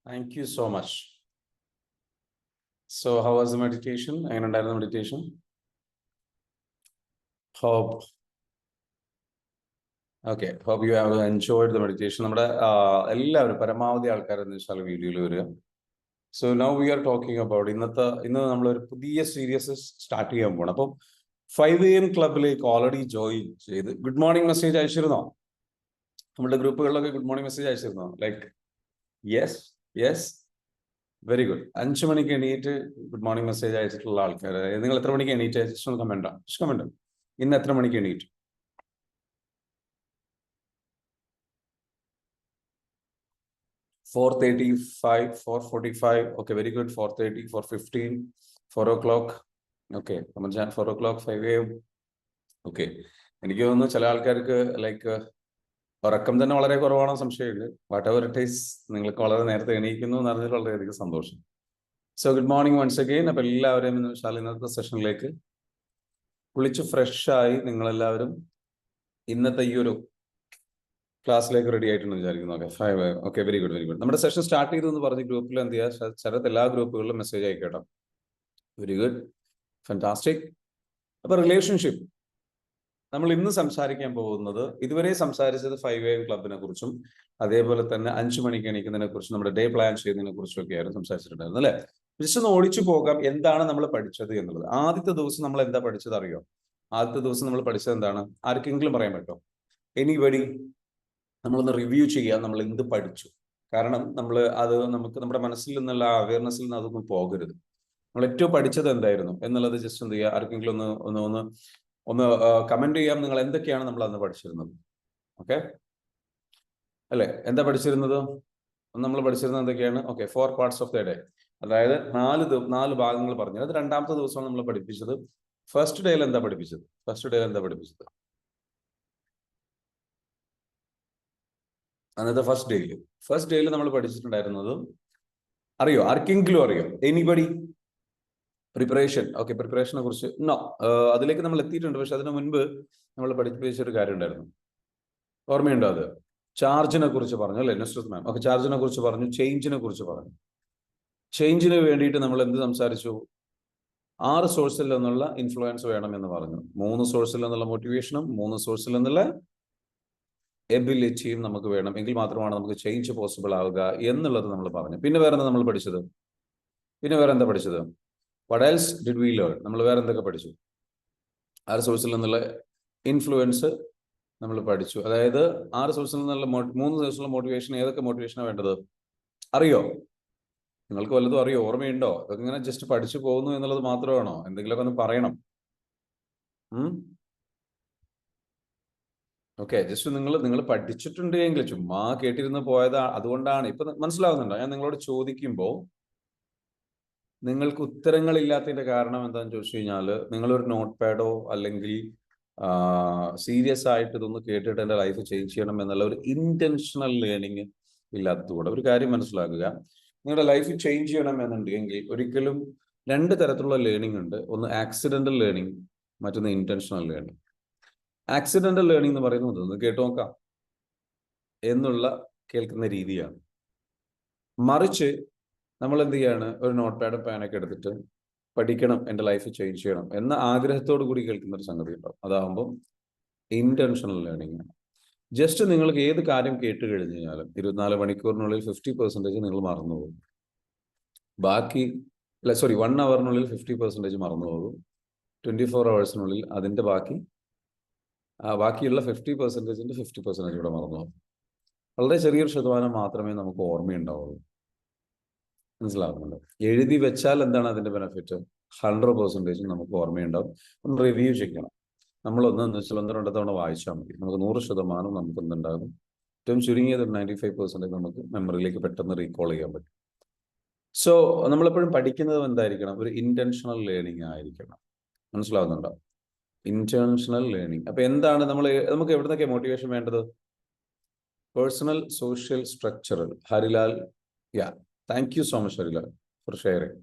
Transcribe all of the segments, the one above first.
Thank you so much. So, how was the meditation? എങ്ങനെയുണ്ടായിരുന്നു meditation? Hope you have enjoyed the meditation. നമ്മുടെ എല്ലാവരും പരമാവധി ആൾക്കാർ എന്ന് വീഡിയോയിൽ വരിക. So now we are talking about ഇന്ന് നമ്മളൊരു പുതിയ സീരീസ് സ്റ്റാർട്ട് ചെയ്യാൻ പോകണം. അപ്പം 5 AM ക്ലബിലേക്ക് ഓൾറെഡി ജോയിൻ ചെയ്ത് ഗുഡ് മോർണിംഗ് മെസ്സേജ് അയച്ചിരുന്നോ? നമ്മുടെ ഗ്രൂപ്പുകളിലൊക്കെ ഗുഡ് മോർണിംഗ് മെസ്സേജ് അയച്ചിരുന്നോ? Like yes very good. 5 മണിക്ക് എണീറ്റ് ഗുഡ് മോർണിംഗ് മെസ്സേജ് അയച്ചിട്ടുള്ള ആൾക്കാർ നിങ്ങൾ എത്ര മണിക്ക് എണീറ്റ്? ജസ്റ്റ് ഒന്ന് കമന്റ്. ഇന്ന് എത്ര മണിക്ക് എണീറ്റ്? (4:35, 4:45). Okay, very good. 4:30, 4:15, 4 o'clock. Okay, 4 o'clock, 5 AM. Okay, എനിക്ക് തോന്നുന്നു ചില ആൾക്കാർക്ക് ലൈക്ക് ഉറക്കം തന്നെ വളരെ കുറവാണോ സംശയമുണ്ട്. വാട്ട് എവർ ഇറ്റ് ഈസ്, നിങ്ങൾക്ക് വളരെ നേരത്തെ എണീക്കുന്നു എന്ന് അറിഞ്ഞിട്ട് വളരെയധികം സന്തോഷം. So good morning once again. അപ്പൊ എല്ലാവരെയും ഇന്നത്തെ സെഷനിലേക്ക് കുളിച്ച് ഫ്രഷായി നിങ്ങളെല്ലാവരും ഇന്നത്തെ ഈ ഒരു ക്ലാസ്സിലേക്ക് റെഡി ആയിട്ടുണ്ടെന്ന് വിചാരിക്കുന്നു. Okay very good. നമ്മുടെ സെഷൻ സ്റ്റാർട്ട് ചെയ്തു എന്ന് പറഞ്ഞ് ഗ്രൂപ്പിൽ എന്ത് ചെയ്യുക, ശരത് എല്ലാ ഗ്രൂപ്പുകളിലും മെസ്സേജ് അയക്കട്ടോ. Very good, fantastic. അപ്പൊ റിലേഷൻഷിപ്പ് നമ്മൾ ഇന്ന് സംസാരിക്കാൻ പോകുന്നത്, ഇതുവരെ സംസാരിച്ചത് 5 AM ക്ലബിനെ കുറിച്ചും അതേപോലെ തന്നെ 5 മണിക്ക് എണീക്കുന്നതിനെ കുറിച്ചും നമ്മുടെ ഡേ പ്ലാൻ ചെയ്യുന്നതിനെ കുറിച്ചും ഒക്കെ ആയിരുന്നു സംസാരിച്ചിട്ടുണ്ടായിരുന്നു അല്ലെ. ജസ്റ്റ് ഒന്ന് ഓടിച്ചു പോകാം എന്താണ് നമ്മൾ പഠിച്ചത് എന്നുള്ളത്. ആദ്യത്തെ ദിവസം നമ്മൾ എന്താ പഠിച്ചത് അറിയോ? ആദ്യത്തെ ദിവസം നമ്മൾ പഠിച്ചത് എന്താണ്? ആർക്കെങ്കിലും പറയാൻ പറ്റുമോ? എനിബഡി? നമ്മളൊന്ന് റിവ്യൂ ചെയ്യാം നമ്മൾ എന്ത് പഠിച്ചു. കാരണം നമുക്ക് നമ്മുടെ മനസ്സിൽ നിന്നുള്ള അവയർനെസ്സിൽ നിന്ന് അതൊന്നും പോകരുത്. നമ്മൾ ഏറ്റവും പഠിച്ചത് എന്തായിരുന്നു എന്നുള്ളത് ജസ്റ്റ് എന്ത് ചെയ്യുക, ആർക്കെങ്കിലും ഒന്ന് കമന്റ് ചെയ്യാം. നിങ്ങൾ എന്തൊക്കെയാണ് നമ്മൾ അന്ന് പഠിച്ചിരുന്നത്? ഓക്കെ അല്ലെ, എന്താ പഠിച്ചിരുന്നത്? നമ്മൾ പഠിച്ചിരുന്നത് എന്തൊക്കെയാണ്? Okay, 4 parts of the day, അതായത് 4 ഭാഗങ്ങൾ പറഞ്ഞു. അത് രണ്ടാമത്തെ ദിവസമാണ് നമ്മൾ പഠിപ്പിച്ചത്. ഫസ്റ്റ് ഡേയിൽ എന്താ പഠിപ്പിച്ചത്? അന്നത്തെ ഫസ്റ്റ് ഡേയിൽ നമ്മൾ പഠിച്ചിട്ടുണ്ടായിരുന്നത് അറിയോ? ആർക്കെങ്കിലും അറിയോ? എനിബഡി? പ്രിപ്പറേഷൻ. ഓക്കെ, പ്രിപ്പറേഷനെ കുറിച്ച് അതിലേക്ക് നമ്മൾ എത്തിയിട്ടുണ്ട്. പക്ഷെ അതിനു മുൻപ് നമ്മൾ പഠിപ്പിച്ചൊരു കാര്യം ഉണ്ടായിരുന്നു, ഓർമ്മയുണ്ടോ? അത് ചാർജിനെ കുറിച്ച് പറഞ്ഞു അല്ലെ നുസ്രത്ത് മാം? ഓക്കെ, ചാർജിനെ കുറിച്ച് പറഞ്ഞു, ചേഞ്ചിനെ കുറിച്ച് പറഞ്ഞു. ചേഞ്ചിന് വേണ്ടിയിട്ട് നമ്മൾ എന്ത് സംസാരിച്ചു? 6 സോഴ്സിൽ നിന്നുള്ള ഇൻഫ്ലുവൻസ് വേണം എന്ന് പറഞ്ഞു. 3 സോഴ്സിൽ നിന്നുള്ള മോട്ടിവേഷനും 3 സോഴ്സിൽ നിന്നുള്ള എബിലിറ്റിയും നമുക്ക് വേണം, എങ്കിൽ മാത്രമാണ് നമുക്ക് ചേഞ്ച് പോസിബിൾ ആവുക എന്നുള്ളത് നമ്മൾ പറഞ്ഞു. പിന്നെ വേറെ എന്താ നമ്മൾ പഠിച്ചത്? What else did we learn? നമ്മൾ വേറെ എന്തൊക്കെ പഠിച്ചു? 6 സോഴ്സിൽ നിന്നുള്ള ഇൻഫ്ലുവൻസ് നമ്മൾ പഠിച്ചു. അതായത് 6 സോഴ്സിൽ നിന്നുള്ള 3 സോഴ്സിലുള്ള മോട്ടിവേഷൻ. ഏതൊക്കെ മോട്ടിവേഷനാണ് വേണ്ടത് അറിയോ? നിങ്ങൾക്ക് വല്ലതും അറിയോ? ഓർമ്മയുണ്ടോ? അതൊക്കെ ഇങ്ങനെ ജസ്റ്റ് പഠിച്ചു പോകുന്നു എന്നുള്ളത് മാത്രമാണോ? എന്തെങ്കിലുമൊക്കെ ഒന്ന് പറയണം. ഓക്കെ, ജസ്റ്റ് നിങ്ങൾ പഠിച്ചിട്ടുണ്ട് എങ്കിൽ ചുമ്മാ കേട്ടിരുന്ന് പോയത് അതുകൊണ്ടാണ്. ഇപ്പൊ മനസ്സിലാവുന്നുണ്ടോ ഞാൻ നിങ്ങളോട് ചോദിക്കുമ്പോൾ? നിങ്ങൾക്ക് ഉത്തരങ്ങളില്ലാത്തതിന്റെ കാരണം എന്താണെന്ന് ചോദിച്ചു കഴിഞ്ഞാൽ, നിങ്ങളൊരു നോട്ട് പാഡോ അല്ലെങ്കിൽ സീരിയസ് ആയിട്ട് ഇതൊന്ന് കേട്ടിട്ട് എൻ്റെ ലൈഫ് ചേഞ്ച് ചെയ്യണം എന്നുള്ള ഒരു ഇന്റൻഷണൽ ലേണിംഗ് ഇല്ലാത്തതുകൊണ്ട്. ഒരു കാര്യം മനസ്സിലാക്കുക, നിങ്ങളുടെ ലൈഫ് ചേഞ്ച് ചെയ്യണം എന്നുണ്ടെങ്കിൽ ഒരിക്കലും 2 തരത്തിലുള്ള ലേണിംഗ് ഉണ്ട്. ഒന്ന് ആക്സിഡന്റൽ ലേണിംഗ്, മറ്റൊന്ന് ഇന്റൻഷണൽ ലേണിംഗ്. ആക്സിഡന്റൽ ലേണിംഗ് എന്ന് പറയുന്നത് ഒന്ന് കേട്ടു നോക്കാം എന്നുള്ള കേൾക്കുന്ന രീതിയാണ്. മറിച്ച് നമ്മൾ എന്ത് ചെയ്യാണ്, ഒരു നോട്ട് പാഡും പേനൊക്കെ എടുത്തിട്ട് പഠിക്കണം, എൻ്റെ ലൈഫ് ചേഞ്ച് ചെയ്യണം എന്ന ആഗ്രഹത്തോടു കൂടി കേൾക്കുന്ന ഒരു സംഗതി ഉണ്ടാവും. അതാകുമ്പോൾ ഇന്റൻഷണൽ ലേണിംഗ് ആണ്. ജസ്റ്റ് നിങ്ങൾക്ക് ഏത് കാര്യം കേട്ട് കഴിഞ്ഞ് കഴിഞ്ഞാലും 24 മണിക്കൂറിനുള്ളിൽ 50% നിങ്ങൾ മറന്നുപോകും. 1 അവറിനുള്ളിൽ 50% മറന്നുപോകും. 24 hours അതിൻ്റെ ബാക്കിയുള്ള 50%ന്റെ 50% ഇവിടെ മറന്നുപോകും. വളരെ ചെറിയൊരു ശതമാനം മാത്രമേ നമുക്ക് ഓർമ്മയുണ്ടാവുള്ളൂ. മനസ്സിലാവുന്നുണ്ട്? എഴുതി വെച്ചാൽ എന്താണ് അതിന്റെ ബെനിഫിറ്റ്? 100% നമുക്ക് ഓർമ്മയുണ്ടാവും. ഒന്ന് റിവ്യൂ ചെയ്യണം. നമ്മളൊന്ന് 1-2 തവണ വായിച്ചാൽ മതി, നമുക്ക് 100% നമുക്ക് എന്തുണ്ടാകും? ഏറ്റവും ചുരുങ്ങിയത് 95% നമുക്ക് മെമ്മറിയിലേക്ക് പെട്ടെന്ന് റീകോൾ ചെയ്യാൻ പറ്റും. സോ നമ്മളെപ്പോഴും പഠിക്കുന്നത് എന്തായിരിക്കണം? ഒരു ഇന്റൻഷണൽ ലേണിംഗ് ആയിരിക്കണം. മനസ്സിലാവുന്നുണ്ടോ? Intentional learning. അപ്പൊ എന്താണ് നമുക്ക് എവിടുന്നൊക്കെ മോട്ടിവേഷൻ വേണ്ടത്? Personal, social, structural. Harilal, thank you so much Harilal four sharing.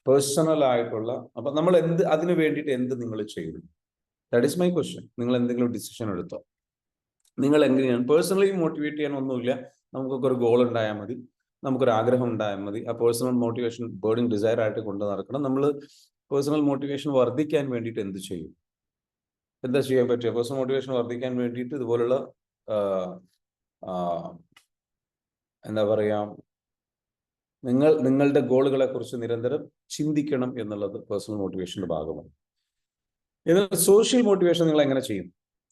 Personal ആയിട്ടുള്ള, അപ്പൊ നമ്മൾ അതിന് വേണ്ടിയിട്ട് എന്ത് നിങ്ങൾ ചെയ്തു? That is my question. നിങ്ങൾ എന്തെങ്കിലും ഡിസിഷൻ എടുത്തോ? നിങ്ങൾ എങ്ങനെയാണ് പേഴ്സണലി മോട്ടിവേറ്റ് ചെയ്യാൻ? ഒന്നുമില്ല, നമുക്കൊക്കെ ഒരു ഗോൾ ഉണ്ടായാൽ മതി. നമുക്കൊരു ആഗ്രഹം ഉണ്ടായാൽ മതി. ആ പേഴ്സണൽ മോട്ടിവേഷൻ ബേർണിംഗ് ഡിസയർ ആയിട്ട് കൊണ്ട് നടക്കണം. നമ്മൾ പേഴ്സണൽ മോട്ടിവേഷൻ വർദ്ധിക്കാൻ വേണ്ടിയിട്ട് എന്ത് ചെയ്യും? എന്താ ചെയ്യാൻ പറ്റുക? പേഴ്സണൽ മോട്ടിവേഷൻ വർദ്ധിക്കാൻ വേണ്ടിയിട്ട് ഇതുപോലുള്ള എന്താ പറയാ, നിങ്ങളുടെ ഗോളുകളെ കുറിച്ച് നിരന്തരം ചിന്തിക്കണം എന്നുള്ളത് പേഴ്സണൽ മോട്ടിവേഷന്റെ ഭാഗമാണ്. എന്നാൽ സോഷ്യൽ മോട്ടിവേഷൻ നിങ്ങൾ എങ്ങനെ ചെയ്യും?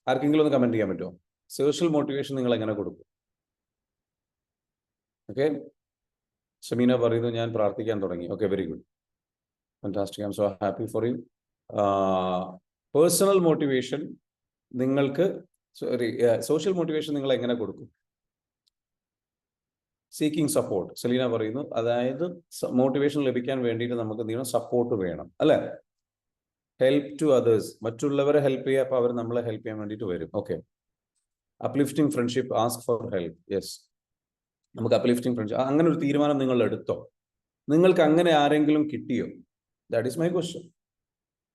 ആർക്കെങ്കിലും ഒന്ന് കമന്റ് ചെയ്യാൻ പറ്റുമോ? സോഷ്യൽ മോട്ടിവേഷൻ നിങ്ങൾ എങ്ങനെ കൊടുക്കും? ഓക്കെ, ഷമീന പറയുന്നു ഞാൻ പ്രാർത്ഥിക്കാൻ തുടങ്ങി. Okay, very good, fantastic, I M so happy for you. Personal motivation നിങ്ങൾക്ക്, സോഷ്യൽ മോട്ടിവേഷൻ നിങ്ങൾ എങ്ങനെ കൊടുക്കും? സീക്കിംഗ് സപ്പോർട്ട്, സെലീന പറയുന്നു. അതായത് മോട്ടിവേഷൻ ലഭിക്കാൻ വേണ്ടിയിട്ട് നമുക്ക് എന്ത് ചെയ്യണം? സപ്പോർട്ട് വേണം, അല്ലെ? ഹെൽപ്പ് ടു അതേഴ്സ്, മറ്റുള്ളവരെ ഹെൽപ്പ് ചെയ്യുക, അപ്പൊ അവർ നമ്മളെ ഹെൽപ്പ് ചെയ്യാൻ വേണ്ടിയിട്ട് വരും. Okay, uplifting friendship, ask for help. Yes, നമുക്ക് അപ്ലിഫ്റ്റിംഗ് ഫ്രണ്ട്ഷിപ്പ്, അങ്ങനെ ഒരു തീരുമാനം നിങ്ങൾ എടുത്തോ? നിങ്ങൾക്ക് അങ്ങനെ ആരെങ്കിലും കിട്ടിയോ? That is my question.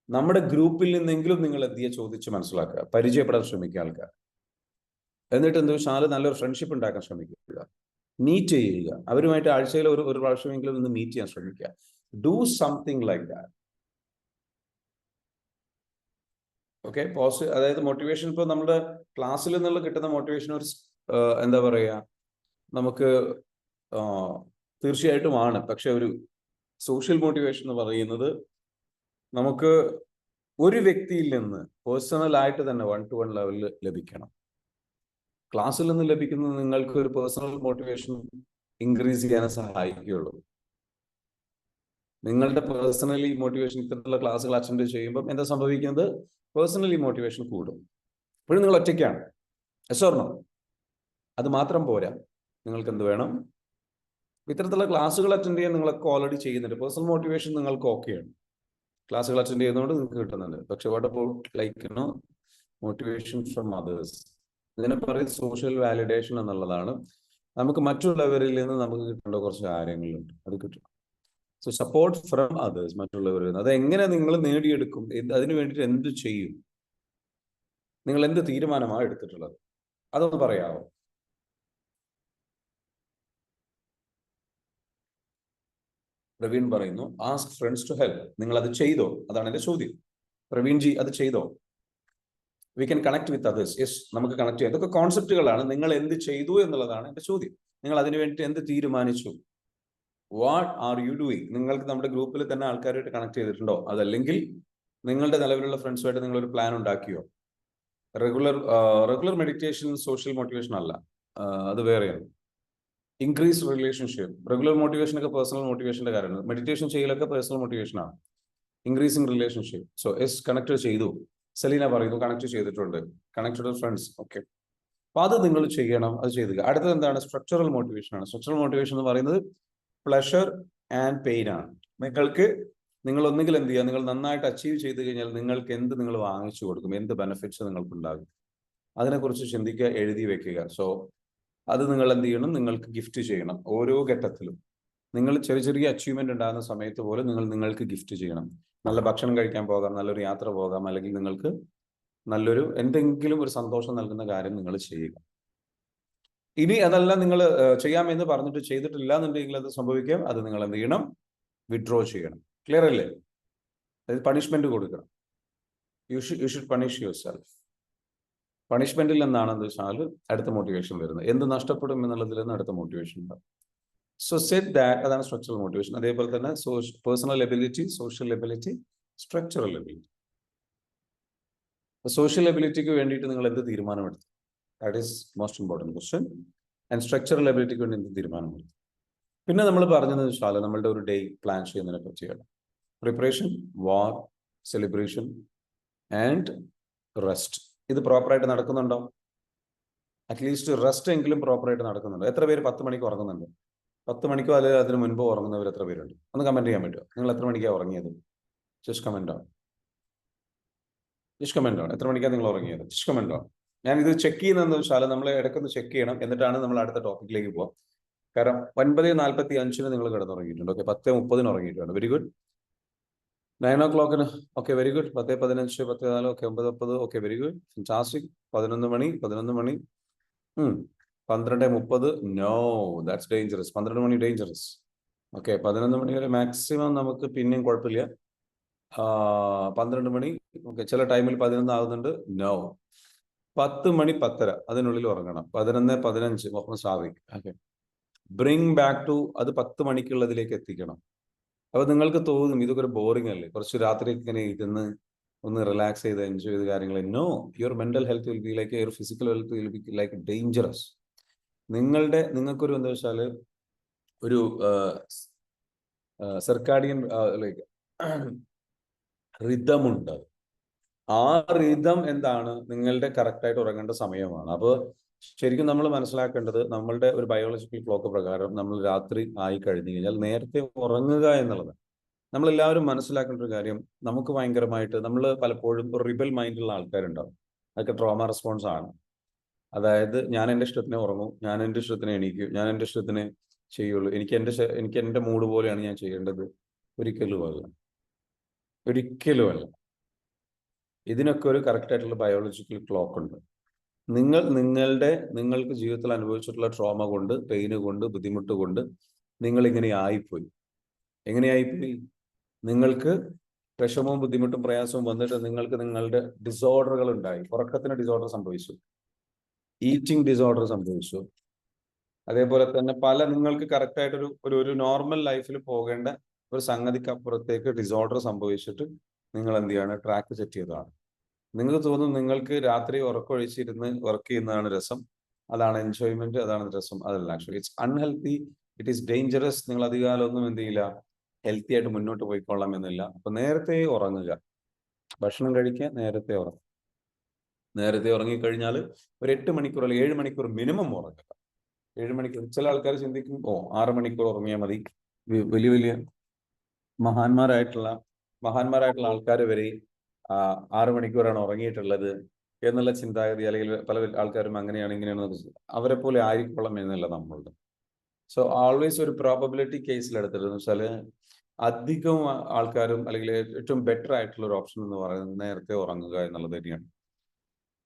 നമ്മുടെ ഗ്രൂപ്പിൽ നിന്നെങ്കിലും നിങ്ങൾ എന്ത് ചെയ്യുക? ചോദിച്ച് മനസ്സിലാക്കുക, പരിചയപ്പെടാൻ ശ്രമിക്കുക ആൾക്കാർ. എന്നിട്ട് എന്ത് വെച്ചാൽ നല്ലൊരു ഫ്രണ്ട്ഷിപ്പ് ഉണ്ടാക്കാൻ ശ്രമിക്കുക, മീറ്റ് ചെയ്യുക, അവരുമായിട്ട് ആഴ്ചയിൽ ഒരു പ്രാവശ്യമെങ്കിലും ഒന്ന് മീറ്റ് ചെയ്യാൻ ശ്രമിക്കുക. Do something like that. Okay, അതായത് മോട്ടിവേഷൻ ഇപ്പോൾ നമ്മുടെ ക്ലാസ്സിൽ നിന്നുള്ള കിട്ടുന്ന മോട്ടിവേഷൻ ഒരു എന്താ പറയുക, നമുക്ക് തീർച്ചയായിട്ടും ആണ്. പക്ഷെ ഒരു സോഷ്യൽ മോട്ടിവേഷൻ എന്ന് പറയുന്നത് നമുക്ക് ഒരു വ്യക്തിയിൽ നിന്ന് പേഴ്സണൽ ആയിട്ട് തന്നെ 1-to-1 ലെവലിൽ ലഭിക്കണം. ക്ലാസ്സിൽ നിന്ന് ലഭിക്കുന്നത് നിങ്ങൾക്ക് ഒരു പേഴ്സണൽ മോട്ടിവേഷൻ ഇൻക്രീസ് ചെയ്യാൻ സഹായിക്കുകയുള്ളൂ. നിങ്ങളുടെ പേഴ്സണലി മോട്ടിവേഷൻ ഇത്തരത്തിലുള്ള ക്ലാസ്സുകൾ അറ്റൻഡ് ചെയ്യുമ്പോൾ എന്താ സംഭവിക്കുന്നത്? പേഴ്സണലി മോട്ടിവേഷൻ കൂടും. ഇപ്പോഴും നിങ്ങൾ ഒറ്റയ്ക്കാണ്, യെസ് ഓർ നോ? അത് മാത്രം പോരാ, നിങ്ങൾക്ക് എന്ത് വേണം? ഇത്തരത്തിലുള്ള ക്ലാസ്സുകൾ അറ്റൻഡ് ചെയ്യാൻ നിങ്ങളൊക്കെ ഓൾറെഡി ചെയ്യുന്നുണ്ട്. പേഴ്സണൽ മോട്ടിവേഷൻ നിങ്ങൾക്ക് ഓക്കെയാണ്, ക്ലാസ്സുകൾ അറ്റൻഡ് ചെയ്യുന്നതുകൊണ്ട് നിങ്ങൾക്ക് കിട്ടുന്നുണ്ട്. പക്ഷെ what about like motivation from others? ഇതിനെ പറയുന്നത് സോഷ്യൽ വാലിഡേഷൻ എന്നുള്ളതാണ്. നമുക്ക് മറ്റുള്ളവരിൽ നിന്ന് നമുക്ക് കിട്ടേണ്ട കുറച്ച് കാര്യങ്ങളുണ്ട്, അത് കിട്ടണം. സോ സപ്പോർട്ട് ഫ്രം അതേഴ്സ്, മറ്റുള്ളവരിൽ നിന്ന്. അത് എങ്ങനെ നിങ്ങൾ നേടിയെടുക്കും? അതിനു വേണ്ടിയിട്ട് എന്ത് ചെയ്യും? നിങ്ങൾ എന്ത് തീരുമാനമാണ് എടുത്തിട്ടുള്ളത്? അതൊന്ന് പറയാമോ? പ്രവീൺ പറയുന്നു ആസ്ക് ഫ്രണ്ട്സ് ടു ഹെൽപ്പ്. നിങ്ങൾ അത് ചെയ്തോ? അതാണ് എന്റെ ചോദ്യം. പ്രവീൺ ജി, അത് ചെയ്തോ? We can connect with others. Yes, നമുക്ക് കണക്ട് ചെയ്യാം. ഇതൊക്കെ കോൺസെപ്റ്റുകളാണ്. നിങ്ങൾ എന്ത് ചെയ്തു എന്നുള്ളതാണ് എന്റെ ചോദ്യം. നിങ്ങൾ അതിനു വേണ്ടിയിട്ട് എന്ത് തീരുമാനിച്ചു? What are you doing? നിങ്ങൾക്ക് നമ്മുടെ ഗ്രൂപ്പിൽ തന്നെ ആൾക്കാരുമായിട്ട് കണക്ട് ചെയ്തിട്ടുണ്ടോ? അതല്ലെങ്കിൽ നിങ്ങളുടെ നിലവിലുള്ള ഫ്രണ്ട്സുമായിട്ട് നിങ്ങൾ ഒരു പ്ലാൻ ഉണ്ടാക്കിയോ? റെഗുലർ മെഡിറ്റേഷൻ സോഷ്യൽ മോട്ടിവേഷൻ അല്ല, അത് വേറെയാണ്. ഇൻക്രീസ് റിലേഷൻഷിപ്പ്, റെഗുലർ മോട്ടിവേഷൻ ഒക്കെ പേഴ്സണൽ മോട്ടിവേഷന്റെ കാര്യമാണ്. മെഡിറ്റേഷൻ ചെയ്യലൊക്കെ പേഴ്സണൽ മോട്ടിവേഷൻ ആണ്. Increasing relationship, so S connect ചെയ്തു. സെലീന പറയുന്നു കണക്ട് ചെയ്തിട്ടുണ്ട്, കണക്റ്റഡ് ഫ്രണ്ട്സ്. ഓക്കെ, അപ്പൊ അത് നിങ്ങൾ ചെയ്യണം, അത് ചെയ്തില്ല. അടുത്തത് എന്താണ്? സ്ട്രക്ചറൽ മോട്ടിവേഷൻ ആണ്. സ്ട്രക്ചറൽ മോട്ടിവേഷൻ എന്ന് പറയുന്നത് പ്ലഷർ ആൻഡ് പെയിൻ ആണ്. നിങ്ങൾ ഒന്നുകിൽ എന്ത് ചെയ്യുക? നിങ്ങൾ നന്നായിട്ട് അച്ചീവ് ചെയ്ത് കഴിഞ്ഞാൽ നിങ്ങൾക്ക് എന്ത് നിങ്ങൾ വാങ്ങിച്ചു കൊടുക്കും, എന്ത് ബെനിഫിറ്റ്സ് നിങ്ങൾക്ക് ഉണ്ടാകും, അതിനെക്കുറിച്ച് ചിന്തിക്കുക, എഴുതി വെക്കുക. സോ അത് നിങ്ങൾ എന്ത് ചെയ്യണം? നിങ്ങൾക്ക് ഗിഫ്റ്റ് ചെയ്യണം. ഓരോ ഘട്ടത്തിലും നിങ്ങൾ ചെറിയ ചെറിയ അച്ചീവ്മെന്റ് ഉണ്ടാകുന്ന സമയത്ത് പോലും നിങ്ങൾക്ക് ഗിഫ്റ്റ് ചെയ്യണം. നല്ല ഭക്ഷണം കഴിക്കാൻ പോകാം, നല്ലൊരു യാത്ര പോകാം, അല്ലെങ്കിൽ നിങ്ങൾക്ക് നല്ലൊരു എന്തെങ്കിലും ഒരു സന്തോഷം നൽകുന്ന കാര്യം നിങ്ങൾ ചെയ്യുക. ഇനി അതെല്ലാം നിങ്ങൾ ചെയ്യാമെന്ന് പറഞ്ഞിട്ട് ചെയ്തിട്ടില്ല എന്നുണ്ടെങ്കിൽ അത് സംഭവിക്കാം. അത് നിങ്ങൾ എന്ത് ചെയ്യണം? വിഡ്രോ ചെയ്യണം. ക്ലിയർ അല്ലേ? അതായത് പണിഷ്മെന്റ് കൊടുക്കണം. You should punish yourself. പണിഷ്മെന്റിൽ നിന്നാണെന്ന് വെച്ചാൽ അടുത്ത മോട്ടിവേഷൻ വരുന്നത്. എന്ത് നഷ്ടപ്പെടും എന്നുള്ളതിൽ നിന്ന് അടുത്ത മോട്ടിവേഷൻ ഉണ്ടാവും. സോ സെറ്റ് ദാറ്റ്, അതാണ് സ്ട്രക്ചറൽ മോട്ടിവേഷൻ. അതേപോലെ തന്നെ personal ability, social ability, structural ability. Social എബിലിറ്റിക്ക് വേണ്ടിയിട്ട് നിങ്ങൾ എന്ത് തീരുമാനമെടുത്തു? That is most important question. And structural എബിലിറ്റിക്ക് വേണ്ടി എന്ത് തീരുമാനമെടുത്തു? പിന്നെ നമ്മൾ പറഞ്ഞതെന്ന് വെച്ചാൽ നമ്മളുടെ ഒരു ഡേ പ്ലാൻ ചെയ്യുന്നതിനെ പറ്റിയാണ്. Preparation, war, celebration and rest. ഇത് പ്രോപ്പറായിട്ട് നടക്കുന്നുണ്ടോ? അറ്റ്ലീസ്റ്റ് റെസ്റ്റ് എങ്കിലും പ്രോപ്പറായിട്ട് നടക്കുന്നുണ്ടോ? എത്ര പേര് 10 മണിക്ക് ഉറങ്ങുന്നുണ്ട്? 10 മണിക്കോ അല്ലെങ്കിൽ അതിന് മുൻപ് ഉറങ്ങുന്നവർ എത്ര പേരുണ്ട്? ഒന്ന് കമന്റ് ചെയ്യാൻ പറ്റുമോ? നിങ്ങൾ എത്ര മണിക്കാണ് ഉറങ്ങിയത്? Just comment on. Just comment on. എത്ര മണിക്കാണ് നിങ്ങൾ ഉറങ്ങിയത്? Just comment on. ഞാൻ ഇത് ചെക്ക് ചെയ്യുന്നതെന്ന് വെച്ചാൽ നമ്മൾ ഇടയ്ക്കൊന്ന് ചെക്ക് ചെയ്യണം, എന്നിട്ടാണ് നമ്മൾ അടുത്ത ടോപ്പിക്കിലേക്ക് പോകാം. കാരണം 9:45 നിങ്ങൾ കിടന്നുറങ്ങിയിട്ടുണ്ട്. ഓക്കെ, 10:30 ഉറങ്ങിയിട്ടുണ്ട്. Very good. 9 o'clock. Okay, very good. 10:15, 10:04, okay, 9:30. Okay, very good, fantastic. 11 മണി. 11 മണി. 12:30 നോ, ദാറ്റ്സ് ഡേഞ്ചറസ്. 12 മണി ഡേഞ്ചറസ്. ഓക്കെ, 11 മണി വരെ മാക്സിമം നമുക്ക് പിന്നെയും കുഴപ്പമില്ല. 12 മണി ഓക്കെ, ചില ടൈമിൽ 11 ആകുന്നുണ്ട്, നോ. 10 മണി 10:30 അതിനുള്ളിൽ ഉറങ്ങണം. 11:15 Muhammad Sadiq. Okay, bring back to, അത് 10 മണിക്കുള്ളതിലേക്ക് എത്തിക്കണം. അപ്പൊ നിങ്ങൾക്ക് തോന്നും ഇതൊക്കെ ഒരു ബോറിംഗ് അല്ലേ, കുറച്ച് രാത്രി ഇങ്ങനെ ഇരുന്ന് ഒന്ന് റിലാക്സ് ചെയ്ത് എൻജോയ് ചെയ്ത് കാര്യങ്ങൾ. No, your mental health will be like, your physical health will be like dangerous. നിങ്ങൾക്കൊരു എന്താ വെച്ചാൽ ഒരു സർക്കാഡിയൻ ലൈക്ക് റിതം ഉണ്ട്. ആ റിതം എന്താണ്, നിങ്ങളുടെ കറക്റ്റായിട്ട് ഉറങ്ങേണ്ട സമയമാണ്. അപ്പോൾ ശരിക്കും നമ്മൾ മനസ്സിലാക്കേണ്ടത്, നമ്മളുടെ ഒരു ബയോളജിക്കൽ ക്ലോക്ക് പ്രകാരം നമ്മൾ രാത്രി ആയി കഴിഞ്ഞു കഴിഞ്ഞാൽ നേരത്തെ ഉറങ്ങുക എന്നുള്ളത്. നമ്മളെല്ലാവരും മനസ്സിലാക്കേണ്ട ഒരു കാര്യം, നമുക്ക് ഭയങ്കരമായിട്ട് നമ്മൾ പലപ്പോഴും ഒരു റിബൽ മൈൻഡുള്ള ആൾക്കാരുണ്ടാവും. അതൊക്കെ ട്രോമ റെസ്പോൺസ് ആണ്. അതായത് ഞാൻ എൻ്റെ ഇഷ്ടത്തിന് ഉറങ്ങും, ഞാൻ എൻ്റെ ഇഷ്ടത്തിന് എണീക്കും, ഞാൻ എൻ്റെ ഇഷ്ടത്തിന് ചെയ്യുള്ളൂ, എനിക്ക് എൻ്റെ മൂഡ് പോലെയാണ് ഞാൻ ചെയ്യേണ്ടത്. ഒരിക്കലുമല്ല. ഇതിനൊക്കെ ഒരു കറക്റ്റ് ആയിട്ടുള്ള ബയോളജിക്കൽ ക്ലോക്ക് ഉണ്ട്. നിങ്ങൾക്ക് ജീവിതത്തിൽ അനുഭവിച്ചിട്ടുള്ള ട്രോമ കൊണ്ട്, പെയിന് കൊണ്ട്, ബുദ്ധിമുട്ട് കൊണ്ട് നിങ്ങൾ ഇങ്ങനെ ആയിപ്പോയി. എങ്ങനെയായിപ്പോയി? നിങ്ങൾക്ക് വിഷമവും ബുദ്ധിമുട്ടും പ്രയാസവും വന്നിട്ട് നിങ്ങൾക്ക് നിങ്ങളുടെ ഡിസോർഡറുകൾ ഉണ്ടായി. ഉറക്കത്തിന് ഡിസോർഡർ സംഭവിച്ചു, ഈറ്റിംഗ് ഡിസോർഡർ സംഭവിച്ചു. അതേപോലെ തന്നെ നിങ്ങൾക്ക് കറക്റ്റായിട്ടൊരു ഒരു നോർമൽ ലൈഫിൽ പോകേണ്ട ഒരു സംഗതിക്ക് അപ്പുറത്തേക്ക് ഡിസോർഡർ സംഭവിച്ചിട്ട് നിങ്ങൾ എന്ത് ചെയ്യാണ്, ട്രാക്ക് സെറ്റ് ചെയ്തതാണ്. നിങ്ങൾക്ക് തോന്നും നിങ്ങൾക്ക് രാത്രി ഉറക്കമൊഴിച്ചിരുന്ന് വർക്ക് ചെയ്യുന്നതാണ് രസം, അതാണ് എൻജോയ്മെന്റ്, അതാണ് രസം. അതല്ല, actually it's unhealthy, it is dangerous. നിങ്ങൾ അധികാലമൊന്നും എന്ത് ചെയ്യില്ല, ഹെൽത്തി ആയിട്ട് മുന്നോട്ട് പോയിക്കൊള്ളാം എന്നില്ല. അപ്പൊ നേരത്തെ ഉറങ്ങുക, ഭക്ഷണം കഴിക്കുക, നേരത്തെ ഉറങ്ങിക്കഴിഞ്ഞാൽ ഒരു 8 മണിക്കൂർ അല്ലെങ്കിൽ 7 മണിക്കൂർ മിനിമം ഉറങ്ങുക. 7 മണിക്കൂർ. ചില ആൾക്കാർ ചിന്തിക്കും 6 മണിക്കൂർ ഉറങ്ങിയാൽ മതി. വലിയ വലിയ മഹാന്മാരായിട്ടുള്ള ആൾക്കാർ വരെ 6 മണിക്കൂറാണ് ഉറങ്ങിയിട്ടുള്ളത് എന്നുള്ള ചിന്താഗതി, അല്ലെങ്കിൽ പല ആൾക്കാരും അങ്ങനെയാണ് ഇങ്ങനെയാണ്, അവരെ പോലെ ആയിരിക്കൊള്ളാം എന്നല്ല നമ്മളുടെ. സോ ഓൾവേസ് ഒരു പ്രോബബിലിറ്റി കേസിൽ എടുത്തിട്ട് വെച്ചാൽ അധികം ആൾക്കാരും, അല്ലെങ്കിൽ ഏറ്റവും ബെറ്റർ ആയിട്ടുള്ള ഒരു ഓപ്ഷൻ എന്ന് പറയുന്നത് നേരത്തെ ഉറങ്ങുക എന്നുള്ളത് തന്നെയാണ്.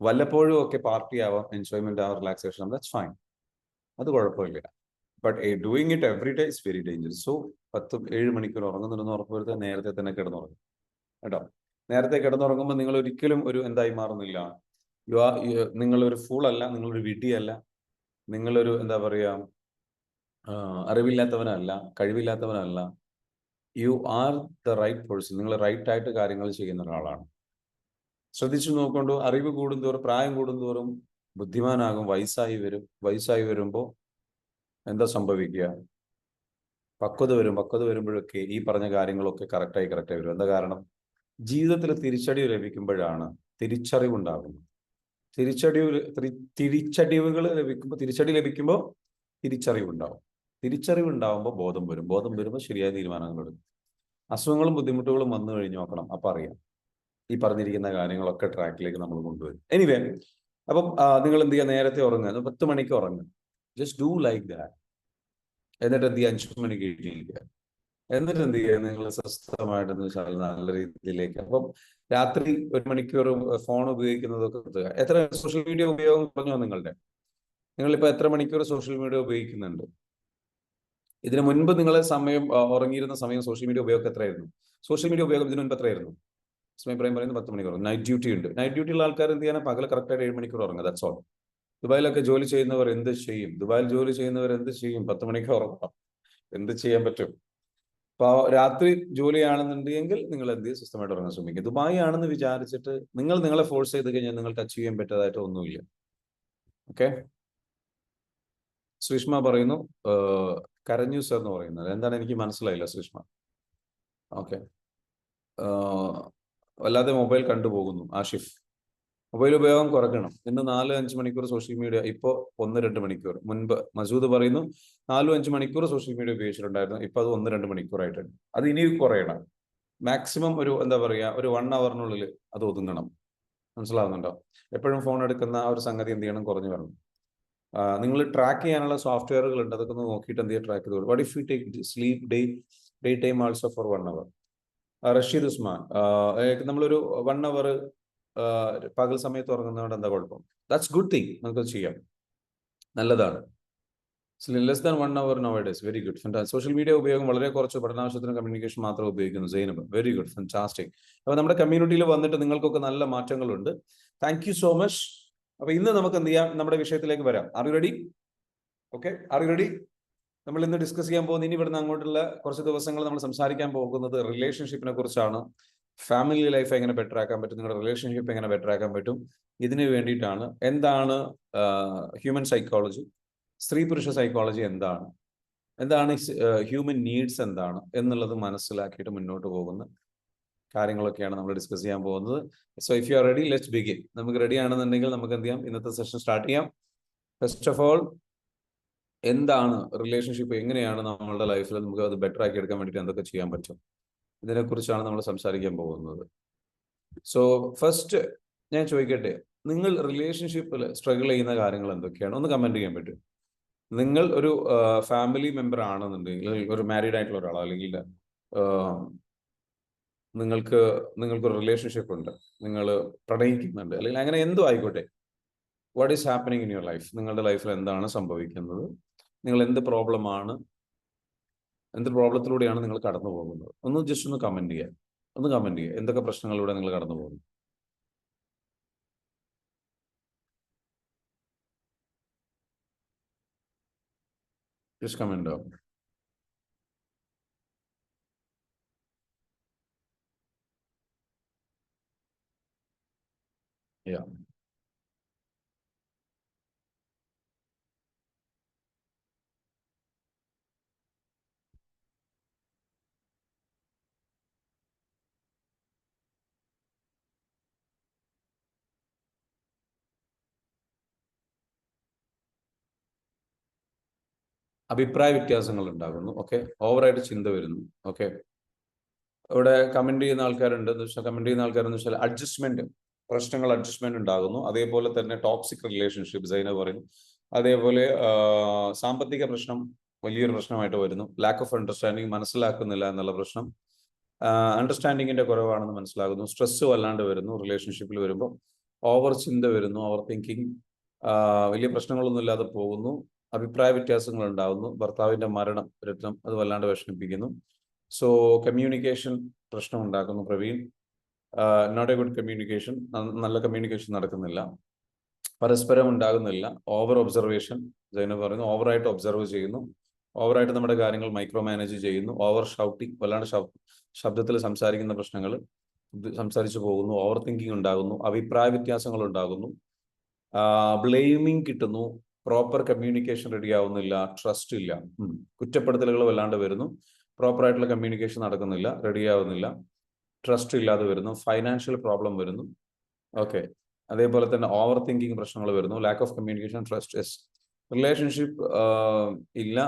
വല്ലപ്പോഴും ഒക്കെ പാർട്ടി ആവാം, എൻജോയ്മെന്റ് ആവാം, റിലാക്സേഷൻ ആവാം, ദാറ്റ്സ് ഫൈൻ, അത് കുഴപ്പമില്ല. But doing it every day is very dangerous. So 7 മണിക്കൂർ ഉറങ്ങുന്നുണ്ടെന്ന് ഉറപ്പുവരുത്തുക, നേരത്തെ തന്നെ കിടന്നുറങ്ങും കേട്ടോ. നേരത്തെ കിടന്നുറങ്ങുമ്പോൾ നിങ്ങൾ ഒരിക്കലും ഒരു എന്തായി മാറുന്നില്ല, നിങ്ങളൊരു ഫൂൾ അല്ല, നിങ്ങളൊരു വിഡ്ഢിയല്ല, നിങ്ങളൊരു എന്താ പറയാ അറിവില്ലാത്തവനല്ല, കഴിവില്ലാത്തവനല്ല. You are the right person. നിങ്ങൾ റൈറ്റ് ആയിട്ട് കാര്യങ്ങൾ ചെയ്യുന്ന ഒരാളാണ്. ശ്രദ്ധിച്ചു നോക്കൊണ്ടു, അറിവ് കൂടുന്തോറും, പ്രായം കൂടുന്തോറും ബുദ്ധിമാനാകും, വയസ്സായി വരുമ്പോൾ എന്താ സംഭവിക്കുക, പക്വത വരുമ്പോഴൊക്കെ ഈ പറഞ്ഞ കാര്യങ്ങളൊക്കെ കറക്റ്റായി വരും. എന്താ കാരണം? ജീവിതത്തിൽ തിരിച്ചടി ലഭിക്കുമ്പോഴാണ് തിരിച്ചറിവുണ്ടാകുന്നത്. തിരിച്ചടി ലഭിക്കുമ്പോൾ തിരിച്ചറിവുണ്ടാവും. തിരിച്ചറിവുണ്ടാവുമ്പോൾ ബോധം വരുമ്പോൾ ശരിയായ തീരുമാനങ്ങൾ എടുക്കും. അസുഖങ്ങളും ബുദ്ധിമുട്ടുകളും വന്നു കഴിഞ്ഞ് നോക്കണം, അപ്പൊ അറിയാം ഈ പറഞ്ഞിരിക്കുന്ന കാര്യങ്ങളൊക്കെ ട്രാക്കിലേക്ക് നമ്മൾ കൊണ്ടുവരും. എനിവേ, അപ്പം നിങ്ങൾ എന്ത് ചെയ്യുക, നേരത്തെ ഉറങ്ങുക, 10 മണിക്ക് ഉറങ്ങുക. Just do like that. എന്നിട്ട് എന്ത് ചെയ്യുക, 5 മണിക്ക് എഴുന്നേൽക്കുക. എന്നിട്ട് എന്ത് ചെയ്യുക, നിങ്ങൾ സ്വസ്ഥമായിട്ടെന്ന് വെച്ചാൽ നല്ല രീതിയിലേക്ക്. അപ്പം രാത്രി 1 മണിക്കൂർ ഫോൺ ഉപയോഗിക്കുന്നതൊക്കെ എത്ര സോഷ്യൽ മീഡിയ ഉപയോഗം കുറഞ്ഞോ നിങ്ങളിപ്പോ എത്ര മണിക്കൂർ സോഷ്യൽ മീഡിയ ഉപയോഗിക്കുന്നുണ്ട്? ഇതിനു മുൻപ് നിങ്ങളെ ഉറങ്ങിയിരുന്ന സമയം സോഷ്യൽ മീഡിയ ഉപയോഗം എത്രയായിരുന്നു? സോഷ്യൽ മീഡിയ ഉപയോഗം ഇതിനു മുൻപ് എത്രയായിരുന്നു? സമയം പറയുന്നത് 10 മണിക്കൂർ. നൈറ്റ് ഡ്യൂട്ടി ഉണ്ട്. നൈറ്റ് ഡ്യൂട്ടി ഉള്ള ആൾക്കാർ എന്ത് ചെയ്യാൻ, പകൽ കറക്റ്റായിട്ട് 7 മണിക്കൂർ ഉറങ്ങുക. That's all. ദുബായിലൊക്കെ ജോലി ചെയ്യുന്നവർ എന്ത് ചെയ്യും? 10 മണിക്കൂർ ഉറങ്ങണം. എന്ത് ചെയ്യാൻ പറ്റും? അപ്പൊ രാത്രി ജോലിയാണെന്നുണ്ടെങ്കിൽ നിങ്ങൾ എന്ത് ചെയ്യും, സ്വസ്ഥമായിട്ട് ഉറങ്ങാൻ ശ്രമിക്കുക. ദുബായ് ആണെന്ന് വിചാരിച്ചിട്ട് നിങ്ങളെ ഫോഴ്സ് ചെയ്ത് കഴിഞ്ഞാൽ നിങ്ങൾക്ക് അച്ചീവ് ചെയ്യാൻ പറ്റാതായിട്ട് ഒന്നുമില്ല. ഓക്കെ. സുഷ്മ പറയുന്നു കരഞ്ഞു സർ എന്ന് പറയുന്നത് എന്താണ്, എനിക്ക് മനസ്സിലായില്ല സുഷ്മ. ഓക്കെ. വല്ലാതെ മൊബൈൽ കണ്ടുപോകുന്നു. ആഷിഫ്, മൊബൈൽ ഉപയോഗം കുറയ്ക്കണം. ഇന്ന് 4-5 മണിക്കൂർ സോഷ്യൽ മീഡിയ, ഇപ്പോ 1-2 മണിക്കൂർ. മുൻപ് മസൂദ് പറയുന്നു 4-5 മണിക്കൂർ സോഷ്യൽ മീഡിയ ഉപയോഗിച്ചിട്ടുണ്ടായിരുന്നു, ഇപ്പൊ അത് 1-2 മണിക്കൂറായിട്ടുണ്ട്. അത് ഇനി കുറയണം. മാക്സിമം ഒരു എന്താ പറയാ, ഒരു 1 അവറിനുള്ളിൽ അത് ഒതുങ്ങണം. മനസ്സിലാവുന്നുണ്ടോ? എപ്പോഴും ഫോൺ എടുക്കുന്ന ആ ഒരു സംഗതി എന്ത് ചെയ്യണം, കുറഞ്ഞു വരണം. നിങ്ങൾ ട്രാക്ക് ചെയ്യാനുള്ള സോഫ്റ്റ്വെയറുകൾ ഉണ്ട്, അതൊക്കെ ഒന്ന് നോക്കിയിട്ട് എന്ത് ചെയ്യുക, ട്രാക്ക് ചെയ്തോളൂ. What if you take sleep day time also for 1 hour? Rasheed Usman, നമ്മളൊരു 1 അവർ പകൽ സമയത്ത് ഉറങ്ങുന്നതുകൊണ്ട് എന്താ കുഴപ്പം? ദാറ്റ്സ് ഗുഡ് തിങ്, നമുക്ക് ചെയ്യാം. നല്ലതാണ്. Less than 1 hour nowadays. Very good. Fantastic. Social media ഉപയോഗം വളരെ കുറച്ച്, പഠനാവശ്യത്തിന് കമ്മ്യൂണിക്കേഷൻ മാത്രം ഉപയോഗിക്കുന്നു. Zainab, very good, fantastic. അപ്പൊ നമ്മുടെ കമ്മ്യൂണിറ്റിയിൽ വന്നിട്ട് നിങ്ങൾക്കൊക്കെ നല്ല മാറ്റങ്ങളുണ്ട്. Thank you so much. അപ്പൊ ഇന്ന് നമുക്ക് എന്ത് ചെയ്യാം, നമ്മുടെ വിഷയത്തിലേക്ക് വരാം. Are you ready? Okay, are you ready? നമ്മൾ ഇന്ന് ഡിസ്കസ് ചെയ്യാൻ പോകുന്ന, ഇനി ഇവിടുന്ന് അങ്ങോട്ടുള്ള കുറച്ച് ദിവസങ്ങൾ നമ്മൾ സംസാരിക്കാൻ പോകുന്നത് റിലേഷൻഷിപ്പിനെ കുറിച്ചാണ്. ഫാമിലി ലൈഫ് എങ്ങനെ ബെറ്റർ ആക്കാൻ പറ്റും, നിങ്ങളുടെ റിലേഷൻഷിപ്പ് എങ്ങനെ ബെറ്റർ ആക്കാൻ പറ്റും, ഇതിന് വേണ്ടിയിട്ടാണ്. എന്താണ് ഹ്യൂമൻ സൈക്കോളജി, സ്ത്രീ പുരുഷ സൈക്കോളജി എന്താണ്, ഹ്യൂമൻ നീഡ്സ് എന്താണ് എന്നുള്ളത് മനസ്സിലാക്കിയിട്ട് മുന്നോട്ട് പോകുന്ന കാര്യങ്ങളൊക്കെയാണ് നമ്മൾ ഡിസ്കസ് ചെയ്യാൻ പോകുന്നത്. So if you are ready, let's begin. നമുക്ക് റെഡി ആണെന്നുണ്ടെങ്കിൽ നമുക്ക് എന്ത് ചെയ്യാം, ഇന്നത്തെ സെഷൻ സ്റ്റാർട്ട് ചെയ്യാം. ഫസ്റ്റ് ഓഫ് ഓൾ, എന്താണ് റിലേഷൻഷിപ്പ്, എങ്ങനെയാണ് നമ്മളുടെ ലൈഫിൽ നമുക്ക് അത് ബെറ്റർ ആക്കി എടുക്കാൻ വേണ്ടിയിട്ട് എന്തൊക്കെ ചെയ്യാൻ പറ്റും, ഇതിനെക്കുറിച്ചാണ് നമ്മൾ സംസാരിക്കാൻ പോകുന്നത്. സോ ഫസ്റ്റ് ഞാൻ ചോദിക്കട്ടെ, നിങ്ങൾ റിലേഷൻഷിപ്പിൽ സ്ട്രഗിൾ ചെയ്യുന്ന കാര്യങ്ങൾ എന്തൊക്കെയാണ്? ഒന്ന് കമന്റ് ചെയ്യാൻ പറ്റും. നിങ്ങൾ ഒരു ഫാമിലി മെമ്പർ ആണെന്നുണ്ടെങ്കിൽ, ഒരു മാരീഡ് ആയിട്ടുള്ള ഒരാളോ, അല്ലെങ്കിൽ നിങ്ങൾക്കൊരു റിലേഷൻഷിപ്പ് ഉണ്ട്, നിങ്ങൾ പ്രണയിക്കുന്നുണ്ട്, അല്ലെങ്കിൽ അങ്ങനെ എന്തോ ആയിക്കോട്ടെ, what is happening in your life, നിങ്ങളുടെ ലൈഫിൽ എന്താണ് സംഭവിക്കുന്നത്, നിങ്ങൾ എന്ത് പ്രോബ്ലത്തിലൂടെയാണ് നിങ്ങൾ കടന്നു പോകുന്നത്, ജസ്റ്റ് ഒന്ന് കമന്റ് ചെയ്യുക. എന്തൊക്കെ പ്രശ്നങ്ങളിലൂടെ നിങ്ങൾ കടന്നു പോകുന്നു? Just comment down. Yeah. അഭിപ്രായ വ്യത്യാസങ്ങൾ ഉണ്ടാകുന്നു. ഓക്കെ, ഓവറായിട്ട് ചിന്ത വരുന്നു. ഓക്കെ, ഇവിടെ കമന്റ് ചെയ്യുന്ന ആൾക്കാരുണ്ട്. കമന്റ് ചെയ്യുന്ന വെച്ചാൽ അഡ്ജസ്റ്റ്മെന്റ് ഉണ്ടാകുന്നു. അതേപോലെ തന്നെ ടോക്സിക് റിലേഷൻഷിപ്പ് സൈന പറയുന്നു. അതേപോലെ സാമ്പത്തിക പ്രശ്നം വലിയൊരു പ്രശ്നമായിട്ട് വരുന്നു. ലാക്ക് ഓഫ് അണ്ടർസ്റ്റാൻഡിങ്, മനസ്സിലാക്കുന്നില്ല എന്നുള്ള പ്രശ്നം, അണ്ടർസ്റ്റാൻഡിങ്ങിന്റെ കുറവാണെന്ന് മനസ്സിലാകുന്നു. സ്ട്രെസ് വല്ലാണ്ട് വരുന്നു റിലേഷൻഷിപ്പിൽ വരുമ്പോൾ. ഓവർ ചിന്ത വരുന്നു, ഓവർ തിങ്കിങ്, വലിയ പ്രശ്നങ്ങളൊന്നും ഇല്ലാതെ പോകുന്നു. അഭിപ്രായ വ്യത്യാസങ്ങൾ ഉണ്ടാകുന്നു. ഭർത്താവിന്റെ മരണം അത് വല്ലാണ്ട് വിഷമിപ്പിക്കുന്നു. സോ കമ്മ്യൂണിക്കേഷൻ പ്രശ്നം ഉണ്ടാക്കുന്നു. Praveen, not a good communication, നല്ല കമ്മ്യൂണിക്കേഷൻ നടക്കുന്നില്ല, പരസ്പരം ഉണ്ടാകുന്നില്ല. ഓവർ ഒബ്സർവേഷൻ, ജൈന പറയുന്നു, ഓവറായിട്ട് ഒബ്സർവ് ചെയ്യുന്നു, ഓവറായിട്ട് നമ്മുടെ കാര്യങ്ങൾ മൈക്രോ മാനേജ് ചെയ്യുന്നു. ഓവർ ഷൗട്ടിങ്, വല്ലാണ്ട് ശബ്ദത്തിൽ സംസാരിക്കുന്ന പ്രശ്നങ്ങൾ, സംസാരിച്ചു പോകുന്നു. ഓവർ തിങ്കിങ് ഉണ്ടാകുന്നു. അഭിപ്രായ വ്യത്യാസങ്ങൾ ഉണ്ടാകുന്നു. ബ്ലെയിമിങ് കിട്ടുന്നു. പ്രോപ്പർ കമ്മ്യൂണിക്കേഷൻ റെഡി ആവുന്നില്ല. ട്രസ്റ്റ് ഇല്ല. കുറ്റപ്പെടുത്തലുകൾ വല്ലാണ്ട് വരുന്നു. പ്രോപ്പറായിട്ടുള്ള കമ്മ്യൂണിക്കേഷൻ നടക്കുന്നില്ല, റെഡി ആവുന്നില്ല, ട്രസ്റ്റ് ഇല്ലാതെ വരുന്നു. ഫൈനാൻഷ്യൽ പ്രോബ്ലം വരുന്നു. ഓക്കെ, അതേപോലെ തന്നെ ഓവർ തിങ്കിങ് പ്രശ്നങ്ങൾ വരുന്നു. Lack of communication, trust, relationship ഇല്ല,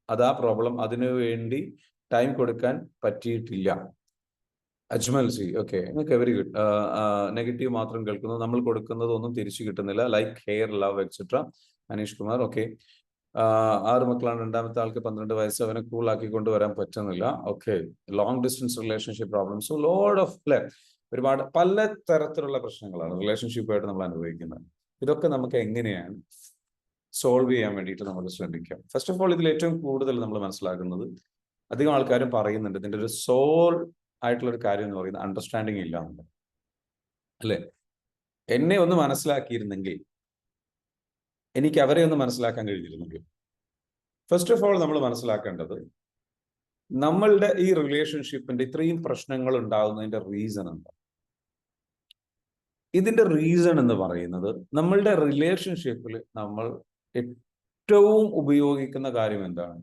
അതാ പ്രോബ്ലം. അതിനു വേണ്ടി ടൈം കൊടുക്കാൻ പറ്റിയിട്ടില്ല. Ajmal C, okay, very good. Negative മാത്രം കേൾക്കുന്നു, നമ്മൾ കൊടുക്കുന്നതൊന്നും തിരിച്ചു കിട്ടുന്നില്ല, like care, love, etcetera. Aneesh Kumar, okay. 6 മക്കളാണ്, രണ്ടാമത്തെ ആൾക്ക് 12 വയസ്സ്, അവനെ കൂളാക്കി കൊണ്ടുവരാൻ പറ്റുന്നില്ല. Okay, long distance relationship problems, load of ഒരുപാട് പല തരത്തിലുള്ള പ്രശ്നങ്ങളാണ് റിലേഷൻഷിപ്പായിട്ട് നമ്മൾ അനുഭവിക്കുന്നത്. ഇതൊക്കെ നമുക്ക് എങ്ങനെയാണ് സോൾവ് ചെയ്യാൻ വേണ്ടിയിട്ട് നമ്മൾ ശ്രമിക്കാം. ഫസ്റ്റ് ഓഫ് ഓൾ, ഇതിൽ ഏറ്റവും കൂടുതൽ നമ്മൾ മനസ്സിലാക്കുന്നത്, അധികം ആൾക്കാരും പറയുന്നുണ്ട്, ഇതിന്റെ ഒരു സോൾ ആയിട്ടുള്ള ഒരു കാര്യം എന്ന് പറയുന്നത് അണ്ടർസ്റ്റാൻഡിങ് ഇല്ല എന്നുള്ളത്, അല്ലെ? എന്നെ ഒന്ന് മനസ്സിലാക്കിയിരുന്നെങ്കിൽ, എനിക്ക് അവരെ ഒന്ന് മനസ്സിലാക്കാൻ കഴിഞ്ഞിരുന്നെങ്കിൽ. ഫസ്റ്റ് ഓഫ് ഓൾ നമ്മൾ മനസ്സിലാക്കേണ്ടത്, നമ്മളുടെ ഈ റിലേഷൻഷിപ്പിന്റെ ഇത്രയും പ്രശ്നങ്ങൾ ഉണ്ടാകുന്നതിന്റെ റീസൺ എന്താ? ഇതിന്റെ റീസൺ എന്ന് പറയുന്നത്, നമ്മളുടെ റിലേഷൻഷിപ്പിൽ നമ്മൾ ഏറ്റവും ഉപയോഗിക്കുന്ന കാര്യം എന്താണ്?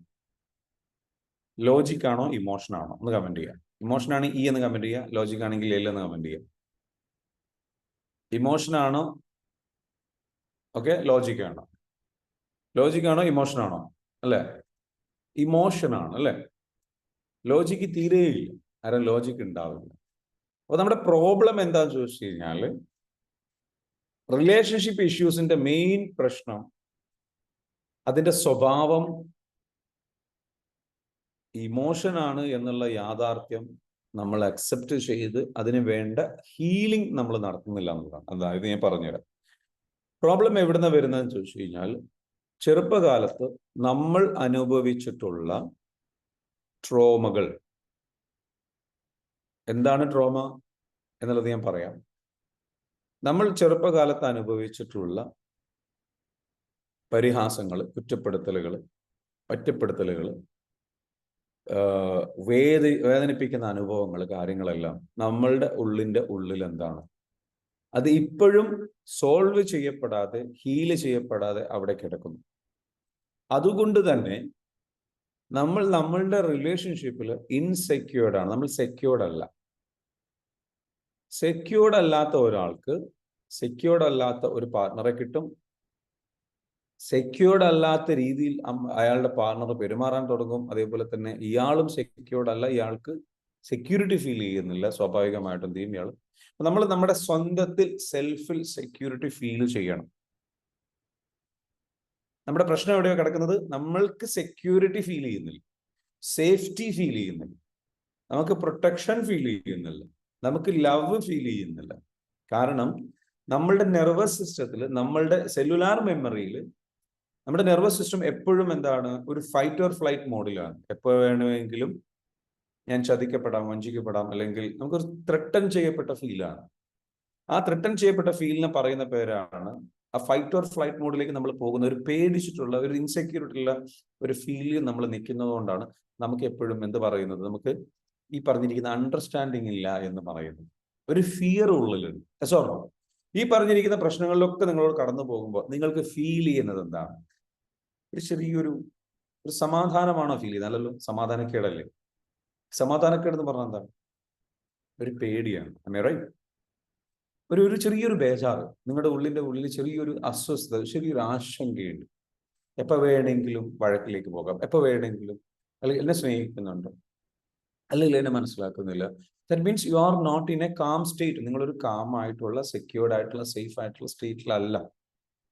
ലോജിക് ആണോ, ഇമോഷൻ ആണോ? ഒന്ന് കമന്റ് ചെയ്യാം. ഇമോഷൻ ആണ് ഇ എന്ന് കമന്റ് ചെയ്യുക, ലോജിക് ആണെങ്കിൽ എൽ എന്ന് കമന്റ് ചെയ്യുക. ഇമോഷൻ ആണോ, ഓക്കെ, ലോജിക് ആണോ? ലോജിക് ആണോ, ഇമോഷൻ ആണോ? അല്ലെ, ഇമോഷൻ ആണ്, അല്ലെ? ലോജിക്ക് തീരെയില്ല, കാരണം ലോജിക് ഉണ്ടാവില്ല. അപ്പൊ നമ്മുടെ പ്രോബ്ലം എന്താന്ന് ചോദിച്ചു കഴിഞ്ഞാൽ, റിലേഷൻഷിപ്പ് ഇഷ്യൂസിന്റെ മെയിൻ പ്രശ്നം അതിന്റെ സ്വഭാവം ഇമോഷൻ ആണ് എന്നുള്ള യാഥാർത്ഥ്യം നമ്മൾ അക്സെപ്റ്റ് ചെയ്ത് അതിന് വേണ്ട ഹീലിംഗ് നമ്മൾ നടത്തുന്നില്ല എന്നുള്ളതാണ്. അതായത് ഞാൻ പറഞ്ഞുതരാം, പ്രോബ്ലം എവിടുന്ന വരുന്നതെന്ന് ചോദിച്ചു കഴിഞ്ഞാൽ, ചെറുപ്പകാലത്ത് നമ്മൾ അനുഭവിച്ചിട്ടുള്ള ട്രോമകൾ. എന്താണ് ട്രോമ എന്നുള്ളത് ഞാൻ പറയാം. നമ്മൾ ചെറുപ്പകാലത്ത് അനുഭവിച്ചിട്ടുള്ള പരിഹാസങ്ങൾ, കുറ്റപ്പെടുത്തലുകൾ, ഒറ്റപ്പെടുത്തലുകൾ, വേദനിപ്പിക്കുന്ന അനുഭവങ്ങൾ, കാര്യങ്ങളെല്ലാം നമ്മളുടെ ഉള്ളിൽ എന്താണ്, അത് ഇപ്പോഴും സോൾവ് ചെയ്യപ്പെടാതെ, ഹീല് ചെയ്യപ്പെടാതെ അവിടെ കിടക്കുന്നു. അതുകൊണ്ട് തന്നെ നമ്മൾ നമ്മളുടെ റിലേഷൻഷിപ്പിൽ ഇൻസെക്യൂർഡ് ആണ്. നമ്മൾ സെക്യൂർഡ് അല്ല. സെക്യൂർഡ് അല്ലാത്ത ഒരാൾക്ക് സെക്യൂർഡ് അല്ലാത്ത ഒരു പാർട്ണറെ കിട്ടും. സെക്യൂർഡ് അല്ലാത്ത രീതിയിൽ അയാളുടെ പാർട്ണർ പെരുമാറാൻ തുടങ്ങും. അതേപോലെ തന്നെ ഇയാളും സെക്യൂർഡ് അല്ല, ഇയാൾക്ക് സെക്യൂരിറ്റി ഫീൽ ചെയ്യുന്നില്ല. സ്വാഭാവികമായിട്ടും എന്ത് ചെയ്യും ഇയാൾ? നമ്മൾ നമ്മുടെ സ്വന്തത്തിൽ സെൽഫിൽ സെക്യൂരിറ്റി ഫീൽ ചെയ്യണം. നമ്മുടെ പ്രശ്നം എവിടെയോ കിടക്കുന്നത്, നമ്മൾക്ക് സെക്യൂരിറ്റി ഫീൽ ചെയ്യുന്നില്ല, സേഫ്റ്റി ഫീൽ ചെയ്യുന്നില്ല, നമുക്ക് പ്രൊട്ടക്ഷൻ ഫീൽ ചെയ്യുന്നില്ല, നമുക്ക് ലവ് ഫീൽ ചെയ്യുന്നില്ല. കാരണം നമ്മളുടെ നെർവസ് സിസ്റ്റത്തിൽ, നമ്മളുടെ സെല്ലുലാർ മെമ്മറിയിൽ നമ്മുടെ നെർവസ് സിസ്റ്റം എപ്പോഴും എന്താണ്, ഒരു ഫൈറ്റ് ഓർ ഫ്ലൈറ്റ് മോഡിലാണ്. എപ്പോൾ വേണമെങ്കിലും ഞാൻ ചതിക്കപ്പെടാം, വഞ്ചിക്കപ്പെടാം, അല്ലെങ്കിൽ നമുക്കൊരു ത്രെട്ടൻ ചെയ്യപ്പെട്ട ഫീലാണ്. ആ ത്രെട്ടൻ ചെയ്യപ്പെട്ട ഫീലിനെ പറയുന്ന പേരാണ്, ആ ഫൈറ്റ് ഓർ ഫ്ലൈറ്റ് മോഡിലേക്ക് നമ്മൾ പോകുന്ന, ഒരു പേടിച്ചിട്ടുള്ള, ഒരു ഇൻസെക്യൂരിറ്റി ഉള്ള ഒരു ഫീലിൽ നമ്മൾ നിൽക്കുന്നത് കൊണ്ടാണ് നമുക്ക് എപ്പോഴും എന്ത് പറയുന്നത്, നമുക്ക് ഈ പറഞ്ഞിരിക്കുന്ന അണ്ടർസ്റ്റാൻഡിങ് ഇല്ല എന്ന് പറയുന്നത്. ഒരു ഫിയർ ഉള്ളിലുണ്ട്. സോറി, ഈ പറഞ്ഞിരിക്കുന്ന പ്രശ്നങ്ങളിലൊക്കെ നിങ്ങളോട് കടന്നു പോകുമ്പോൾ നിങ്ങൾക്ക് ഫീൽ ചെയ്യുന്നത് എന്താണ്? ഒരു ചെറിയൊരു സമാധാനമാണോ ഫീൽ ചെയ്യുന്നത്? അല്ലല്ലോ, സമാധാനക്കേടല്ലേ. സമാധാനക്കേട് എന്ന് പറഞ്ഞാൽ എന്താണ്? ഒരു പേടിയാണ്. റൈറ്റ്? ഒരു ചെറിയൊരു ബേജാറ്, നിങ്ങളുടെ ഉള്ളിൽ ചെറിയൊരു അസ്വസ്ഥത, ചെറിയൊരു ആശങ്കയുണ്ട്. എപ്പോൾ വേണമെങ്കിലും വഴക്കിലേക്ക് പോകാം, എപ്പോൾ വേണമെങ്കിലും, അല്ലെങ്കിൽ എന്നെ സ്നേഹിക്കുന്നുണ്ടോ, അല്ലെങ്കിൽ എന്നെ മനസ്സിലാക്കുന്നില്ല. That means you are not in a calm state. നിങ്ങളൊരു കാം ആയിട്ടുള്ള, സെക്യൂർഡ് ആയിട്ടുള്ള, സേഫ് ആയിട്ടുള്ള സ്റ്റേറ്റിലല്ല.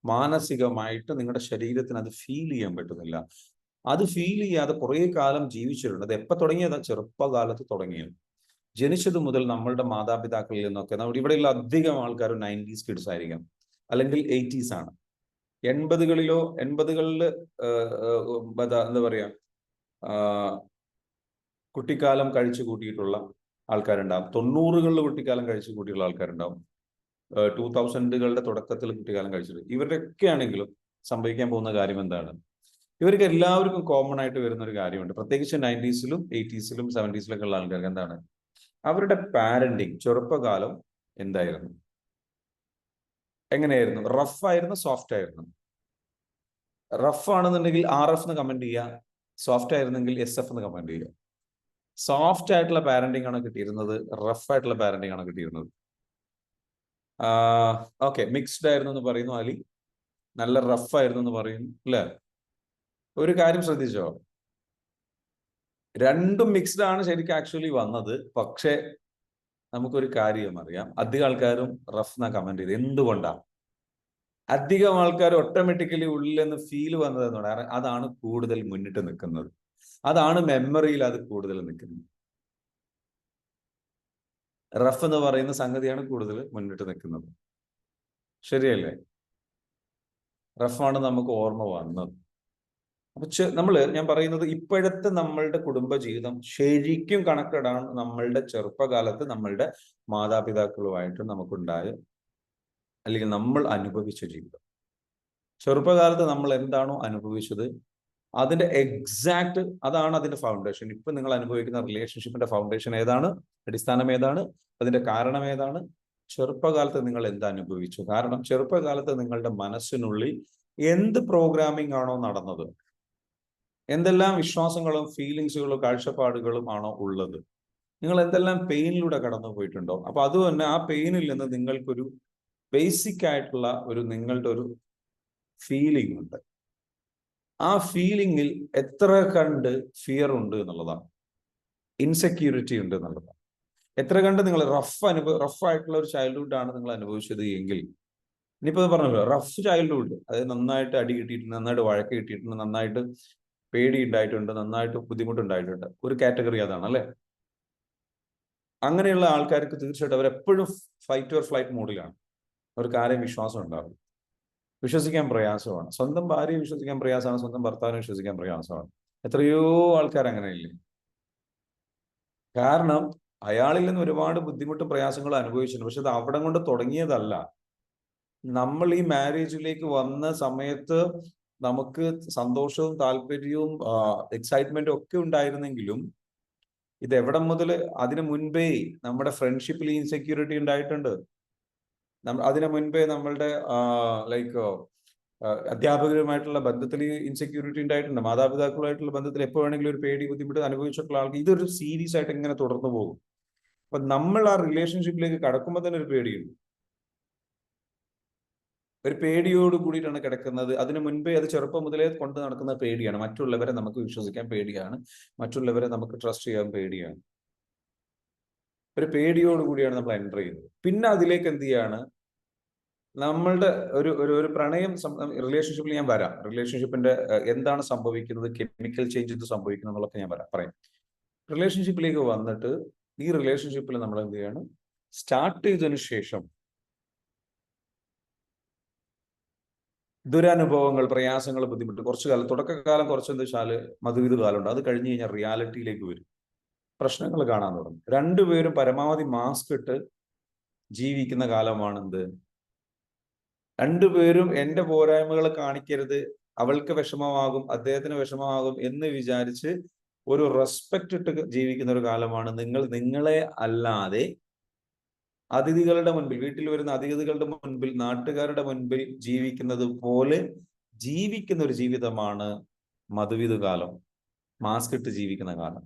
മാനസികമായിട്ട് നിങ്ങളുടെ ശരീരത്തിന് അത് ഫീൽ ചെയ്യാൻ പറ്റുന്നില്ല. അത് ഫീൽ ചെയ്യാതെ കുറേ കാലം ജീവിച്ചിട്ടുണ്ട്. അത് എപ്പോൾ തുടങ്ങിയതാ? ചെറുപ്പകാലത്ത് തുടങ്ങിയത്. ജനിച്ചത് മുതൽ നമ്മളുടെ മാതാപിതാക്കളിൽ നിന്നൊക്കെ, ഇവിടെയുള്ള അധികം ആൾക്കാർ 90s കിഡ്സ് ആയിരിക്കാം, അല്ലെങ്കിൽ 80s ആണ്. 80കളിൽ എന്താ പറയാ, കുട്ടിക്കാലം കഴിച്ചു കൂട്ടിയിട്ടുള്ള ആൾക്കാരുണ്ടാവും. 90കളിൽ കുട്ടിക്കാലം കഴിച്ചു കൂട്ടിയുള്ള ആൾക്കാരുണ്ടാവും. 2000കളുടെ തുടക്കത്തിൽ കുട്ടിക്കാലം കഴിച്ചിട്ട്. ഇവരുടെയൊക്കെ ആണെങ്കിലും സംഭവിക്കാൻ പോകുന്ന കാര്യം എന്താണ്? ഇവർക്ക് എല്ലാവർക്കും കോമൺ ആയിട്ട് വരുന്ന ഒരു കാര്യമുണ്ട്. പ്രത്യേകിച്ച് 90സിലും 80സിലും 70സിലൊക്കെ ഉള്ള ആൾക്കാർക്ക് എന്താണ്, അവരുടെ പാരന്റിങ് ചെറുപ്പകാലം എന്തായിരുന്നു, എങ്ങനെയായിരുന്നു? റഫ് ആയിരുന്നു, സോഫ്റ്റ് ആയിരുന്നു? റഫ് ആണെന്നുണ്ടെങ്കിൽ RF എന്ന് കമന്റ് ചെയ്യുക, സോഫ്റ്റ് ആയിരുന്നെങ്കിൽ SF എന്ന് കമന്റ് ചെയ്യുക. സോഫ്റ്റ് ആയിട്ടുള്ള പാരന്റിങ് ആണോ കിട്ടിയിരുന്നത്, റഫ് ആയിട്ടുള്ള പാരന്റിങ് ആണോ കിട്ടിയിരുന്നത്? ഓക്കെ, മിക്സ്ഡ് ആയിരുന്നു എന്ന് പറയുന്നു അലി. നല്ല റഫ് ആയിരുന്നു എന്ന് പറയുന്നു, അല്ലേ? ഒരു കാര്യം ശ്രദ്ധിച്ചോ, രണ്ടും മിക്സ്ഡ് ആണ് ശരിക്കും ആക്ച്വലി വന്നത്. പക്ഷെ നമുക്കൊരു കാര്യം അറിയാം, അധികം ആൾക്കാരും റഫ് എന്നാ കമന്റ് ചെയ്ത്. എന്തുകൊണ്ടാണ്? അധികം ആൾക്കാർ ഓട്ടോമാറ്റിക്കലി ഉള്ളിൽ നിന്ന് ഫീൽ വന്നതെന്നാണ്. അതാണ് കൂടുതൽ മുന്നിട്ട് നിൽക്കുന്നത്, അതാണ് മെമ്മറിയിൽ അത് കൂടുതൽ നിൽക്കുന്നത്. റഫ് എന്ന് പറയുന്ന സംഗതിയാണ് കൂടുതൽ മുന്നിട്ട് നിൽക്കുന്നത്. ശരിയല്ലേ? റഫാണ് നമുക്ക് ഓർമ്മ വന്നത്. അപ്പൊ ഞാൻ പറയുന്നത്, ഇപ്പോഴത്തെ നമ്മളുടെ കുടുംബ ജീവിതം ശരിക്കും കണക്റ്റഡ് ആണ് നമ്മളുടെ ചെറുപ്പകാലത്ത് നമ്മളുടെ മാതാപിതാക്കളുമായിട്ട് നമുക്കുണ്ടായ, അല്ലെങ്കിൽ നമ്മൾ അനുഭവിച്ച ജീവിതം. ചെറുപ്പകാലത്ത് നമ്മൾ എന്താണോ അനുഭവിച്ചത്, അതിന്റെ എക്സാക്ട് അതാണ് അതിന്റെ ഫൗണ്ടേഷൻ. ഇപ്പൊ നിങ്ങൾ അനുഭവിക്കുന്ന റിലേഷൻഷിപ്പിന്റെ ഫൗണ്ടേഷൻ ഏതാണ്, അടിസ്ഥാനം ഏതാണ്, അതിന്റെ കാരണം ഏതാണ്? ചെറുപ്പകാലത്ത് നിങ്ങൾ എന്ത് അനുഭവിച്ചു? കാരണം ചെറുപ്പകാലത്ത് നിങ്ങളുടെ മനസ്സിനുള്ളിൽ എന്ത് പ്രോഗ്രാമിംഗ് ആണോ നടന്നത്, എന്തെല്ലാം വിശ്വാസങ്ങളും ഫീലിങ്സുകളും കാഴ്ചപ്പാടുകളും ആണോ ഉള്ളത്, നിങ്ങൾ എന്തെല്ലാം പെയിനിലൂടെ കടന്നു പോയിട്ടുണ്ടോ, അപ്പൊ അത് തന്നെ ആ പെയിനിൽ നിന്ന് നിങ്ങൾക്കൊരു ബേസിക് ആയിട്ടുള്ള നിങ്ങളുടെ ഒരു ഫീലിംഗ് ഉണ്ട്. ആ ഫീലിംഗിൽ എത്ര കണ്ട് ഫിയർ ഉണ്ട് എന്നുള്ളതാണ്, ഇൻസെക്യൂരിറ്റി ഉണ്ട് എന്നുള്ളതാണ്. എത്ര കണ്ട് നിങ്ങൾ റഫായിട്ടുള്ള ഒരു ചൈൽഡ്ഹുഡ് ആണ് നിങ്ങൾ അനുഭവിച്ചത് എങ്കിൽ, ഇനിയിപ്പോ പറഞ്ഞല്ലോ റഫ് ചൈൽഡ്ഹുഡ്, അതായത് നന്നായിട്ട് അടി കിട്ടിയിട്ടുണ്ട്, നന്നായിട്ട് വഴക്ക് കിട്ടിയിട്ടുണ്ട്, നന്നായിട്ട് പേടി ഉണ്ടായിട്ടുണ്ട്, നന്നായിട്ട് ബുദ്ധിമുട്ടുണ്ടായിട്ടുണ്ട്, ഒരു കാറ്റഗറി അതാണ്, അല്ലെ? അങ്ങനെയുള്ള ആൾക്കാർക്ക് തീർച്ചയായിട്ടും അവരെപ്പോഴും ഫൈറ്റ് ഓർ ഫ്ലൈറ്റ് മോഡിലാണ്. അവർക്ക് ആരെയും വിശ്വാസം ഉണ്ടാവും. വിശ്വസിക്കാൻ പ്രയാസമാണ്. സ്വന്തം ഭാര്യയെ വിശ്വസിക്കാൻ പ്രയാസമാണ്, സ്വന്തം ഭർത്താവിനെ വിശ്വസിക്കാൻ പ്രയാസമാണ്. എത്രയോ ആൾക്കാർ അങ്ങനെയില്ലേ? കാരണം അയാളിൽ നിന്ന് ഒരുപാട് ബുദ്ധിമുട്ടും പ്രയാസങ്ങളും അനുഭവിച്ചിട്ടുണ്ട്. പക്ഷെ അത് അവിടെ കൊണ്ട് തുടങ്ങിയതല്ല. നമ്മൾ ഈ മാരേജിലേക്ക് വന്ന സമയത്ത് നമുക്ക് സന്തോഷവും താല്പര്യവും എക്സൈറ്റ്മെന്റും ഒക്കെ ഉണ്ടായിരുന്നെങ്കിലും ഇത് എവിടെ മുതൽ അതിനു മുൻപേ നമ്മുടെ ഫ്രണ്ട്ഷിപ്പിൽ ഇൻസെക്യൂരിറ്റി ഉണ്ടായിട്ടുണ്ട്. അതിനു മുൻപേ നമ്മളുടെ ലൈക്ക് അധ്യാപകരുമായിട്ടുള്ള ബന്ധത്തിൽ ഇൻസെക്യൂരിറ്റി ഉണ്ടായിട്ടുണ്ട്. മാതാപിതാക്കളുമായിട്ടുള്ള ബന്ധത്തിൽ എപ്പോൾ വേണമെങ്കിലും ഒരു പേടി ബുദ്ധിമുട്ട് അനുഭവിച്ചിട്ടുള്ള ആൾക്ക് ഇതൊരു സീരീസ് ആയിട്ട് ഇങ്ങനെ തുടർന്നു പോകും. അപ്പൊ നമ്മൾ ആ റിലേഷൻഷിപ്പിലേക്ക് കടക്കുമ്പോൾ തന്നെ ഒരു പേടിയുണ്ട്. ഒരു പേടിയോട് കൂടിയിട്ടാണ് കിടക്കുന്നത്. അതിനു മുൻപേ അത് ചെറുപ്പം മുതലേ കൊണ്ട് നടക്കുന്ന പേടിയാണ്. മറ്റുള്ളവരെ നമുക്ക് വിശ്വസിക്കാൻ പേടിയാണ്, മറ്റുള്ളവരെ നമുക്ക് ട്രസ്റ്റ് ചെയ്യാൻ പേടിയാണ്. ഒരു പേടിയോട് കൂടിയാണ് നമ്മൾ എൻ്റർ ചെയ്യുന്നത്. പിന്നെ അതിലേക്ക് എന്ത് ചെയ്യാണ്, നമ്മളുടെ ഒരു പ്രണയം റിലേഷൻഷിപ്പിൽ ഞാൻ വരാം. റിലേഷൻഷിപ്പിന്റെ എന്താണ് സംഭവിക്കുന്നത്, കെമിക്കൽ ചേഞ്ച് ഇത് സംഭവിക്കുന്നത് എന്നുള്ളതൊക്കെ ഞാൻ പറയാം. റിലേഷൻഷിപ്പിലേക്ക് വന്നിട്ട് ഈ റിലേഷൻഷിപ്പിൽ നമ്മൾ എന്ത് ചെയ്യാണ്, സ്റ്റാർട്ട് ചെയ്തതിനു ശേഷം ദുരനുഭവങ്ങൾ, പ്രയാസങ്ങൾ, ബുദ്ധിമുട്ട് കുറച്ചു കാലം, തുടക്കകാലം കുറച്ച് എന്താ വെച്ചാൽ മധുവിധ കാലമുണ്ട്. അത് കഴിഞ്ഞ് കഴിഞ്ഞാൽ റിയാലിറ്റിയിലേക്ക് വരും, പ്രശ്നങ്ങൾ കാണാൻ തുടങ്ങും. രണ്ടുപേരും പരമാവധി മാസ്ക് ഇട്ട് ജീവിക്കുന്ന കാലമാണ് എന്ത്, രണ്ടുപേരും എന്റെ പോരായ്മകൾ കാണിക്കരുത്, അവൾക്ക് വിഷമമാകും, അദ്ദേഹത്തിന് വിഷമമാകും എന്ന് വിചാരിച്ച് ഒരു റെസ്പെക്ട് ഇട്ട് ജീവിക്കുന്ന ഒരു കാലമാണ്. നിങ്ങളെ അല്ലാതെ അതിഥികളുടെ മുൻപിൽ, വീട്ടിൽ വരുന്ന അതിഥികളുടെ മുൻപിൽ, നാട്ടുകാരുടെ മുൻപിൽ ജീവിക്കുന്നത് പോലെ ജീവിക്കുന്ന ഒരു ജീവിതമാണ് മധുവിധ കാലം. മാസ്ക് ഇട്ട് ജീവിക്കുന്ന കാലം,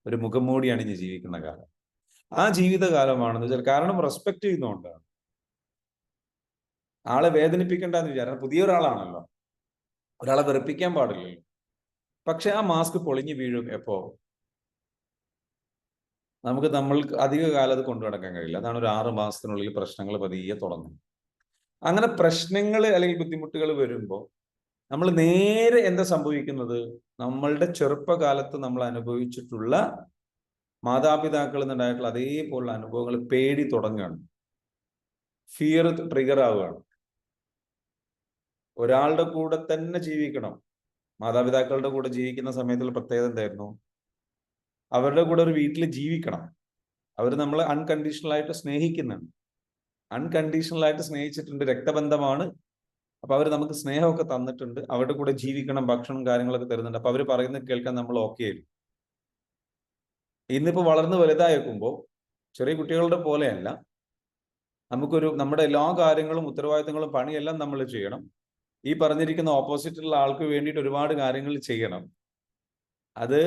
ഒരു മുഖംമൂടി അണിഞ്ഞ് ജീവിക്കുന്ന കാലം. ആ ജീവിതകാലമാണെന്ന് വെച്ചാൽ കാരണം റെസ്പെക്ട് ചെയ്യുന്നതുകൊണ്ടാണ്. ആളെ വേദനിപ്പിക്കേണ്ടെന്ന് വിചാരം, പുതിയൊരാളാണല്ലോ, ഒരാളെ വെറുപ്പിക്കാൻ പാടില്ലല്ലോ. പക്ഷെ ആ മാസ്ക് പൊളിഞ്ഞു വീഴും എപ്പോ, നമ്മൾക്ക് അധിക കാലം അത് കൊണ്ടു നടക്കാൻ കഴിയില്ല. അതാണ് ഒരു 6 മാസത്തിനുള്ളിൽ പ്രശ്നങ്ങൾ പതിയെ തുടങ്ങും. അങ്ങനെ പ്രശ്നങ്ങൾ അല്ലെങ്കിൽ ബുദ്ധിമുട്ടുകൾ വരുമ്പോൾ നമ്മൾ നേരെ എന്താ സംഭവിക്കുന്നത്, നമ്മളുടെ ചെറുപ്പകാലത്ത് നമ്മൾ അനുഭവിച്ചിട്ടുള്ള മാതാപിതാക്കളിൽ നിന്നുണ്ടായിട്ടുള്ള അതേപോലുള്ള അനുഭവങ്ങൾ പേടി തുടങ്ങുകയാണ്, ഫിയർ ട്രിഗർ ആവുകയാണ്. ഒരാളുടെ കൂടെ തന്നെ ജീവിക്കണം. മാതാപിതാക്കളുടെ കൂടെ ജീവിക്കുന്ന സമയത്തുള്ള പ്രത്യേകത എന്തായിരുന്നു, അവരുടെ കൂടെ ഒരു വീട്ടിൽ ജീവിക്കണം. അവർ നമ്മളെ അൺകണ്ടീഷണൽ ആയിട്ട് സ്നേഹിക്കുന്നുണ്ട്, അൺകണ്ടീഷണൽ ആയിട്ട് സ്നേഹിച്ചിട്ടുണ്ട്, രക്തബന്ധമാണ്. അപ്പൊ അവർ നമുക്ക് സ്നേഹമൊക്കെ തന്നിട്ടുണ്ട്, അവരുടെ കൂടെ ജീവിക്കണം, ഭക്ഷണം കാര്യങ്ങളൊക്കെ തരുന്നുണ്ട്. അപ്പൊ അവർ പറയുന്നത് കേൾക്കാൻ നമ്മൾ ഓക്കെ ആയിരുന്നു. ഇന്നിപ്പോ വളർന്ന് വലുതായേക്കുമ്പോൾ ചെറിയ കുട്ടികളുടെ പോലെയല്ല, നമ്മുടെ എല്ലാ കാര്യങ്ങളും ഉത്തരവാദിത്തങ്ങളും പണിയെല്ലാം നമ്മൾ ചെയ്യണം. ഈ പറഞ്ഞിരിക്കുന്ന ഓപ്പോസിറ്റുള്ള ആൾക്ക് വേണ്ടിയിട്ട് ഒരുപാട് കാര്യങ്ങൾ ചെയ്യണം. അത്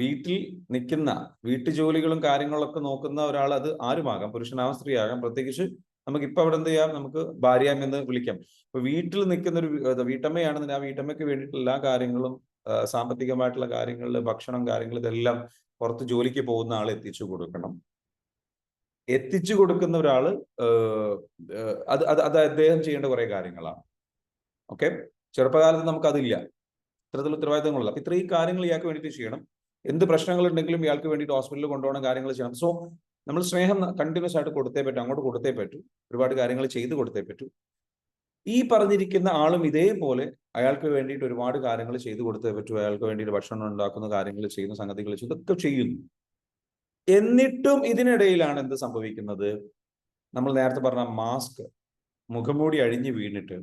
വീട്ടിൽ നിൽക്കുന്ന വീട്ടുജോലികളും കാര്യങ്ങളൊക്കെ നോക്കുന്ന ഒരാൾ, അത് ആരുമാകാം, പുരുഷനാകാം, സ്ത്രീയാകാം. പ്രത്യേകിച്ച് നമുക്ക് ഇപ്പൊ അവിടെ എന്ത് ചെയ്യാം, നമുക്ക് ഭാര്യാം എന്ന് വിളിക്കാം. ഇപ്പൊ വീട്ടിൽ നിൽക്കുന്ന ഒരു വീട്ടമ്മയാണെന്ന്, ആ വീട്ടമ്മയ്ക്ക് വേണ്ടിയിട്ടുള്ള എല്ലാ കാര്യങ്ങളും, സാമ്പത്തികമായിട്ടുള്ള കാര്യങ്ങളിൽ, ഭക്ഷണം കാര്യങ്ങൾ, ഇതെല്ലാം പുറത്ത് ജോലിക്ക് പോകുന്ന ആൾ എത്തിച്ചു കൊടുക്കണം. എത്തിച്ചു കൊടുക്കുന്ന ഒരാള് അത് അദ്ദേഹം ചെയ്യേണ്ട കുറെ കാര്യങ്ങളാണ്. ഓക്കെ, ചെറുപ്പകാലത്ത് നമുക്ക് അതില്ല, ഇത്തരത്തിലുള്ള ഉത്തരവാദിത്തങ്ങളില്ല. അപ്പൊ ഇത്രയും കാര്യങ്ങൾ ഇയാൾക്ക് വേണ്ടിയിട്ട് ചെയ്യണം. എന്ത് പ്രശ്നങ്ങൾ ഉണ്ടെങ്കിലും ഇയാൾക്ക് വേണ്ടിയിട്ട് ഹോസ്പിറ്റലിൽ കൊണ്ടുപോകണം, കാര്യങ്ങൾ ചെയ്യണം. സോ നമ്മൾ സ്നേഹം കണ്ടിന്യൂസ് ആയിട്ട് കൊടുത്തേ പറ്റൂ, അങ്ങോട്ട് കൊടുത്തേ പറ്റൂ, ഒരുപാട് കാര്യങ്ങൾ ചെയ്തു കൊടുത്തേ പറ്റൂ. ഈ പറഞ്ഞിരിക്കുന്ന ആളും ഇതേപോലെ അയാൾക്ക് വേണ്ടിയിട്ട് ഒരുപാട് കാര്യങ്ങൾ ചെയ്തു കൊടുത്തേ പറ്റൂ. അയാൾക്ക് വേണ്ടിയിട്ട് ഭക്ഷണം ഉണ്ടാക്കുന്ന കാര്യങ്ങൾ ചെയ്യുന്ന സംഗതികൾ ഇതൊക്കെ ചെയ്യുന്നു. എന്നിട്ടും ഇതിനിടയിലാണ് എന്ത് സംഭവിക്കുന്നത്, നമ്മൾ നേരത്തെ പറഞ്ഞ മാസ്ക്, മുഖംമൂടി അഴിഞ്ഞു വീണിട്ട്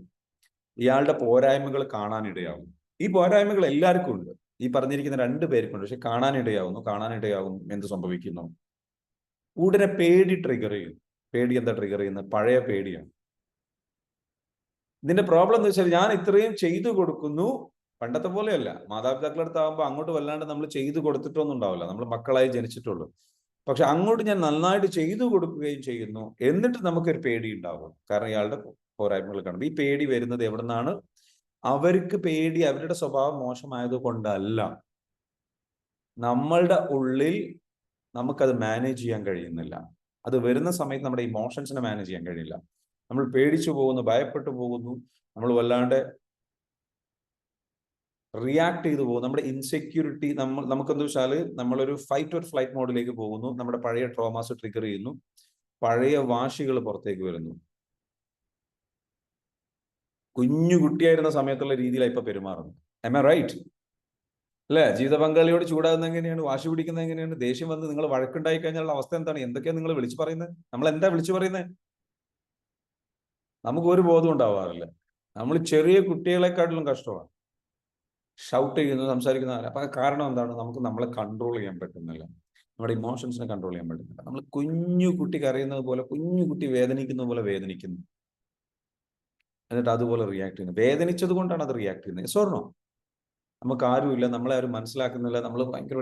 ഇയാളുടെ പോരായ്മകൾ കാണാനിടയാവും. ഈ പോരായ്മകൾ എല്ലാവർക്കും ഉണ്ട്, ഈ പറഞ്ഞിരിക്കുന്ന 2 പേർക്കുണ്ട്. പക്ഷെ കാണാനിടയാവുന്നു എന്ത് സംഭവിക്കുന്നു, ഉടനെ പേടി ട്രിഗർ ചെയ്യും. പേടി എന്താ ട്രിഗർ ചെയ്യുന്നത്, പഴയ പേടിയാണ്. ഇതിന്റെ പ്രോബ്ലം എന്ന് വെച്ചാൽ ഞാൻ ഇത്രയും ചെയ്തു കൊടുക്കുന്നു, പണ്ടത്തെ പോലെയല്ല. മാതാപിതാക്കളുടെ അടുത്താകുമ്പോൾ അങ്ങോട്ട് വല്ലാണ്ട് നമ്മൾ ചെയ്തു കൊടുത്തിട്ടൊന്നും ഉണ്ടാവില്ല, നമ്മൾ മക്കളായി ജനിച്ചിട്ടുള്ളൂ. പക്ഷെ അങ്ങോട്ട് ഞാൻ നന്നായിട്ട് ചെയ്തു കൊടുക്കുകയും ചെയ്യുന്നു, എന്നിട്ട് നമുക്കൊരു പേടി ഉണ്ടാവും. കാരണം ഇയാളുടെ പോരായ്മകൾ കാണും. ഈ പേടി വരുന്നത് എവിടെ നിന്നാണ്, അവർക്ക് പേടി അവരുടെ സ്വഭാവം മോശമായത് കൊണ്ടല്ല, നമ്മളുടെ ഉള്ളിൽ നമുക്കത് മാനേജ് ചെയ്യാൻ കഴിയുന്നില്ല. അത് വരുന്ന സമയത്ത് നമ്മുടെ ഇമോഷൻസിനെ മാനേജ് ചെയ്യാൻ കഴിയില്ല. നമ്മൾ പേടിച്ചു പോകുന്നു, ഭയപ്പെട്ടു പോകുന്നു, നമ്മൾ വല്ലാണ്ട് റിയാക്ട് ചെയ്തു പോകും. നമ്മുടെ ഇൻസെക്യൂരിറ്റി, നമുക്കെന്താ വെച്ചാൽ നമ്മളൊരു ഫൈറ്റ് ഓർ ഫ്ലൈറ്റ് മോഡിലേക്ക് പോകുന്നു. നമ്മുടെ പഴയ ട്രോമാസ് ട്രിഗർ ചെയ്യുന്നു, പഴയ വാശികൾ പുറത്തേക്ക് വരുന്നു. കുഞ്ഞു കുട്ടിയായിരുന്ന സമയത്തുള്ള രീതിയിലാണ് ഇപ്പൊ പെരുമാറുന്നത്. Am I right? അല്ലെ? ജീവിത പങ്കാളിയോട് ചൂടാകുന്നത് എങ്ങനെയാണ്, വാശി പിടിക്കുന്നത് എങ്ങനെയാണ്, ദേഷ്യം വന്ന് നിങ്ങൾ വഴക്കുണ്ടായി കഴിഞ്ഞാലുള്ള അവസ്ഥ എന്താണ്? എന്തൊക്കെയാണ് നിങ്ങൾ വിളിച്ചു പറയുന്നത്? നമ്മൾ എന്താ വിളിച്ചു പറയുന്നത്? നമുക്ക് ഒരു ബോധം ഉണ്ടാവാറില്ല. നമ്മൾ ചെറിയ കുട്ടികളെക്കാട്ടിലും കഷ്ടമാണ്. ഷൗട്ട് ചെയ്യുന്നത്, സംസാരിക്കുന്ന. അപ്പൊ കാരണം എന്താണ്? നമുക്ക് നമ്മളെ കൺട്രോൾ ചെയ്യാൻ പറ്റുന്നില്ല. നമ്മുടെ ഇമോഷൻസിനെ കൺട്രോൾ ചെയ്യാൻ പറ്റുന്നില്ല. നമ്മൾ കുഞ്ഞു കുട്ടി കരയുന്നത് പോലെ, കുഞ്ഞു കുട്ടി വേദനിക്കുന്ന പോലെ വേദനിക്കുന്നു, എന്നിട്ട് അതുപോലെ റിയാക്ട് ചെയ്യുന്നു. വേദനിച്ചത് കൊണ്ടാണ് അത് റിയാക്ട് ചെയ്യുന്നത്. സ്വർണ്ണോ നമുക്ക് ആരുമില്ല, നമ്മളെ ആരും മനസ്സിലാക്കുന്നില്ല, നമ്മൾ ഭയങ്കര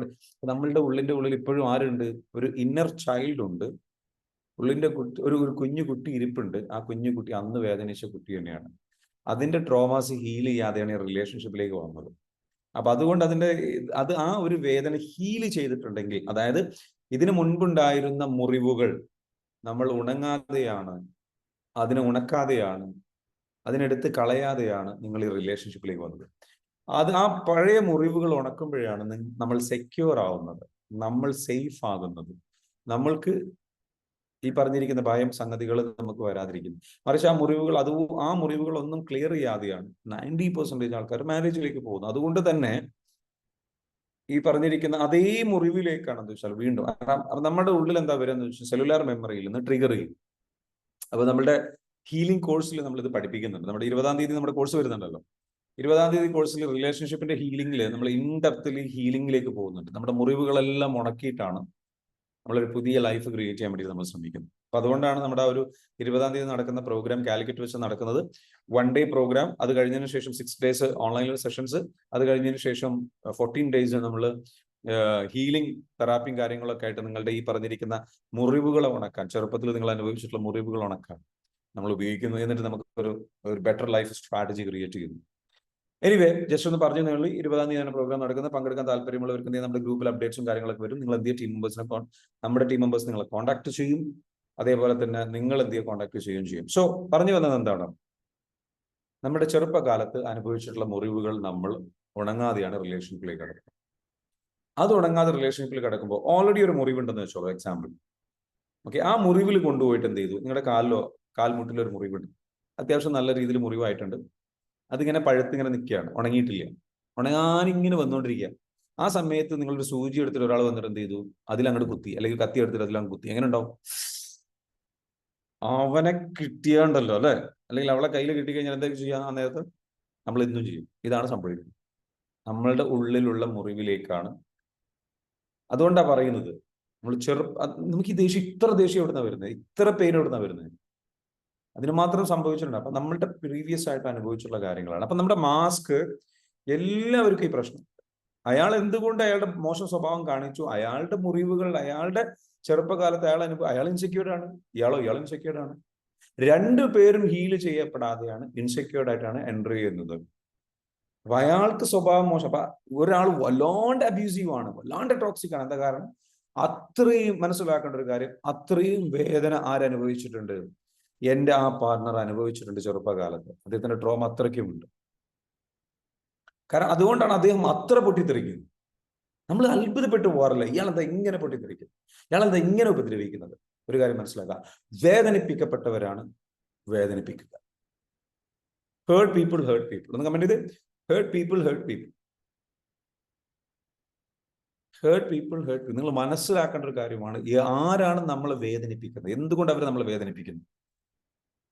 നമ്മളുടെ ഉള്ളിൽ ഇപ്പോഴും ആരുണ്ട്? ഒരു ഇന്നർ ചൈൽഡ് ഉണ്ട്. ഉള്ളിന്റെ കുട്ടി, ഒരു കുഞ്ഞു കുട്ടി ഇരിപ്പുണ്ട്. ആ കുഞ്ഞു കുട്ടി അന്ന് വേദനിച്ച കുട്ടി തന്നെയാണ്. അതിന്റെ ട്രോമാസ് ഹീൽ ചെയ്യാതെയാണ് റിലേഷൻഷിപ്പിലേക്ക് വന്നത്. അപ്പൊ അതുകൊണ്ട് അത് ആ ഒരു വേദന ഹീൽ ചെയ്തിട്ടുണ്ടെങ്കിൽ, അതായത് ഇതിനു മുൻപുണ്ടായിരുന്ന മുറിവുകൾ നമ്മൾ ഉണങ്ങാതെയാണ്, അതിനെ ഉണക്കാതെയാണ്, അതിനെടുത്ത് കളയാതെയാണ് നിങ്ങൾ ഈ റിലേഷൻഷിപ്പിലേക്ക് വന്നത്. ആ പഴയ മുറിവുകൾ ഉണക്കുമ്പോഴാണ് നമ്മൾ സെക്യൂർ ആവുന്നത്, നമ്മൾ സേഫ് ആകുന്നത്, നമ്മൾക്ക് ഈ പറഞ്ഞിരിക്കുന്ന ഭയം സംഗതികൾ നമുക്ക് വരാതിരിക്കുന്നു. മറിച്ച് ആ മുറിവുകളൊന്നും ക്ലിയർ ചെയ്യാതെയാണ് 90% ആൾക്കാർ മാരേജിലേക്ക് പോകുന്നത്. അതുകൊണ്ട് തന്നെ ഈ പറഞ്ഞിരിക്കുന്ന അതേ മുറിവിലേക്കാണ് എന്താ വെച്ചാൽ വീണ്ടും നമ്മുടെ ഉള്ളിൽ എന്താ വരുന്നത് വെച്ചാൽ സെല്ലുലാർ മെമ്മറിയിൽ നിന്ന് ട്രിഗർ ചെയ്യും. അപ്പൊ നമ്മുടെ ഹീലിംഗ് കോഴ്സിൽ നമ്മൾ ഇത് പഠിപ്പിക്കുന്നുണ്ട്. നമ്മുടെ 20-ാം തീയതി നമ്മുടെ കോഴ്സ് വരുന്നുണ്ടല്ലോ. 20-ാം തീയതി കോഴ്സിൽ റിലേഷൻഷിപ്പിന്റെ ഹീലിംഗിൽ നമ്മൾ ഇൻഡെപ്തിൽ ഹീലിംഗിലേക്ക് പോകുന്നുണ്ട്. നമ്മുടെ മുറിവുകളെല്ലാം ഉണക്കിയിട്ടാണ് നമ്മളൊരു പുതിയ ലൈഫ് ക്രിയേറ്റ് ചെയ്യാൻ വേണ്ടി നമ്മൾ ശ്രമിക്കുന്നത്. അപ്പൊ അതുകൊണ്ടാണ് നമ്മുടെ ഒരു 20-ാം തീയതി നടക്കുന്ന പ്രോഗ്രാം കാലിക്കറ്റ് വെച്ച് നടക്കുന്നത്. 1 ഡേ പ്രോഗ്രാം, അത് കഴിഞ്ഞതിന് ശേഷം 6 ഡേയ്സ് ഓൺലൈൻ സെഷൻസ്, അത് കഴിഞ്ഞതിന് ശേഷം 14 ഡേയ്സ് നമ്മൾ ഹീലിംഗ് തെറാപ്പിയും കാര്യങ്ങളൊക്കെ ആയിട്ട് നിങ്ങളുടെ ഈ പറഞ്ഞിരിക്കുന്ന മുറിവുകളെ ഉണക്കാൻ, ചെറുപ്പത്തിൽ നിങ്ങൾ അനുഭവിച്ചിട്ടുള്ള മുറിവുകൾ ഉണക്കാൻ നമ്മൾ ഉപയോഗിക്കുന്നു. എന്നിട്ട് നമുക്ക് ഒരു ബെറ്റർ ലൈഫ് സ്ട്രാറ്റജി ക്രിയേറ്റ് ചെയ്യുന്നു. എനിവേ, ജസ്റ്റ് ഒന്ന് പറഞ്ഞു നിങ്ങൾ 20-ാം തീയതിയാണ് പ്രോഗ്രാം നടക്കുന്നത്. പങ്കെടുക്കാൻ താല്പര്യമുള്ളവർക്ക് നമ്മുടെ ഗ്രൂപ്പിൽ അപ്ഡേറ്റ്സും കാര്യങ്ങളൊക്കെ വരും. നിങ്ങൾ എന്ത് ടീം മെമ്പേഴ്സിനെ നമ്മുടെ ടീം മെമ്പേഴ്സ് നിങ്ങളെ കോൺടാക്ട് ചെയ്യും. അതേപോലെ തന്നെ നിങ്ങൾ എന്ത് കോൺടാക്ട് ചെയ്യുകയും ചെയ്യും. സോ പറഞ്ഞു വന്നത് എന്താണ്? നമ്മുടെ ചെറുപ്പകാലത്ത് അനുഭവിച്ചിട്ടുള്ള മുറിവുകൾ നമ്മൾ ഉണങ്ങാതെയാണ് റിലേഷൻഷിപ്പിലേക്ക് കിടക്കുന്നത്. അത് ഉണങ്ങാതെ റിലേഷൻഷിപ്പിൽ കിടക്കുമ്പോൾ ഓൾറെഡി ഒരു മുറിവുണ്ടെന്ന് വെച്ചോളൂ, എക്സാമ്പിൾ. ഓക്കെ, ആ മുറിവിൽ കൊണ്ടുപോയിട്ട് എന്ത് ചെയ്തു? നിങ്ങളുടെ കാൽമുട്ടിലോ ഒരു മുറിവുണ്ട്, അത്യാവശ്യം നല്ല രീതിയിൽ മുറിവായിട്ടുണ്ട്. അതിങ്ങനെ പഴുത്തിങ്ങനെ നിൽക്കുകയാണ്, ഉണങ്ങിയിട്ടില്ല, ഉണങ്ങാനിങ്ങനെ വന്നുകൊണ്ടിരിക്കുക. ആ സമയത്ത് നിങ്ങളൊരു സൂചി എടുത്തിട്ട് ഒരാൾ വന്നിട്ട് എന്ത് ചെയ്തു? അതിലങ്ങോട്ട് കുത്തി, അല്ലെങ്കിൽ കത്തി എടുത്തിട്ട് അതിലങ്ങ് കുത്തി. എങ്ങനെ ഉണ്ടാവും? അവനെ കിട്ടിയാണ്ടല്ലോ അല്ലെ, അല്ലെങ്കിൽ അവളെ കയ്യിൽ കിട്ടിക്കഴിഞ്ഞാൽ എന്താ ചെയ്യാം? ആ നേരത്ത് നമ്മൾ എന്തും ചെയ്യും. ഇതാണ് സംഭവിക്കുന്നത്. നമ്മളുടെ ഉള്ളിലുള്ള മുറിവിലേക്കാണ്. അതുകൊണ്ടാണ് പറയുന്നത്, നമുക്ക് ഈ ദേഷ്യം, ഇത്ര ദേഷ്യം എവിടുന്നാ വരുന്നത്, ഇത്ര പെയിൻ എവിടുന്നാ വരുന്നത്? അതിന് മാത്രം സംഭവിച്ചിട്ടുണ്ട്. അപ്പൊ നമ്മളുടെ പ്രീവിയസ് ആയിട്ട് അനുഭവിച്ചുള്ള കാര്യങ്ങളാണ്. അപ്പൊ നമ്മുടെ മാസ്ക്, എല്ലാവർക്കും ഈ പ്രശ്നം. അയാൾ എന്തുകൊണ്ട് അയാളുടെ മോശം സ്വഭാവം കാണിച്ചു, അയാളുടെ മുറിവുകൾ, അയാളുടെ ചെറുപ്പകാലത്ത് അയാൾ ഇൻസെക്യൂർഡ് ആണ്, ഇയാൾ ഇൻസെക്യൂർഡ് ആണ്. രണ്ടുപേരും ഹീൽ ചെയ്യപ്പെടാതെയാണ് ഇൻസെക്യൂർഡ് ആയിട്ടാണ് എൻട്രി ചെയ്യുന്നത്. അപ്പൊ അയാൾക്ക് സ്വഭാവം മോശം. അപ്പൊ ഒരാൾ വല്ലാണ്ട് അബ്യൂസീവ് ആണ്, വല്ലാണ്ട് ടോക്സിക് ആണ്. എന്താ കാരണം? അത്രയും മനസ്സിലാക്കേണ്ട ഒരു കാര്യം, അത്രയും വേദന ആരനുഭവിച്ചിട്ടുണ്ട്? എന്റെ ആ പാർട്ണർ അനുഭവിച്ചിട്ടുണ്ട് ചെറുപ്പകാലത്ത്. അദ്ദേഹത്തിന്റെ ട്രോമ അത്രയ്ക്കുമുണ്ട്. കാരണം അതുകൊണ്ടാണ് അദ്ദേഹം അത്ര പൊട്ടിത്തെറിക്കുന്നത്. നമ്മൾ അത്ഭുതപ്പെട്ടു പോകാറില്ല, ഇയാളെന്താ ഇങ്ങനെ പൊട്ടിത്തെറിക്കുന്നത്, ഇയാളെന്താ ഇങ്ങനെ ഉപദ്രവിക്കുന്നത്? ഒരു കാര്യം മനസ്സിലാക്കുക, വേദനിപ്പിക്കപ്പെട്ടവരാണ് വേദനിപ്പിക്കുക. ഹേർട്ട് പീപ്പിൾ ഒന്ന് കമന്റ് ചെയ്ത്. Hurt people. നിങ്ങൾ മനസ്സിലാക്കേണ്ട ഒരു കാര്യമാണ്, ആരാണ് നമ്മളെ വേദനിപ്പിക്കുന്നത്, എന്തുകൊണ്ട് അവർ നമ്മളെ വേദനിപ്പിക്കുന്നു?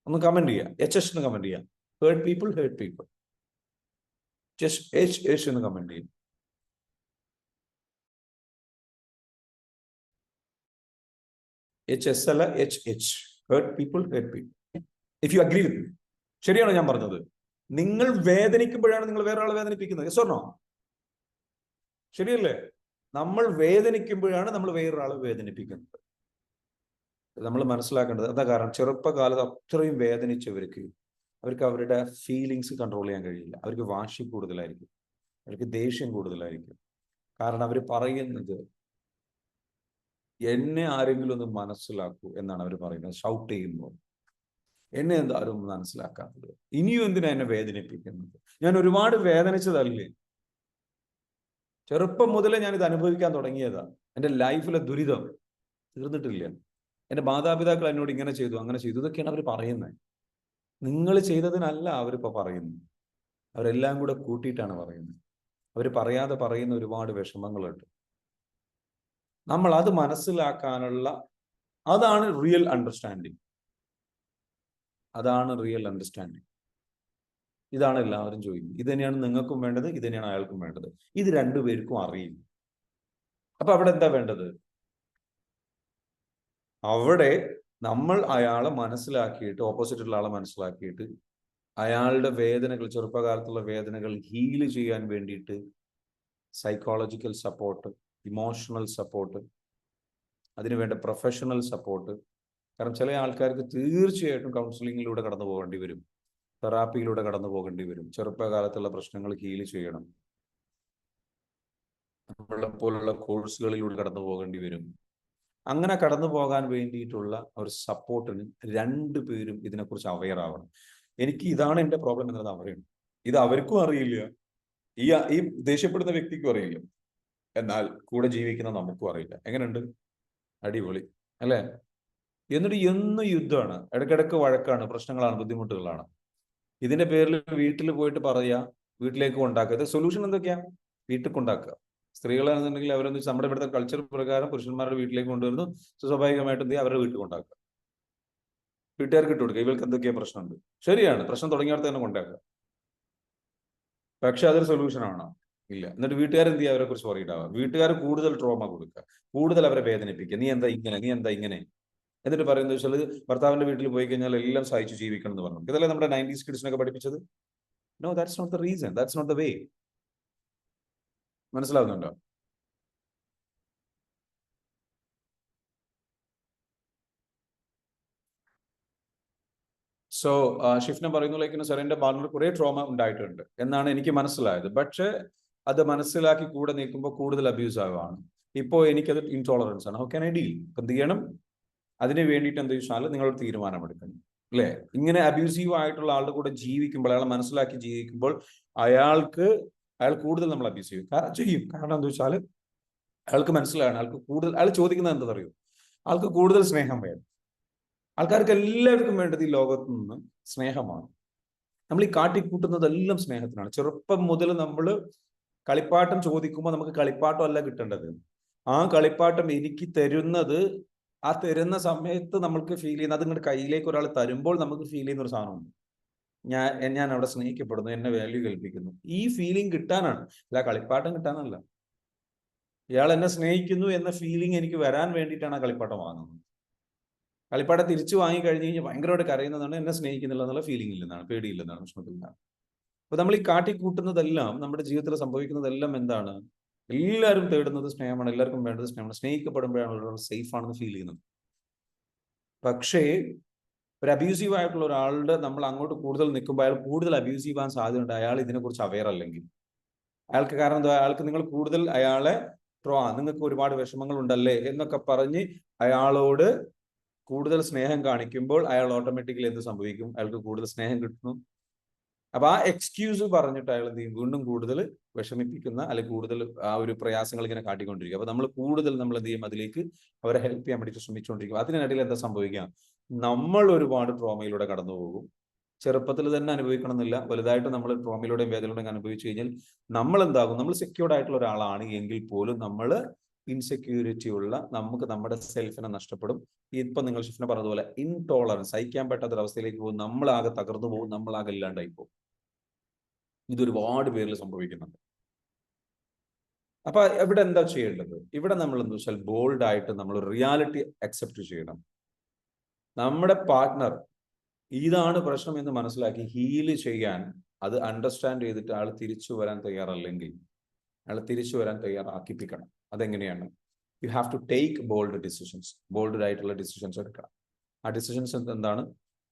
ഒന്ന് കമന്റ് ചെയ്യുക, HS എന്ന് കമന്റ് ചെയ്യുക. ഹേർട്ട് പീപ്പിൾ ജസ്റ്റ് H എന്ന് കമന്റ് ചെയ്യും. HS അല്ല, HH. Hurt people. If you agree with me, ശരിയാണോ ഞാൻ പറഞ്ഞത്? നിങ്ങൾ വേദനിക്കുമ്പോഴാണ് നിങ്ങൾ വേറൊരാളെ വേദനിപ്പിക്കുന്നത്. Yes or no? ശരിയല്ലേ? നമ്മൾ വേദനിക്കുമ്പോഴാണ് നമ്മൾ വേറൊരാളെ വേദനിപ്പിക്കുന്നത്. നമ്മൾ മനസ്സിലാക്കേണ്ടത് എന്താ? കാരണം ചെറുപ്പകാലത്ത് അത്രയും വേദനിച്ചവർക്ക് അവരുടെ ഫീലിങ്സ് കൺട്രോൾ ചെയ്യാൻ കഴിയില്ല. അവർക്ക് വാശി കൂടുതലായിരിക്കും, അവർക്ക് ദേഷ്യം കൂടുതലായിരിക്കും. കാരണം അവർ പറയുന്നത്, എന്നെ ആരെങ്കിലും ഒന്ന് മനസ്സിലാക്കൂ എന്നാണ് അവർ പറയുന്നത്. ഷൗട്ട് ചെയ്യുമ്പോൾ, എന്നെ എന്താരും മനസ്സിലാക്കാത്തത്, ഇനിയും എന്തിനാ എന്നെ വേദനിപ്പിക്കുന്നത്? ഞാൻ ഒരുപാട് വേദനിച്ചതല്ലേ? ചെറുപ്പം മുതലേ ഞാൻ ഇത് അനുഭവിക്കാൻ തുടങ്ങിയതാ. എൻ്റെ ലൈഫിലെ ദുരിതം തീർന്നിട്ടില്ല. എൻ്റെ മാതാപിതാക്കൾ എന്നോട് ഇങ്ങനെ ചെയ്തു, അങ്ങനെ ചെയ്തു, ഇതൊക്കെയാണ് അവർ പറയുന്നത്. നിങ്ങൾ ചെയ്തതിനല്ല അവരിപ്പോൾ പറയുന്നത്. അവരെല്ലാം കൂടെ കൂട്ടിയിട്ടാണ് പറയുന്നത്. അവർ പറയാതെ പറയുന്ന ഒരുപാട് വിഷമങ്ങളുണ്ട്. നമ്മൾ അത് മനസ്സിലാക്കാനുള്ള, അതാണ് റിയൽ അണ്ടർസ്റ്റാൻഡിങ്. അതാണ് റിയൽ അണ്ടർസ്റ്റാൻഡിങ്. ഇതാണ് എല്ലാവരും ചോദിക്കുന്നത്. ഇത് തന്നെയാണ് നിങ്ങൾക്കും വേണ്ടത്, ഇത് തന്നെയാണ് അയാൾക്കും വേണ്ടത്. ഇത് രണ്ടുപേർക്കും അറിയില്ല. അപ്പൊ അവിടെ എന്താ വേണ്ടത്? അവിടെ നമ്മൾ അയാളെ മനസ്സിലാക്കിയിട്ട്, ഓപ്പോസിറ്റുള്ള ആളെ മനസ്സിലാക്കിയിട്ട് അയാളുടെ വേദനകൾ, ചെറുപ്പകാലത്തുള്ള വേദനകൾ ഹീൽ ചെയ്യാൻ വേണ്ടിയിട്ട് സൈക്കോളജിക്കൽ സപ്പോർട്ട്, ഇമോഷണൽ സപ്പോർട്ട്, അതിനുവേണ്ട പ്രൊഫഷണൽ സപ്പോർട്ട്. കാരണം ചില ആൾക്കാർക്ക് തീർച്ചയായിട്ടും കൗൺസിലിങ്ങിലൂടെ കടന്നു പോകേണ്ടി വരും, തെറാപ്പിയിലൂടെ കടന്നു പോകേണ്ടി വരും. ചെറുപ്പകാലത്തുള്ള പ്രശ്നങ്ങൾ ഹീൽ ചെയ്യണം, നമ്മളെ പോലുള്ള കോഴ്സുകളിലൂടെ കടന്നു പോകേണ്ടി വരും. അങ്ങനെ കടന്നു പോകാൻ വേണ്ടിയിട്ടുള്ള ഒരു സപ്പോർട്ടിന് രണ്ടുപേരും ഇതിനെക്കുറിച്ച് അവെയർ ആവണം. എനിക്ക് ഇതാണ് എൻ്റെ പ്രോബ്ലം എന്നത് അവരെയാണ്. ഇത് അവർക്കും അറിയില്ല, ഈ ദേഷ്യപ്പെടുന്ന വ്യക്തിക്കും അറിയില്ല, എന്നാൽ കൂടെ ജീവിക്കുന്ന നമുക്കും അറിയില്ല. എങ്ങനെയുണ്ട്? അടിപൊളി അല്ലേ? എന്നിട്ട് എന്നും യുദ്ധമാണ്, ഇടയ്ക്കിടയ്ക്ക് വഴക്കാണ്, പ്രശ്നങ്ങളാണ്, ബുദ്ധിമുട്ടുകളാണ്. ഇതിന്റെ പേരിൽ വീട്ടിൽ പോയിട്ട് പറയുക, വീട്ടിലേക്ക് കൊണ്ടാക്കുക. ഇത് സൊല്യൂഷൻ എന്തൊക്കെയാ? വീട്ടിൽ കൊണ്ടാക്കുക. സ്ത്രീകളാണെന്നുണ്ടെങ്കിൽ അവരൊന്ന് നമ്മുടെ ഇവിടുത്തെ കൾച്ചർ പ്രകാരം പുരുഷന്മാരുടെ വീട്ടിലേക്ക് കൊണ്ടുവരുന്നു, സ്വാഭാവികമായിട്ടും എന്ത് ചെയ്യുക, അവരുടെ വീട്ടിൽ കൊണ്ടാക്കുക, വീട്ടുകാർക്ക് ഇട്ട് കൊടുക്കുക. ഇവർക്ക് എന്തൊക്കെയാ പ്രശ്നമുണ്ട്. ശരിയാണ്, പ്രശ്നം തുടങ്ങിയവർക്ക് തന്നെ കൊണ്ടാക്കുക. പക്ഷെ അതൊരു സൊല്യൂഷൻ ആണോ? ഇല്ല. എന്നിട്ട് വീട്ടുകാർ എന്ത് ചെയ്യുക? അവരെ കുറിച്ച് പറയിട്ടാവുക. വീട്ടുകാർ കൂടുതൽ ട്രോമ കൊടുക്കുക, കൂടുതൽ അവരെ വേദനിപ്പിക്കുക. നീ എന്താ ഇങ്ങനെ, നീ എന്താ ഇങ്ങനെ. എന്നിട്ട് പറയുന്നത് വെച്ചാൽ ഭർത്താവിന്റെ വീട്ടിൽ പോയി കഴിഞ്ഞാൽ എല്ലാം സഹിച്ചു ജീവിക്കണം എന്ന് പറഞ്ഞു. ഇതല്ലേ നമ്മുടെ 90s കിഡ്സിനൊക്കെ പഠിപ്പിച്ചത്? No, that's not the reason, that's not the way. മനസ്സിലാവുന്നുണ്ടോ? സോ ഷിഫ്ന പറയുന്നു, ലൈക്ക് സാർ എൻ്റെ പാർട്ണർ കുറെ ട്രോമ ഉണ്ടായിട്ടുണ്ട് എന്നാണ് എനിക്ക് മനസ്സിലായത്. പക്ഷെ അത് മനസ്സിലാക്കി കൂടെ നിൽക്കുമ്പോൾ കൂടുതൽ അബ്യൂസ് ആവുകയാണ്. ഇപ്പോൾ എനിക്കത് ഇൻടോളറൻസ് ആണ്. How can I deal? എന്ത് ചെയ്യണം? അതിന് വേണ്ടിയിട്ട് എന്ത് വെച്ചാൽ നിങ്ങൾ തീരുമാനമെടുക്കണം, അല്ലേ? ഇങ്ങനെ അബ്യൂസീവ് ആയിട്ടുള്ള ആളുടെ കൂടെ ജീവിക്കുമ്പോൾ, അയാളെ മനസ്സിലാക്കി ജീവിക്കുമ്പോൾ അയാൾ കൂടുതൽ നമ്മൾ അബ്യൂസ് ചെയ്യും. കാരണം എന്താ വെച്ചാൽ അയാൾക്ക് മനസ്സിലാണ്, അയാൾക്ക് കൂടുതൽ, അയാൾ ചോദിക്കുന്നത് എന്താ അറിയൂ, ആൾക്ക് കൂടുതൽ സ്നേഹം വേണം. ആൾക്കാർക്ക് എല്ലാവർക്കും വേണ്ടത് ഈ ലോകത്ത് നിന്ന് സ്നേഹമാണ്. നമ്മൾ ഈ കാട്ടിക്കൂട്ടുന്നതെല്ലാം സ്നേഹത്തിനാണ്. ചെറുപ്പം മുതൽ നമ്മൾ കളിപ്പാട്ടം ചോദിക്കുമ്പോൾ നമുക്ക് കളിപ്പാട്ടം അല്ല കിട്ടേണ്ടത്. ആ കളിപ്പാട്ടം എനിക്ക് തരുന്നത്, ആ തരുന്ന സമയത്ത് നമ്മൾക്ക് ഫീൽ ചെയ്യുന്ന, അത് ഇങ്ങോട്ട് കയ്യിലേക്ക് ഒരാൾ തരുമ്പോൾ നമുക്ക് ഫീൽ ചെയ്യുന്ന ഒരു സാധനമുണ്ട്. ഞാൻ അവിടെ സ്നേഹിക്കപ്പെടുന്നു, എന്നെ വാല്യൂ കൽപ്പിക്കുന്നു. ഈ ഫീലിംഗ് കിട്ടാനാണ്, അല്ല കളിപ്പാട്ടം കിട്ടാനല്ല. ഇയാൾ എന്നെ സ്നേഹിക്കുന്നു എന്ന ഫീലിംഗ് എനിക്ക് വരാൻ വേണ്ടിയിട്ടാണ് ആ കളിപ്പാട്ടം വാങ്ങുന്നത്. കളിപ്പാട്ടം തിരിച്ചു വാങ്ങി കഴിഞ്ഞ് കഴിഞ്ഞാൽ ഭയങ്കരമായിട്ട് കരയുന്നതാണ്, എന്നെ സ്നേഹിക്കുന്നില്ല എന്നുള്ള ഫീലിംഗ് ഇല്ലെന്നാണ്, പേടിയില്ലെന്നാണ്, വിഷമത്തിലാണ്. അപ്പൊ നമ്മൾ ഈ കാട്ടിക്കൂട്ടുന്നതെല്ലാം, നമ്മുടെ ജീവിതത്തിൽ സംഭവിക്കുന്നതെല്ലാം എന്താണ്? എല്ലാവരും തേടുന്നത് സ്നേഹമാണ്, എല്ലാവർക്കും വേണ്ടത് സ്നേഹമാണ്. സ്നേഹിക്കപ്പെടുമ്പോഴാണ് ഒരാൾ സേഫ് ആണെന്ന് ഫീൽ ചെയ്യുന്നത്. പക്ഷേ ഒരു അബ്യൂസീവ് ആയിട്ടുള്ള ഒരാളുടെ നമ്മൾ അങ്ങോട്ട് കൂടുതൽ നിൽക്കുമ്പോൾ അയാൾ കൂടുതൽ അബ്യൂസീവ് ആകാൻ സാധ്യതയുണ്ട്, അയാൾ ഇതിനെക്കുറിച്ച് അവെയർ അല്ലെങ്കിൽ. അയാൾക്ക് കാരണം എന്താ? അയാൾക്ക് നിങ്ങൾ കൂടുതൽ അയാളെ നിങ്ങൾക്ക് ഒരുപാട് വിഷമങ്ങൾ ഉണ്ടല്ലേ എന്നൊക്കെ പറഞ്ഞ് അയാളോട് കൂടുതൽ സ്നേഹം കാണിക്കുമ്പോൾ അയാൾ ഓട്ടോമാറ്റിക്കലി എന്ത് സംഭവിക്കും? അയാൾക്ക് കൂടുതൽ സ്നേഹം കിട്ടുന്നു. അപ്പൊ ആ എക്സ്ക്യൂസ് പറഞ്ഞിട്ട് അയാൾ എന്ത് ചെയ്യും? വീണ്ടും കൂടുതൽ വിഷമിപ്പിക്കുന്ന, അല്ലെങ്കിൽ കൂടുതൽ ആ ഒരു പ്രയാസങ്ങൾ ഇങ്ങനെ കാട്ടിക്കൊണ്ടിരിക്കും. അപ്പൊ നമ്മൾ എന്ത് ചെയ്യും? അതിലേക്ക് അവരെ ഹെൽപ്പ് ചെയ്യാൻ വേണ്ടിയിട്ട് ശ്രമിച്ചുകൊണ്ടിരിക്കും. അതിനിടയിൽ എന്താ സംഭവിക്കുക? നമ്മൾ ഒരുപാട് ട്രോമയിലൂടെ കടന്നു പോകും. ചെറുപ്പത്തിൽ തന്നെ അനുഭവിക്കണം എന്നില്ല, വലുതായിട്ട് നമ്മൾ ട്രോമയിലൂടെയും വേദനയിലൂടെയും അനുഭവിച്ചു കഴിഞ്ഞാൽ നമ്മൾ എന്താകും? നമ്മൾ സെക്യൂർഡ് ആയിട്ടുള്ള ഒരാളാണ് എങ്കിൽ പോലും നമ്മൾ ഇൻസെക്യൂരിറ്റി ഉള്ള, നമുക്ക് നമ്മുടെ സെൽഫിനെ നഷ്ടപ്പെടും. ഇപ്പൊ നിങ്ങൾ ഷിഫ്ന പറഞ്ഞതുപോലെ ഇൻടോളറൻസ്, സഹിക്കാൻ പറ്റാത്ത ഒരവസ്ഥയിലേക്ക് പോകും. നമ്മളാകെ തകർന്നു പോകും, നമ്മളാകെ ഇല്ലാണ്ടായി പോകും. ഇതൊരുപാട് പേരിൽ സംഭവിക്കുന്നുണ്ട്. അപ്പൊ ഇവിടെ എന്താ ചെയ്യേണ്ടത്? ഇവിടെ നമ്മൾ എന്താ വെച്ചാൽ ബോൾഡ് ആയിട്ട് നമ്മൾ റിയാലിറ്റി അക്സെപ്റ്റ് ചെയ്യണം. നമ്മുടെ പാർട്ട്ണർ ഇതാണ് പ്രശ്നം എന്ന് മനസ്സിലാക്കി ഹീല് ചെയ്യാൻ, അത് അണ്ടർസ്റ്റാൻഡ് ചെയ്തിട്ട് ആൾ തിരിച്ചു വരാൻ തയ്യാറല്ലെങ്കിൽ അയാൾ തിരിച്ചു വരാൻ തയ്യാറാക്കിപ്പിക്കണം. അതെങ്ങനെയാണ്? You have to take bold decisions. Bold ആയിട്ടുള്ള ഡിസിഷൻസ് എടുക്കണം. ആ ഡിസിഷൻസ് എന്താണ്?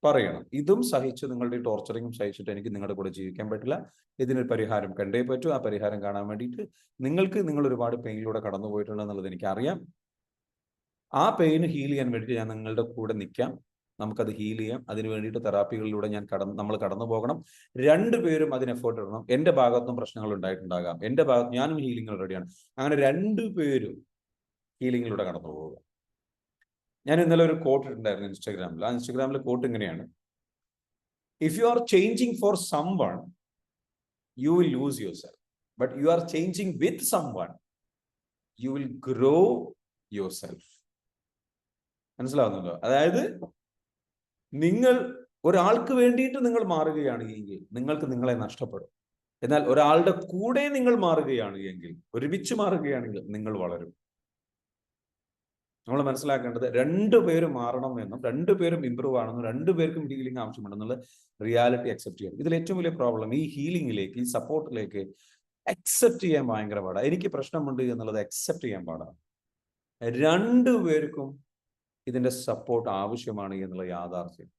പറയണം. ഇതും സഹിച്ച്, നിങ്ങളുടെ ടോർച്ചറിങ്ങും സഹിച്ചിട്ട് എനിക്ക് നിങ്ങളുടെ കൂടെ ജീവിക്കാൻ പറ്റില്ല, ഇതിനൊരു പരിഹാരം കണ്ടേ പറ്റൂ. ആ പരിഹാരം കാണാൻ വേണ്ടിയിട്ട് നിങ്ങൾ ഒരുപാട് പെയിനിലൂടെ കടന്നു പോയിട്ടുണ്ടെന്നുള്ളത് എനിക്കറിയാം. ആ പെയിൻ ഹീൽ ചെയ്യാൻ വേണ്ടിയിട്ട് ഞാൻ നിങ്ങളുടെ കൂടെ നിൽക്കാം. നമുക്കത് ഹീൽ ചെയ്യാം. അതിന് വേണ്ടിയിട്ട് തെറാപ്പികളിലൂടെ നമ്മൾ കടന്നു പോകണം. രണ്ടുപേരും അതിന് എഫേർട്ട് ഇടണം. എൻ്റെ ഭാഗത്തും പ്രശ്നങ്ങൾ ഉണ്ടായിട്ടുണ്ടാകാം, എൻ്റെ ഭാഗത്ത് ഞാനും ഹീലിംഗിൽ റെഡിയാണ്. അങ്ങനെ രണ്ടുപേരും ഹീലിംഗിലൂടെ കടന്നു പോവുക. ഞാൻ ഇന്നലെ ഒരു കോട്ട് ഇട്ടുണ്ടായിരുന്നു ഇൻസ്റ്റാഗ്രാമിൽ. ആ ഇൻസ്റ്റാഗ്രാമിലെ കോട്ട് ഇങ്ങനെയാണ്: If you are changing for someone, you will lose yourself. But you are changing with someone, you will grow yourself. മനസ്സിലാവുന്നുണ്ടോ? അതായത് നിങ്ങൾ ഒരാൾക്ക് വേണ്ടിയിട്ട് നിങ്ങൾ മാറുകയാണ് എങ്കിൽ നിങ്ങൾക്ക് നിങ്ങളെ നഷ്ടപ്പെടും. എന്നാൽ ഒരാളുടെ കൂടെ നിങ്ങൾ മാറുകയാണ് എങ്കിൽ, ഒരുമിച്ച് മാറുകയാണെങ്കിൽ നിങ്ങൾ വളരും. നമ്മൾ മനസ്സിലാക്കേണ്ടത് രണ്ടുപേരും മാറണം എന്നും രണ്ടുപേരും ഇമ്പ്രൂവ് ആണെന്നും രണ്ടുപേർക്കും ഹീലിംഗ് ആവശ്യമുണ്ടെന്നുള്ള റിയാലിറ്റി അക്സെപ്റ്റ് ചെയ്യണം. ഇതിൽ ഏറ്റവും വലിയ പ്രോബ്ലം ഈ ഹീലിംഗിലേക്ക്, ഈ സപ്പോർട്ടിലേക്ക് അക്സെപ്റ്റ് ചെയ്യാൻ ഭയങ്കര പാടാണ്. എനിക്ക് പ്രശ്നമുണ്ട് എന്നുള്ളത് അക്സെപ്റ്റ് ചെയ്യാൻ പാടാണ്. രണ്ടുപേർക്കും ഇതിന്റെ സപ്പോർട്ട് ആവശ്യമാണ് എന്നുള്ള യാഥാർത്ഥ്യം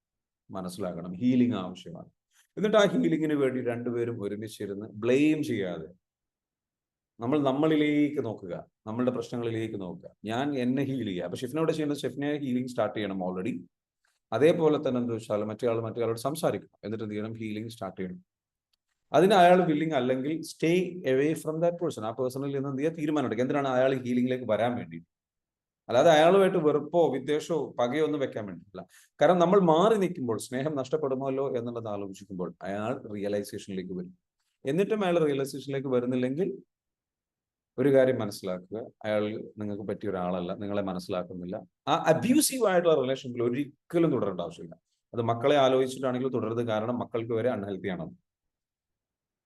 മനസ്സിലാക്കണം. ഹീലിംഗ് ആവശ്യമാണ്. എന്നിട്ട് ആ ഹീലിംഗിന് വേണ്ടി രണ്ടുപേരും ഒരുമിച്ചിരുന്ന് ബ്ലെയിം ചെയ്യാതെ നമ്മളിലേക്ക് നോക്കുക, നമ്മളുടെ പ്രശ്നങ്ങളിലേക്ക് നോക്കുക. ഞാൻ എന്നെ ഹീൽ ചെയ്യുക. അപ്പൊ ഷിഫ്നോട് ചെയ്യുന്നത് ഷിഫ്നെ ഹീലിംഗ് സ്റ്റാർട്ട് ചെയ്യണം ഓൾറെഡി. അതേപോലെ തന്നെ എന്താ വെച്ചാൽ മറ്റേയാളോട് സംസാരിക്കണം. എന്നിട്ട് എന്ത് ചെയ്യണം? ഹീലിംഗ് സ്റ്റാർട്ട് ചെയ്യണം. അതിന് അയാൾ വില്ലിംഗ് അല്ലെങ്കിൽ stay away from that person. ആ പേഴ്സണിൽ നിന്ന് എന്ത് ചെയ്യുക? തീരുമാനം എടുക്കുക. എന്തിനാണ് അയാൾ ഹീലിംഗിലേക്ക് വരാൻ വേണ്ടി. അല്ലാതെ അയാളുമായിട്ട് വെറുപ്പോ വിദ്വേഷമോ പകയോ ഒന്നും വെക്കാൻ വേണ്ടിയിട്ടില്ല. കാരണം നമ്മൾ മാറി നിൽക്കുമ്പോൾ സ്നേഹം നഷ്ടപ്പെടുമല്ലോ എന്നുള്ളത് ആലോചിക്കുമ്പോൾ അയാൾ റിയലൈസേഷനിലേക്ക് വരും. എന്നിട്ടും അയാൾ റിയലൈസേഷനിലേക്ക് വരുന്നില്ലെങ്കിൽ ഒരു കാര്യം മനസ്സിലാക്കുക, അയാൾ നിങ്ങൾക്ക് പറ്റിയ ഒരാളല്ല, നിങ്ങളെ മനസ്സിലാക്കുന്നില്ല. ആ അബ്യൂസീവ് ആയിട്ടുള്ള റിലേഷൻഷിപ്പിൽ ഒരിക്കലും തുടരേണ്ട ആവശ്യമില്ല. അത് മക്കളെ ആലോചിച്ചിട്ടാണെങ്കിലും തുടരുന്നത്. കാരണം മക്കൾക്ക് വരെ അൺഹെൽത്തി ആണ്.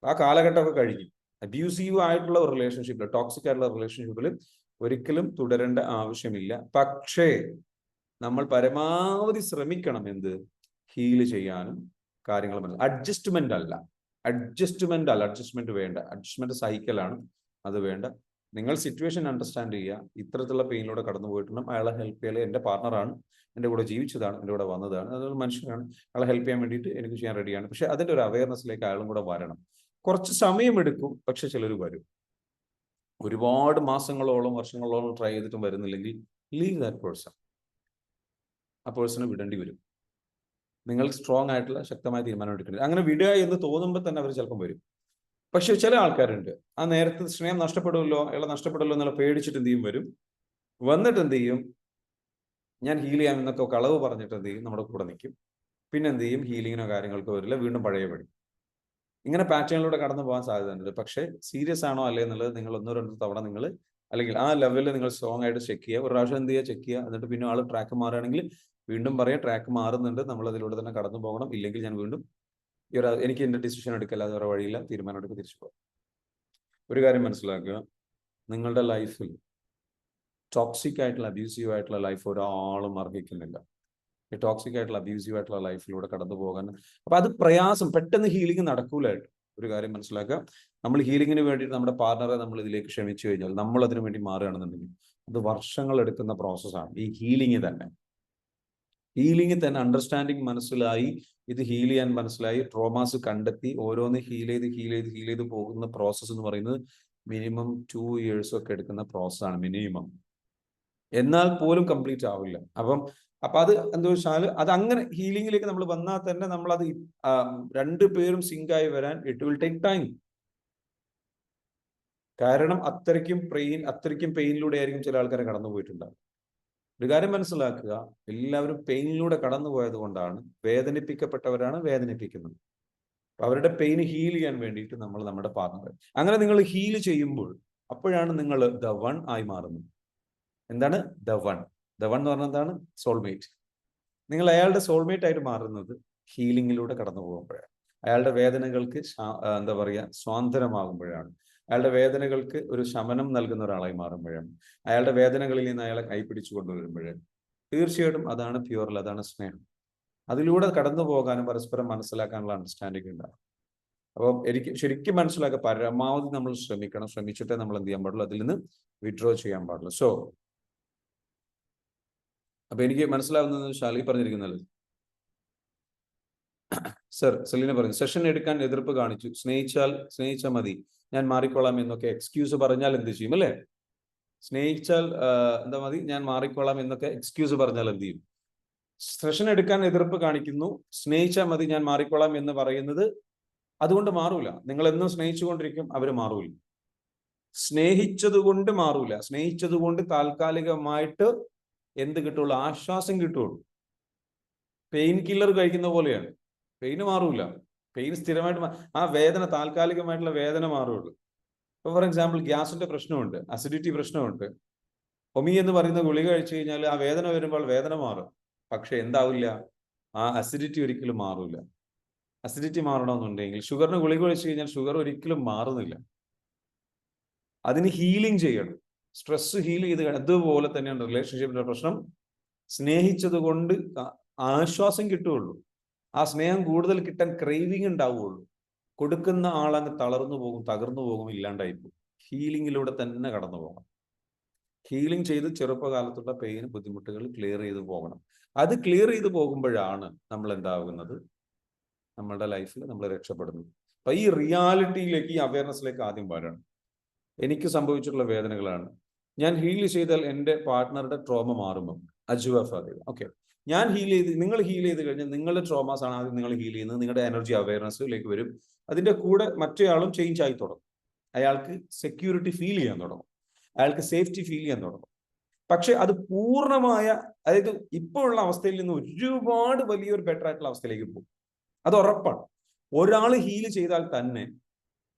ആ കാലഘട്ടമൊക്കെ കഴിഞ്ഞു. അബ്യൂസീവ് ആയിട്ടുള്ള റിലേഷൻഷിപ്പിൽ, ടോക്സിക് ആയിട്ടുള്ള റിലേഷൻഷിപ്പിൽ ഒരിക്കലും തുടരേണ്ട ആവശ്യമില്ല. പക്ഷേ നമ്മൾ പരമാവധി ശ്രമിക്കണം എന്ത്? ഹീല് ചെയ്യാനും കാര്യങ്ങൾ മനസ്സിലാക്കാം. അഡ്ജസ്റ്റ്മെന്റ് വേണ്ട. അഡ്ജസ്റ്റ്മെന്റ് സൈക്കിളാണ്, അത് വേണ്ട. നിങ്ങൾ സിറ്റുവേഷൻ അണ്ടർസ്റ്റാൻഡ് ചെയ്യുക. ഇത്തരത്തിലുള്ള പെയിനിലൂടെ കടന്നു പോയിട്ടുണ്ടെങ്കിൽ അയാളെ ഹെൽപ്പ് ചെയ്യാൻ, എൻ്റെ പാർട്ണറാണ്, എൻ്റെ കൂടെ ജീവിച്ചതാണ്, എൻ്റെ കൂടെ വന്നതാണ്, അതൊരു മനുഷ്യനാണ്, അയാളെ ഹെൽപ്പ് ചെയ്യാൻ വേണ്ടിയിട്ട് എനിക്ക് ചെയ്യാൻ റെഡിയാണ്. പക്ഷെ അതിൻ്റെ ഒരു അവയർനെസ്സിലേക്ക് അയാളും കൂടെ വരണം. കുറച്ച് സമയമെടുക്കും, പക്ഷെ ചിലർ വരും. ഒരുപാട് മാസങ്ങളോളം വർഷങ്ങളോളം ട്രൈ ചെയ്തിട്ടും വരുന്നില്ലെങ്കിൽ ലീവ് ദാറ്റ് പേഴ്സൺ. ആ പേഴ്സണെ വിടേണ്ടി വരും. നിങ്ങൾ സ്ട്രോങ് ആയിട്ടുള്ള ശക്തമായ തീരുമാനം എടുക്കേണ്ടത്. അങ്ങനെ വിടുക എന്ന് തോന്നുമ്പോൾ തന്നെ അവർ ചിലപ്പം വരും. പക്ഷെ ചില ആൾക്കാരുണ്ട്, ആ നേരത്തെ സ്നേഹം നഷ്ടപ്പെടുമല്ലോ, അയാളെ നഷ്ടപ്പെടുമല്ലോ എന്നുള്ള പേടിച്ചിട്ട് എന്ത് ചെയ്യും? വരും. വന്നിട്ട് എന്ത് ചെയ്യും? ഞാൻ ഹീൽ ചെയ്യാം എന്നൊക്കെ കളവ് പറഞ്ഞിട്ട് എന്ത് ചെയ്യും? നമ്മുടെ കൂടെ നിൽക്കും. പിന്നെ എന്ത് ചെയ്യും? ഹീലിങ്ങിനോ കാര്യങ്ങൾക്കോ വരില്ല, വീണ്ടും പഴയ പടി. ഇങ്ങനെ പാറ്റേണിലൂടെ കടന്നു പോകാൻ സാധ്യതയുണ്ട്. പക്ഷേ സീരിയസ് ആണോ അല്ലേ എന്നുള്ളത് നിങ്ങൾ 1-2 തവണ നിങ്ങൾ, അല്ലെങ്കിൽ ആ ലെവലിൽ നിങ്ങൾ സ്ട്രോങ് ആയിട്ട് ചെക്ക് ചെയ്യുക. ഒരു പ്രാവശ്യം എന്ത് ചെയ്യുക? ചെക്ക് ചെയ്യുക. എന്നിട്ട് പിന്നെ ആൾ ട്രാക്ക് മാറുകയാണെങ്കിൽ വീണ്ടും പറയാം, ട്രാക്ക് മാറുന്നുണ്ട്, നമ്മൾ അതിലൂടെ തന്നെ കടന്നു പോകണം. ഇല്ലെങ്കിൽ ഞാൻ വീണ്ടും എനിക്ക് എൻ്റെ ഡിസിഷൻ എടുക്കല്ലാതെ വേറെ വഴിയില്ല, തീരുമാനം എടുക്കുക, തിരിച്ചു പോകും. ഒരു കാര്യം മനസ്സിലാക്കുക, നിങ്ങളുടെ ലൈഫിൽ ടോക്സിക് ആയിട്ടുള്ള, അബ്യൂസീവ് ആയിട്ടുള്ള ലൈഫ് ഒരാളും അർഹിക്കുന്നില്ല. ഈ ടോക്സിക് ആയിട്ടുള്ള, അബ്യൂസീവ് ആയിട്ടുള്ള ലൈഫിലൂടെ കടന്നു പോകാൻ അപ്പൊ അത് പ്രയാസം, പെട്ടെന്ന് ഹീലിംഗ് നടക്കൂലായിട്ട്. ഒരു കാര്യം മനസ്സിലാക്കുക, നമ്മൾ ഹീലിംഗിന് വേണ്ടിയിട്ട് നമ്മുടെ പാർട്ണറെ നമ്മൾ ഇതിലേക്ക് ക്ഷണിച്ചു കഴിഞ്ഞാൽ, നമ്മൾ അതിനു വേണ്ടി മാറുകയാണെന്നുണ്ടെങ്കിൽ അത് വർഷങ്ങൾ എടുക്കുന്ന പ്രോസസ്സാണ്. ഈ ഹീലിംഗ് തന്നെ അണ്ടർസ്റ്റാൻഡിങ് മനസ്സിലായി, ഇത് ഹീൽ ചെയ്യാൻ മനസ്സിലായി, ട്രോമാസ് കണ്ടെത്തി ഓരോന്ന് ഹീൽ ചെയ്ത് പോകുന്ന പ്രോസസ്സ് എന്ന് പറയുന്നത് മിനിമം 2 years ഒക്കെ എടുക്കുന്ന പ്രോസസ്സാണ് മിനിമം. എന്നാൽ പോലും കംപ്ലീറ്റ് ആവില്ല. അപ്പൊ അത് എന്താ വെച്ചാൽ, അത് അങ്ങനെ ഹീലിംഗിലേക്ക് നമ്മൾ വന്നാൽ തന്നെ നമ്മളത് രണ്ടുപേരും സിങ്കായി വരാൻ ഇറ്റ് വിൽ ടേക്ക് ടൈം. കാരണം അത്രയ്ക്കും പെയിനിലൂടെ ആയിരിക്കും ചില ആൾക്കാരെ കടന്നു പോയിട്ടുണ്ടാകും. ഒരു കാര്യം മനസ്സിലാക്കുക, എല്ലാവരും പെയിനിലൂടെ കടന്നു പോയത് കൊണ്ടാണ് വേദനിപ്പിക്കപ്പെട്ടവരാണ് വേദനിപ്പിക്കുന്നത്. അവരുടെ പെയിൻ ഹീൽ ചെയ്യാൻ വേണ്ടിയിട്ട് നമ്മൾ നമ്മുടെ പാർട്ണർ, അങ്ങനെ നിങ്ങൾ ഹീൽ ചെയ്യുമ്പോൾ അപ്പോഴാണ് നിങ്ങൾ ദ വൺ ആയി മാറുന്നത്. എന്താണ് ദ വൺ എന്ന് പറഞ്ഞാൽ എന്താണ്? സോൾമേറ്റ്. നിങ്ങൾ അയാളുടെ സോൾമേറ്റ് ആയിട്ട് മാറുന്നത് ഹീലിംഗിലൂടെ കടന്നു പോകുമ്പോഴാണ്. അയാളുടെ വേദനകൾക്ക് എന്താ പറയുക, സ്വാതന്ത്ര്യമാകുമ്പോഴാണ്. അയാളുടെ വേദനകൾക്ക് ഒരു ശമനം നൽകുന്ന ഒരാളായി മാറുമ്പോഴാണ്. അയാളുടെ വേദനകളിൽ നിന്ന് അയാളെ കൈപിടിച്ചു കൊണ്ടുവരുമ്പോഴാണ്. തീർച്ചയായിട്ടും അതാണ് പ്യുവർ, അതാണ് സ്നേഹം. അതിലൂടെ കടന്നു പോകാനും പരസ്പരം മനസ്സിലാക്കാനുള്ള അണ്ടർസ്റ്റാൻഡിങ് ഉണ്ടാകും. അപ്പോൾ ശരിക്കും മനസ്സിലാക്കുക, പരമാവധി നമ്മൾ ശ്രമിക്കണം. ശ്രമിച്ചിട്ടേ നമ്മൾ എന്ത് ചെയ്യാൻ പാടുള്ളൂ, അതിൽ നിന്ന് വിഡ്രോ ചെയ്യാൻ പാടുള്ളൂ. സോ അപ്പൊ എനിക്ക് മനസ്സിലാവുന്നത് ഷാലി പറഞ്ഞിരിക്കുന്നത്, സർ സെലീന പറഞ്ഞു, സെഷൻ എടുക്കാൻ എതിർപ്പ് കാണിച്ചു, സ്നേഹിച്ചാൽ മതി, ഞാൻ മാറിക്കൊള്ളാം എന്നൊക്കെ എക്സ്ക്യൂസ് പറഞ്ഞാൽ എന്ത് ചെയ്യും? അല്ലേ? സ്നേഹിച്ചാൽ എന്താ മതി, ഞാൻ മാറിക്കൊള്ളാം എന്നൊക്കെ എക്സ്ക്യൂസ് പറഞ്ഞാൽ എന്ത് ചെയ്യും? സെഷൻ എടുക്കാൻ എതിർപ്പ് കാണിക്കുന്നു, സ്നേഹിച്ചാൽ മതി, ഞാൻ മാറിക്കൊള്ളാം എന്ന് പറയുന്നത് അതുകൊണ്ട് മാറൂല. നിങ്ങൾ എന്നും സ്നേഹിച്ചുകൊണ്ടിരിക്കും, അവര് മാറൂല. സ്നേഹിച്ചതുകൊണ്ട് മാറൂല. സ്നേഹിച്ചതുകൊണ്ട് താൽക്കാലികമായിട്ട് എന്ത് കിട്ടുള്ളൂ? ആശ്വാസം കിട്ടുള്ളൂ. പെയിൻ കില്ലർ കഴിക്കുന്ന പോലെയാണ്. പെയിന് മാറൂല. പെയിൻ സ്ഥിരമായിട്ട് ആ വേദന, താൽക്കാലികമായിട്ടുള്ള വേദന മാറുള്ളൂ. ഇപ്പൊ ഫോർ എക്സാമ്പിൾ ഗ്യാസിന്റെ പ്രശ്നമുണ്ട്, അസിഡിറ്റി പ്രശ്നമുണ്ട്. ഒമി എന്ന് പറയുന്ന ഗുളിക കഴിച്ചു കഴിഞ്ഞാൽ ആ വേദന വരുമ്പോൾ വേദന മാറും. പക്ഷെ എന്താവില്ല, ആ അസിഡിറ്റി ഒരിക്കലും മാറൂല. അസിഡിറ്റി മാറണമെന്നുണ്ടെങ്കിൽ ഷുഗറിന് ഗുളിക കഴിച്ചു കഴിഞ്ഞാൽ ഷുഗർ ഒരിക്കലും മാറുന്നില്ല. അതിന് ഹീലിംഗ് ചെയ്യണം. സ്ട്രെസ് ഹീൽ ചെയ്ത് അതുപോലെ തന്നെയാണ് റിലേഷൻഷിപ്പിന്റെ പ്രശ്നം. സ്നേഹിച്ചത് കൊണ്ട് ആശ്വാസം കിട്ടുകയുള്ളൂ. ആ സ്നേഹം കൂടുതൽ കിട്ടാൻ ക്രേവിങ് ഉണ്ടാവുകയുള്ളൂ. കൊടുക്കുന്ന ആളങ്ങ് തളർന്നു പോകും, തകർന്നു പോകും, ഇല്ലാണ്ടായി പോകും. ഹീലിംഗിലൂടെ തന്നെ കടന്നു പോകണം. ഹീലിംഗ് ചെയ്ത് ചെറുപ്പകാലത്തുള്ള പെയിൻ, ബുദ്ധിമുട്ടുകൾ ക്ലിയർ ചെയ്ത് പോകണം. അത് ക്ലിയർ ചെയ്ത് പോകുമ്പോഴാണ് നമ്മൾ എന്താകുന്നത്, നമ്മളുടെ ലൈഫിൽ നമ്മൾ രക്ഷപ്പെടുന്നത്. അപ്പൊ ഈ റിയാലിറ്റിയിലേക്ക്, ഈ അവയർനെസ്സിലേക്ക് ആദ്യം വരണം. എനിക്ക് സംഭവിച്ചിട്ടുള്ള വേദനകളാണ്. ഞാൻ ഹീൽ ചെയ്താൽ എൻ്റെ പാർട്ട്ണറുടെ ട്രോമ മാറുമ്പോൾ ഓക്കെ, ഞാൻ ഹീൽ ചെയ്ത്, നിങ്ങൾ ഹീൽ ചെയ്ത് കഴിഞ്ഞാൽ നിങ്ങളുടെ ട്രോമാസ് ആണ് ആദ്യം നിങ്ങൾ ഹീൽ ചെയ്യുന്നത്. നിങ്ങളുടെ എനർജി അവയർനെസ്സിലേക്ക് വരും. അതിന്റെ കൂടെ മറ്റേയാളും ചേഞ്ച് ആയി തുടങ്ങും. അയാൾക്ക് സെക്യൂരിറ്റി ഫീൽ ചെയ്യാൻ തുടങ്ങും, അയാൾക്ക് സേഫ്റ്റി ഫീൽ ചെയ്യാൻ തുടങ്ങും. പക്ഷെ അത് പൂർണ്ണമായ, അതായത് ഇപ്പോൾ ഉള്ള അവസ്ഥയിൽ നിന്ന് ഒരുപാട് വലിയൊരു ബെറ്റർ ആയിട്ടുള്ള അവസ്ഥയിലേക്ക് പോകും. അത് ഉറപ്പാണ്. ഒരാൾ ഹീൽ ചെയ്താൽ തന്നെ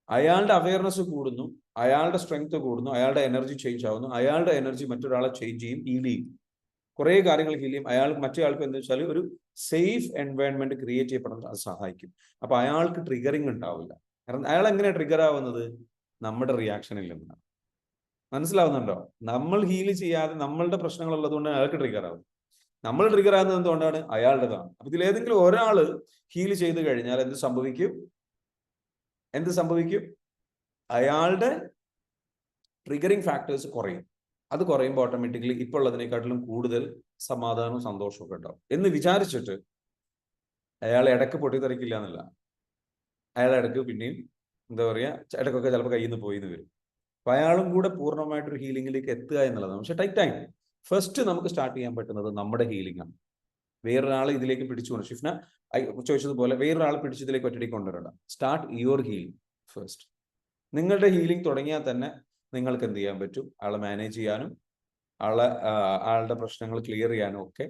അയാളുടെ അവയർനെസ് കൂടുന്നു, അയാളുടെ സ്ട്രെങ്ത് കൂടുന്നു, അയാളുടെ എനർജി ചേഞ്ച് ആവുന്നു, അയാളുടെ എനർജി മറ്റൊരാളെ ചേഞ്ച് ചെയ്യും, ഹീൽ ചെയ്യും, കുറേ കാര്യങ്ങൾ ഹീൽ ചെയ്യും. അയാൾക്ക് മറ്റേ ആൾക്ക് എന്താ വെച്ചാൽ ഒരു സേഫ് എൻവയൺമെന്റ് ക്രിയേറ്റ് ചെയ്യപ്പെടുന്നത് അത് സഹായിക്കും. അപ്പൊ അയാൾക്ക് ട്രിഗറിങ് ഉണ്ടാവില്ല. കാരണം അയാൾ എങ്ങനെയാണ് ട്രിഗർ ആവുന്നത്? നമ്മുടെ റിയാക്ഷനിൽ നിന്നാണ്. മനസ്സിലാവുന്നുണ്ടോ? നമ്മൾ ഹീൽ ചെയ്യാതെ നമ്മളുടെ പ്രശ്നങ്ങൾ ഉള്ളതുകൊണ്ട് അയാൾക്ക് ട്രിഗർ ആവും. നമ്മൾ ട്രിഗർ ആകുന്നത് എന്തുകൊണ്ടാണ്? അയാളുടേതാണ്. അപ്പൊ ഇതിലേതെങ്കിലും ഒരാള് ഹീൽ ചെയ്ത് കഴിഞ്ഞാൽ എന്ത് സംഭവിക്കും? അയാളുടെ ട്രിഗറിങ് ഫാക്ടേഴ്സ് കുറയും. അത് കുറയുമ്പോൾ ഓട്ടോമാറ്റിക്കലി ഇപ്പോൾ ഉള്ളതിനെക്കാട്ടിലും കൂടുതൽ സമാധാനവും സന്തോഷവും ഒക്കെ ഉണ്ടാവും. എന്ന് വിചാരിച്ചിട്ട് അയാൾ ഇടയ്ക്ക് പൊട്ടിത്തെറിക്കില്ല എന്നല്ല, അയാൾ ഇടയ്ക്ക് പിന്നെയും എന്താ പറയുക, ഇടയ്ക്കൊക്കെ ചിലപ്പോൾ കയ്യിൽ നിന്ന് പോയിന്ന് വരും. അപ്പൊ അയാളും കൂടെ പൂർണ്ണമായിട്ടൊരു ഹീലിംഗിലേക്ക് എത്തുക എന്നുള്ളതാണ്. പക്ഷെ ടൈം ഫസ്റ്റ് നമുക്ക് സ്റ്റാർട്ട് ചെയ്യാൻ പറ്റുന്നത് നമ്മുടെ ഹീലിംഗ് ആണ്. വേറൊരാൾ ഇതിലേക്ക് പിടിച്ചുകൊണ്ട്, ഷിഫ്ന ചോദിച്ചതുപോലെ വേറൊരാൾ പിടിച്ചതിലേക്ക് ഒറ്റയ്ക്ക് കൊണ്ടുവരണ്ട. Start your healing first. നിങ്ങളുടെ ഹീലിംഗ് തുടങ്ങിയാൽ തന്നെ നിങ്ങൾക്ക് എന്ത് ചെയ്യാൻ പറ്റും? ആളെ മാനേജ് ചെയ്യാനും ആളുടെ പ്രശ്നങ്ങൾ ക്ലിയർ ചെയ്യാനും ഒക്കെ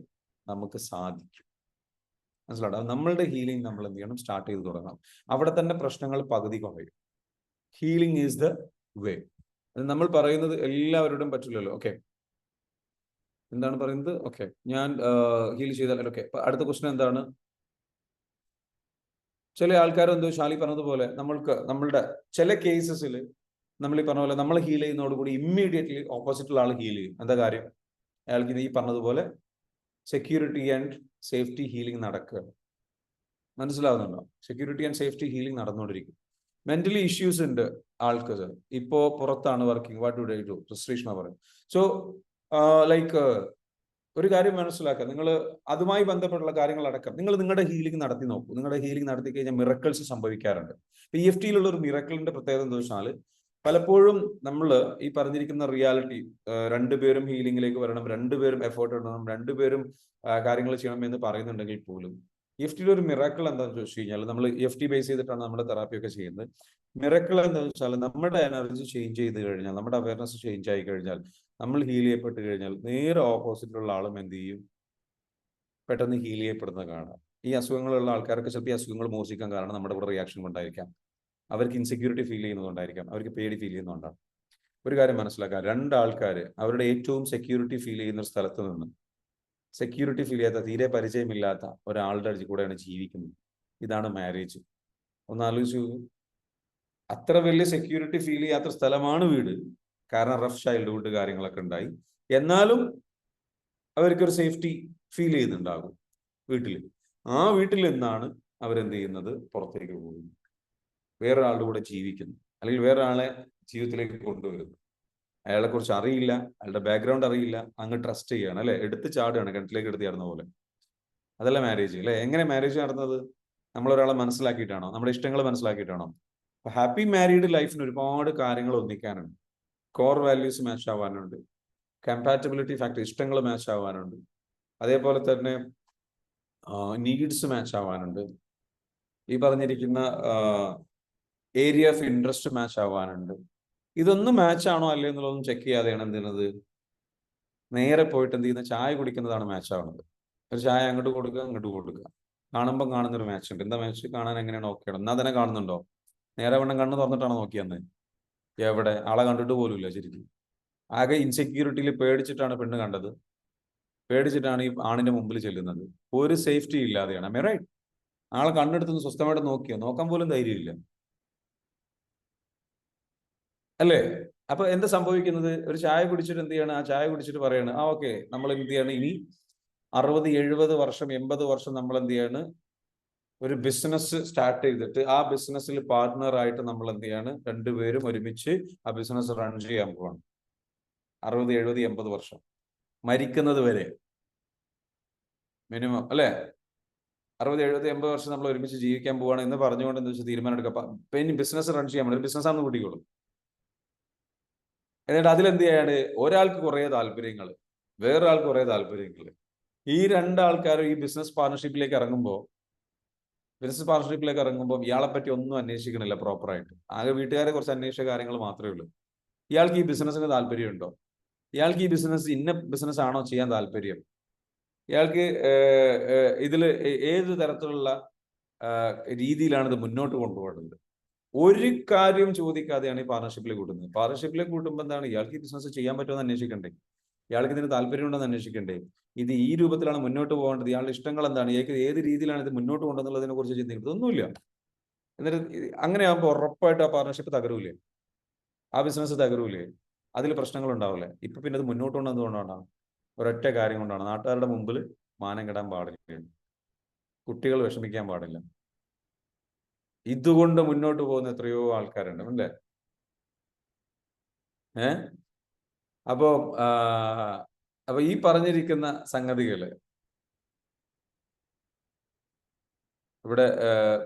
നമുക്ക് സാധിക്കും. മനസ്സിലാവും? നമ്മളുടെ ഹീലിംഗ് നമ്മൾ എന്ത് ചെയ്യണം? സ്റ്റാർട്ട് ചെയ്ത് തുടങ്ങണം. അവിടെ തന്നെ പ്രശ്നങ്ങൾ പകുതി കുറയും. Healing is the way. അത് നമ്മൾ പറയുന്നത് എല്ലാവരോടും പറ്റില്ലല്ലോ. ഓക്കെ, എന്താണ് പറയുന്നത്? ഓക്കെ, ഞാൻ ഹീൽ ചെയ്താൽ ഓക്കെ. അടുത്ത ക്വസ്റ്റൻ എന്താണ്? ചില ആൾക്കാർ എന്തോ ഷാലി പറഞ്ഞതുപോലെ നമ്മളുടെ ചില കേസസിൽ നമ്മൾ ഈ പറഞ്ഞ പോലെ നമ്മൾ ഹീൽ ചെയ്യുന്നതോടുകൂടി ഇമ്മീഡിയറ്റ്ലി ഓപ്പോസിറ്റുള്ള ആൾ ഹീൽ ചെയ്യും. എന്താ കാര്യം? അയാൾക്ക് ഈ പറഞ്ഞതുപോലെ സെക്യൂരിറ്റി ആൻഡ് സേഫ്റ്റി ഹീലിംഗ് നടക്കുക. മനസ്സിലാവുന്നുണ്ടോ? സെക്യൂരിറ്റി ആൻഡ് സേഫ്റ്റി ഹീലിംഗ് നടന്നുകൊണ്ടിരിക്കും. മെന്റലി ഇഷ്യൂസ് ഉണ്ട് ആൾക്ക്. ഇപ്പോ പുറത്താണ് working, what do I do? Sreeshma പറയും. സോ ലൈക്ക് ഒരു കാര്യം മനസ്സിലാക്കുക, നിങ്ങൾ അതുമായി ബന്ധപ്പെട്ടുള്ള കാര്യങ്ങളടക്കം നിങ്ങൾ നിങ്ങളുടെ ഹീലിംഗ് നടത്തി നോക്കൂ. നിങ്ങളുടെ ഹീലിംഗ് നടത്തി കഴിഞ്ഞാൽ മിറക്കിൾസ് സംഭവിക്കാറുണ്ട്. EFT യിലുള്ള ഒരു മിറക്കിളിന്റെ പ്രത്യേകത എന്താ വെച്ചാൽ, പലപ്പോഴും നമ്മൾ ഈ പറഞ്ഞിരിക്കുന്ന റിയാലിറ്റി, രണ്ടുപേരും ഹീലിംഗിലേക്ക് വരണം, രണ്ടുപേരും എഫേർട്ട് ഇടണം, രണ്ടുപേരും കാര്യങ്ങൾ ചെയ്യണം എന്ന് പറയുന്നുണ്ടെങ്കിൽ പോലും EFT യിലെ ഒരു മിറക്കിൾ എന്താണെന്ന് ചോദിച്ചു കഴിഞ്ഞാൽ, നമ്മൾ EFT ബേസ് ചെയ്തിട്ടാണ് നമ്മുടെ തെറാപ്പി ഒക്കെ ചെയ്യുന്നത്. മിറക്കിൾ എന്താണെന്ന് വെച്ചാൽ, നമ്മുടെ എനർജി ചേഞ്ച് ചെയ്ത് കഴിഞ്ഞാൽ, നമ്മുടെ അവയർനെസ് ചേഞ്ച് ആയി കഴിഞ്ഞാൽ, നമ്മൾ ഹീൽ ചെയ്യപ്പെട്ട് കഴിഞ്ഞാൽ നേരെ ഓപ്പോസിറ്റുള്ള ആളും എന്ത് ചെയ്യും? പെട്ടെന്ന് ഹീൽ ചെയ്യപ്പെടുന്നത് കാണാം. ഈ അസുഖങ്ങളുള്ള ആൾക്കാർക്ക് ചിലപ്പോൾ ഈ അസുഖങ്ങൾ മോശിക്കാൻ കാരണം നമ്മുടെ കൂടെ റിയാക്ഷൻ കൊണ്ടായിരിക്കാം, അവർക്ക് ഇൻസെക്യൂരിറ്റി ഫീൽ ചെയ്യുന്നതുകൊണ്ടായിരിക്കാം, അവർക്ക് പേടി ഫീൽ ചെയ്യുന്നതുകൊണ്ടാണ്. ഒരു കാര്യം മനസ്സിലാക്കുക, രണ്ടാൾക്കാർ അവരുടെ ഏറ്റവും സെക്യൂരിറ്റി ഫീൽ ചെയ്യുന്ന ഒരു സ്ഥലത്ത് നിന്ന് സെക്യൂരിറ്റി ഫീൽ ചെയ്യാത്ത, തീരെ പരിചയമില്ലാത്ത ഒരാളുടെ കൂടെയാണ് ജീവിക്കുന്നത്. ഇതാണ് മാരേജ്. ഒന്ന് ആലോചിച്ചു. അത്ര വലിയ സെക്യൂരിറ്റി ഫീൽ ചെയ്യാത്ത സ്ഥലമാണ് വീട്. കാരണം റഫ് ചൈൽഡ്ഹുഡ് കാര്യങ്ങളൊക്കെ ഉണ്ടായി. എന്നാലും അവർക്കൊരു സേഫ്റ്റി ഫീൽ ചെയ്യുന്നുണ്ടാകും വീട്ടിൽ. ആ വീട്ടിൽ നിന്നാണ് അവരെന്ത് ചെയ്യുന്നത്? പുറത്തേക്ക് പോകുന്നു, വേറൊരാളുടെ കൂടെ ജീവിക്കുന്നു, അല്ലെങ്കിൽ വേറൊരാളെ ജീവിതത്തിലേക്ക് കൊണ്ടുവരുന്നു. അയാളെ കുറിച്ച് അറിയില്ല, അയാളുടെ ബാക്ക്ഗ്രൗണ്ട് അറിയില്ല, അങ്ങ് ട്രസ്റ്റ് ചെയ്യാണ്, അല്ലെ? എടുത്ത് ചാടുകയാണ്, കിണറ്റിലേക്ക് എടുത്ത് ചാടുന്ന പോലെ. അതല്ല മാരേജ്, അല്ലെ? എങ്ങനെ മാരേജ് നടന്നത്? നമ്മളൊരാളെ മനസ്സിലാക്കിയിട്ടാണോ? നമ്മുടെ ഇഷ്ടങ്ങൾ മനസ്സിലാക്കിയിട്ടാണോ? ഹാപ്പി മാരീഡ് ലൈഫിന് ഒരുപാട് കാര്യങ്ങൾ ഒന്നിക്കാനുണ്ട്. കോർ വാല്യൂസ് മാച്ച് ആവാനുണ്ട്, കമ്പാറ്റബിലിറ്റി ഫാക്ടർ, ഇഷ്ടങ്ങൾ മാച്ച് ആവാനുണ്ട്, അതേപോലെ തന്നെ നീഡ്സ് മാച്ച് ആവാനുണ്ട്, ഈ പറഞ്ഞിരിക്കുന്ന ഏരിയ ഓഫ് ഇൻട്രസ്റ്റ് മാച്ച് ആവാനുണ്ട്. ഇതൊന്നും മാച്ച് ആണോ അല്ലേ എന്നുള്ളതൊന്നും ചെക്ക് ചെയ്യാതെയാണ് എന്ത് ചെയ്യുന്നത്? നേരെ പോയിട്ട് എന്ത് ചെയ്യുന്ന ചായ കുടിക്കുന്നതാണ് മാച്ച് ആവുന്നത്. ഒരു ചായ അങ്ങോട്ട് കൊടുക്കുക, അങ്ങോട്ട് കൊടുക്കുക. കാണുമ്പോൾ കാണുന്നൊരു മാച്ച് ഉണ്ട്. എന്താ മാച്ച്? കാണാൻ എങ്ങനെയാണ് ഓക്കെയാണ്. എന്നാ തന്നെ കാണുന്നുണ്ടോ? നേരെ വണ്ണം കണ്ണ് തുറന്നിട്ടാണ് നോക്കിയെന്ന്? എവിടെ? ആളെ കണ്ടിട്ട് പോലുമില്ല ശരിക്കും. ആകെ ഇൻസെക്യൂരിറ്റിയിൽ പേടിച്ചിട്ടാണ് പെണ്ണ് കണ്ടത്, പേടിച്ചിട്ടാണ് ഈ ആണിന്റെ മുമ്പിൽ ചെല്ലുന്നത്. ഒരു സേഫ്റ്റി ഇല്ലാതെയാണ്. I right? ആളെ കണ്ണെടുത്തൊന്ന് സ്വസ്ഥമായിട്ട് നോക്കിയോ? നോക്കാൻ പോലും ധൈര്യമില്ല അല്ലേ? അപ്പൊ എന്താ സംഭവിക്കുന്നത്? ഒരു ചായ കുടിച്ചിട്ട് എന്ത് ചെയ്യാണ്? ആ ചായ കുടിച്ചിട്ട് പറയാണ്, ആ ഓക്കെ, നമ്മൾ എന്ത് ചെയ്യാണ് ഇനി 60, 70 വർഷം, 80 വർഷം നമ്മൾ എന്ത് ചെയ്യാണ്? ഒരു ബിസിനസ് സ്റ്റാർട്ട് ചെയ്തിട്ട് ആ ബിസിനസ്സിൽ പാർട്ട്ണർ ആയിട്ട് നമ്മൾ എന്ത് ചെയ്യാണ്? രണ്ടുപേരും ഒരുമിച്ച് ആ ബിസിനസ് റൺ ചെയ്യാൻ പോവാണ്. 60, 70, 80 വർഷം, മരിക്കുന്നത് വരെ മിനിമം അല്ലേ? 60, 70, 80 വർഷം നമ്മൾ ഒരുമിച്ച് ജീവിക്കാൻ പോവാണ് എന്ന് പറഞ്ഞുകൊണ്ട് എന്താ വെച്ചാൽ തീരുമാനം എടുക്കാം. ഇനി ബിസിനസ് റൺ ചെയ്യാൻ ഒരു ബിസിനസ്സാണെന്ന് കൂട്ടിക്കോളും. എന്നിട്ട് അതിലെന്ത് ചെയ്യാണ്? ഒരാൾക്ക് കുറെ താല്പര്യങ്ങൾ, വേറൊരാൾക്ക് കുറെ താല്പര്യങ്ങൾ. ഈ രണ്ടാൾക്കാരും ഈ ബിസിനസ് പാർട്ണർഷിപ്പിലേക്ക് ഇറങ്ങുമ്പോൾ ഇയാളെ പറ്റി ഒന്നും അന്വേഷിക്കണില്ല പ്രോപ്പറായിട്ട്. ആകെ വീട്ടുകാരെ കുറച്ച് അന്വേഷിച്ച കാര്യങ്ങൾ മാത്രമേ ഉള്ളൂ. ഇയാൾക്ക് ഈ ബിസിനസ്സിന് താല്പര്യമുണ്ടോ? ഇയാൾക്ക് ഈ ബിസിനസ് ഇന്ന ബിസിനസ് ആണോ ചെയ്യാൻ താല്പര്യം? ഇയാൾക്ക് ഇതിൽ ഏത് തരത്തിലുള്ള രീതിയിലാണ് ഇത് മുന്നോട്ട് കൊണ്ടുപോകുന്നത്? ഒരു കാര്യം ചോദിക്കാതെയാണ് ഈ പാർട്ണർഷിപ്പിൽ കൂട്ടുന്നത്. പാർട്ണർഷിപ്പിൽ കൂട്ടുമ്പോൾ എന്താണ്? ഇയാൾക്ക് ഈ ബിസിനസ് ചെയ്യാൻ പറ്റുമെന്ന് അന്വേഷിക്കണ്ടേ? ഇയാൾക്ക് ഇതിന് താല്പര്യമുണ്ടെന്ന് അന്വേഷിക്കണ്ടേ? ഇത് ഈ രൂപത്തിലാണ് മുന്നോട്ട് പോകേണ്ടത്, ഇയാളുടെ ഇഷ്ടങ്ങൾ എന്താണ്, ഇയാൾക്ക് ഏത് രീതിയിലാണ് ഇത് മുന്നോട്ട് കൊണ്ടുവന്നുള്ളതിനെ കുറിച്ച് ചിന്തിക്കുന്നത്? ഒന്നുമില്ല. എന്നിട്ട് അങ്ങനെ ആകുമ്പോൾ ഉറപ്പായിട്ട് ആ പാർട്ണർഷിപ്പ് തകരൂലേ? ആ ബിസിനസ് തകരൂലേ? അതിൽ പ്രശ്നങ്ങൾ ഉണ്ടാവില്ലേ? ഇപ്പൊ പിന്നെ അത് മുന്നോട്ട് കൊണ്ടുവന്നുകൊണ്ടാണ് ഒരൊറ്റ കാര്യം കൊണ്ടാണ്. നാട്ടുകാരുടെ മുമ്പിൽ മാനം കെടാൻ പാടില്ല, കുട്ടികൾ വിഷമിക്കാൻ പാടില്ല. ഇതുകൊണ്ട് മുന്നോട്ട് പോകുന്ന എത്രയോ ആൾക്കാരുണ്ട് അല്ലേ? അപ്പോ അപ്പൊ ഈ പറഞ്ഞിരിക്കുന്ന സംഗതികള് ഇവിടെ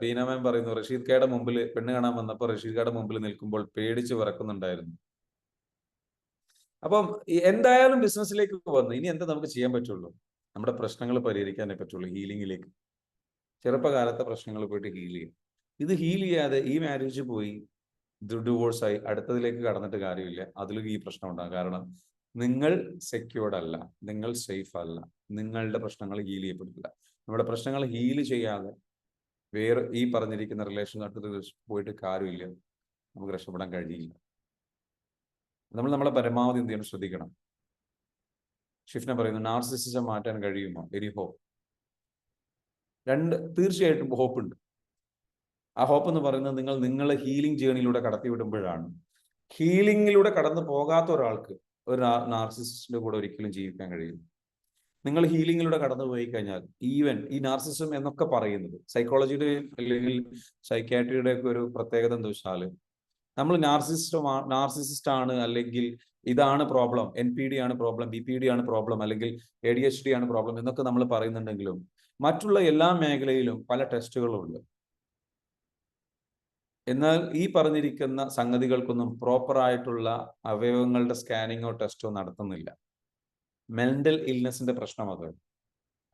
ബീനാമൻ പറയുന്നു, റഷീദ് ഖയുടെ മുമ്പിൽ പെണ്ണ് കാണാൻ വന്നപ്പോൾ റഷീദ് ഖയുടെ മുമ്പിൽ നിൽക്കുമ്പോൾ പേടിച്ച് വിറക്കുന്നുണ്ടായിരുന്നു. അപ്പം എന്തായാലും ബിസിനസ്സിലേക്ക് വന്നു, ഇനി എന്താ നമുക്ക് ചെയ്യാൻ പറ്റുള്ളൂ? നമ്മുടെ പ്രശ്നങ്ങൾ പരിഹരിക്കാനേ പറ്റുള്ളൂ. ഹീലിംഗിലേക്ക്, ചെറുപ്പകാലത്തെ പ്രശ്നങ്ങൾ പോയിട്ട് ഹീൽ ചെയ്യും. ഇത് ഹീൽ ചെയ്യാതെ ഈ മാരേജ് പോയി ഡിവോഴ്സായി അടുത്തതിലേക്ക് കടന്നിട്ട് കാര്യമില്ല. അതിലും ഈ പ്രശ്നം ഉണ്ടാകും. കാരണം നിങ്ങൾ സെക്യൂർഡ് അല്ല, നിങ്ങൾ സേഫ് അല്ല, നിങ്ങളുടെ പ്രശ്നങ്ങൾ ഹീൽ ചെയ്യപ്പെടില്ല. നമ്മുടെ പ്രശ്നങ്ങൾ ഹീൽ ചെയ്യാതെ വേറെ ഈ പറഞ്ഞിരിക്കുന്ന റിലേഷൻ പോയിട്ട് കാര്യമില്ല, നമുക്ക് രക്ഷപ്പെടാൻ കഴിയില്ല. നമ്മൾ നമ്മളെ പരമാവധി എന്ത് ചെയ്യണം? ശ്രദ്ധിക്കണം. ഷിഫ്ന പറയുന്നു, നാർസിസിസം മാറ്റാൻ കഴിയുമോ? Very hope. തീർച്ചയായിട്ടും ഹോപ്പ് ഉണ്ട്. ആ ഹോപ്പ് എന്ന് പറയുന്നത് നിങ്ങളെ ഹീലിംഗ് ജേണിയിലൂടെ കടത്തി വിടുമ്പോഴാണ്. ഹീലിംഗിലൂടെ കടന്നു പോകാത്ത ഒരാൾക്ക് ഒരു നാർസിസിസ്റ്റിന്റെ കൂടെ ഒരിക്കലും ജീവിക്കാൻ കഴിയും. നിങ്ങൾ ഹീലിംഗിലൂടെ കടന്നു പോയി കഴിഞ്ഞാൽ, ഈവൻ ഈ നാർസിസം എന്നൊക്കെ പറയുന്നത് സൈക്കോളജിയുടെ അല്ലെങ്കിൽ സൈക്യാട്രിയുടെ ഒക്കെ ഒരു പ്രത്യേകത എന്താ വെച്ചാൽ, നമ്മൾ നാർസിസിസ്റ്റ് ആണ്, അല്ലെങ്കിൽ ഇതാണ് പ്രോബ്ലം, NPD ആണ് പ്രോബ്ലം, BPD ആണ് പ്രോബ്ലം, അല്ലെങ്കിൽ ADHD ആണ് പ്രോബ്ലം എന്നൊക്കെ നമ്മൾ പറയുന്നുണ്ടെങ്കിലും മറ്റുള്ള എല്ലാ മേഖലയിലും പല ടെസ്റ്റുകളും ഉണ്ട്. എന്നാൽ ഈ പറഞ്ഞിരിക്കുന്ന സംഗതികൾക്കൊന്നും പ്രോപ്പറായിട്ടുള്ള അവയവങ്ങളുടെ സ്കാനിങ്ങോ ടെസ്റ്റോ നടത്തുന്നില്ല. മെന്റൽ ഇൽനെസിന്റെ പ്രശ്നം അത്.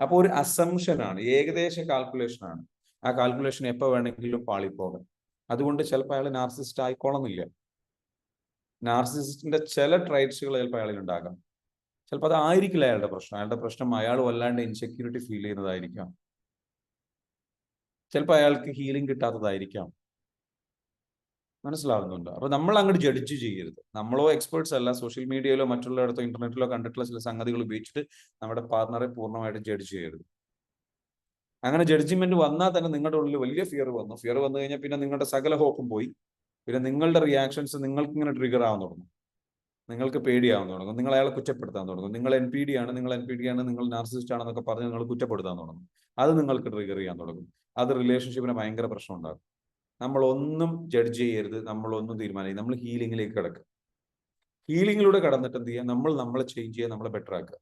അപ്പോൾ ഒരു അസംഷനാണ്, ഏകദേശ കാൽക്കുലേഷനാണ്. ആ കാൽക്കുലേഷൻ എപ്പോൾ വേണമെങ്കിലും പാളിപ്പോകാം. അതുകൊണ്ട് ചിലപ്പോൾ അയാൾ നാർസിസിസ്റ്റ് ആയിക്കോളന്നില്ല. നാർസിസിസ്റ്റിന്റെ ചില ട്രൈറ്റ്സുകൾ ചിലപ്പോൾ അയാളിൽ ഉണ്ടാകാം. ചിലപ്പോൾ അത് ആയിരിക്കില്ല അയാളുടെ പ്രശ്നം. അയാളുടെ പ്രശ്നം അയാൾ വല്ലാണ്ട് ഇൻസെക്യൂരിറ്റി ഫീൽ ചെയ്യുന്നതായിരിക്കാം. ചിലപ്പോൾ അയാൾക്ക് ഹീലിംഗ് കിട്ടാത്തതായിരിക്കാം. മനസ്സിലാവുന്നുണ്ടോ? അപ്പൊ നമ്മൾ അങ്ങോട്ട് ജഡ്ജ് ചെയ്യരുത്. നമ്മളോ എക്സ്പേർട്സ് അല്ല. സോഷ്യൽ മീഡിയയിലോ മറ്റുള്ളയിടത്തോ ഇന്റർനെറ്റിലോ കണ്ടിട്ടുള്ള ചില സംഗതികൾ ഉപയോഗിച്ചിട്ട് നമ്മുടെ പാർട്ണറെ പൂർണ്ണമായിട്ട് ജഡ്ജ് ചെയ്യരുത്. അങ്ങനെ ജഡ്ജിമെന്റ് വന്നാൽ തന്നെ നിങ്ങളുടെ ഉള്ളിൽ വലിയ ഫിയർ വന്നു. ഫിയർ വന്നു കഴിഞ്ഞാൽ പിന്നെ നിങ്ങളുടെ സകല ഹോപ്പും പോയി. പിന്നെ നിങ്ങളുടെ റിയാക്ഷൻസ് നിങ്ങൾക്ക് ഇങ്ങനെ ട്രിഗർ ആവാൻ തുടങ്ങും. നിങ്ങൾക്ക് പേടിയാവാൻ തുടങ്ങും. നിങ്ങൾ അയാളെ കുറ്റപ്പെടുത്താൻ തുടങ്ങും. നിങ്ങൾ NPD ആണ്, നിങ്ങൾ നാർസിസിസ്റ്റ് ആണെന്നൊക്കെ പറഞ്ഞ് നിങ്ങൾ കുറ്റപ്പെടുത്താൻ തുടങ്ങും. അത് നിങ്ങൾക്ക് ട്രിഗർ ചെയ്യാൻ തുടങ്ങും. അത് റിലേഷൻഷിപ്പിന് ഭയങ്കര പ്രശ്നം ഉണ്ടാകും. നമ്മളൊന്നും ജഡ്ജ് ചെയ്യരുത്, നമ്മളൊന്നും തീരുമാനിക്കും. നമ്മൾ ഹീലിംഗിലേക്ക് കിടക്കുക. ഹീലിംഗിലൂടെ കടന്നിട്ട് എന്ത് ചെയ്യുക? നമ്മളെ ചേഞ്ച് ചെയ്യുക, നമ്മളെ ബെറ്റർ ആക്കുക.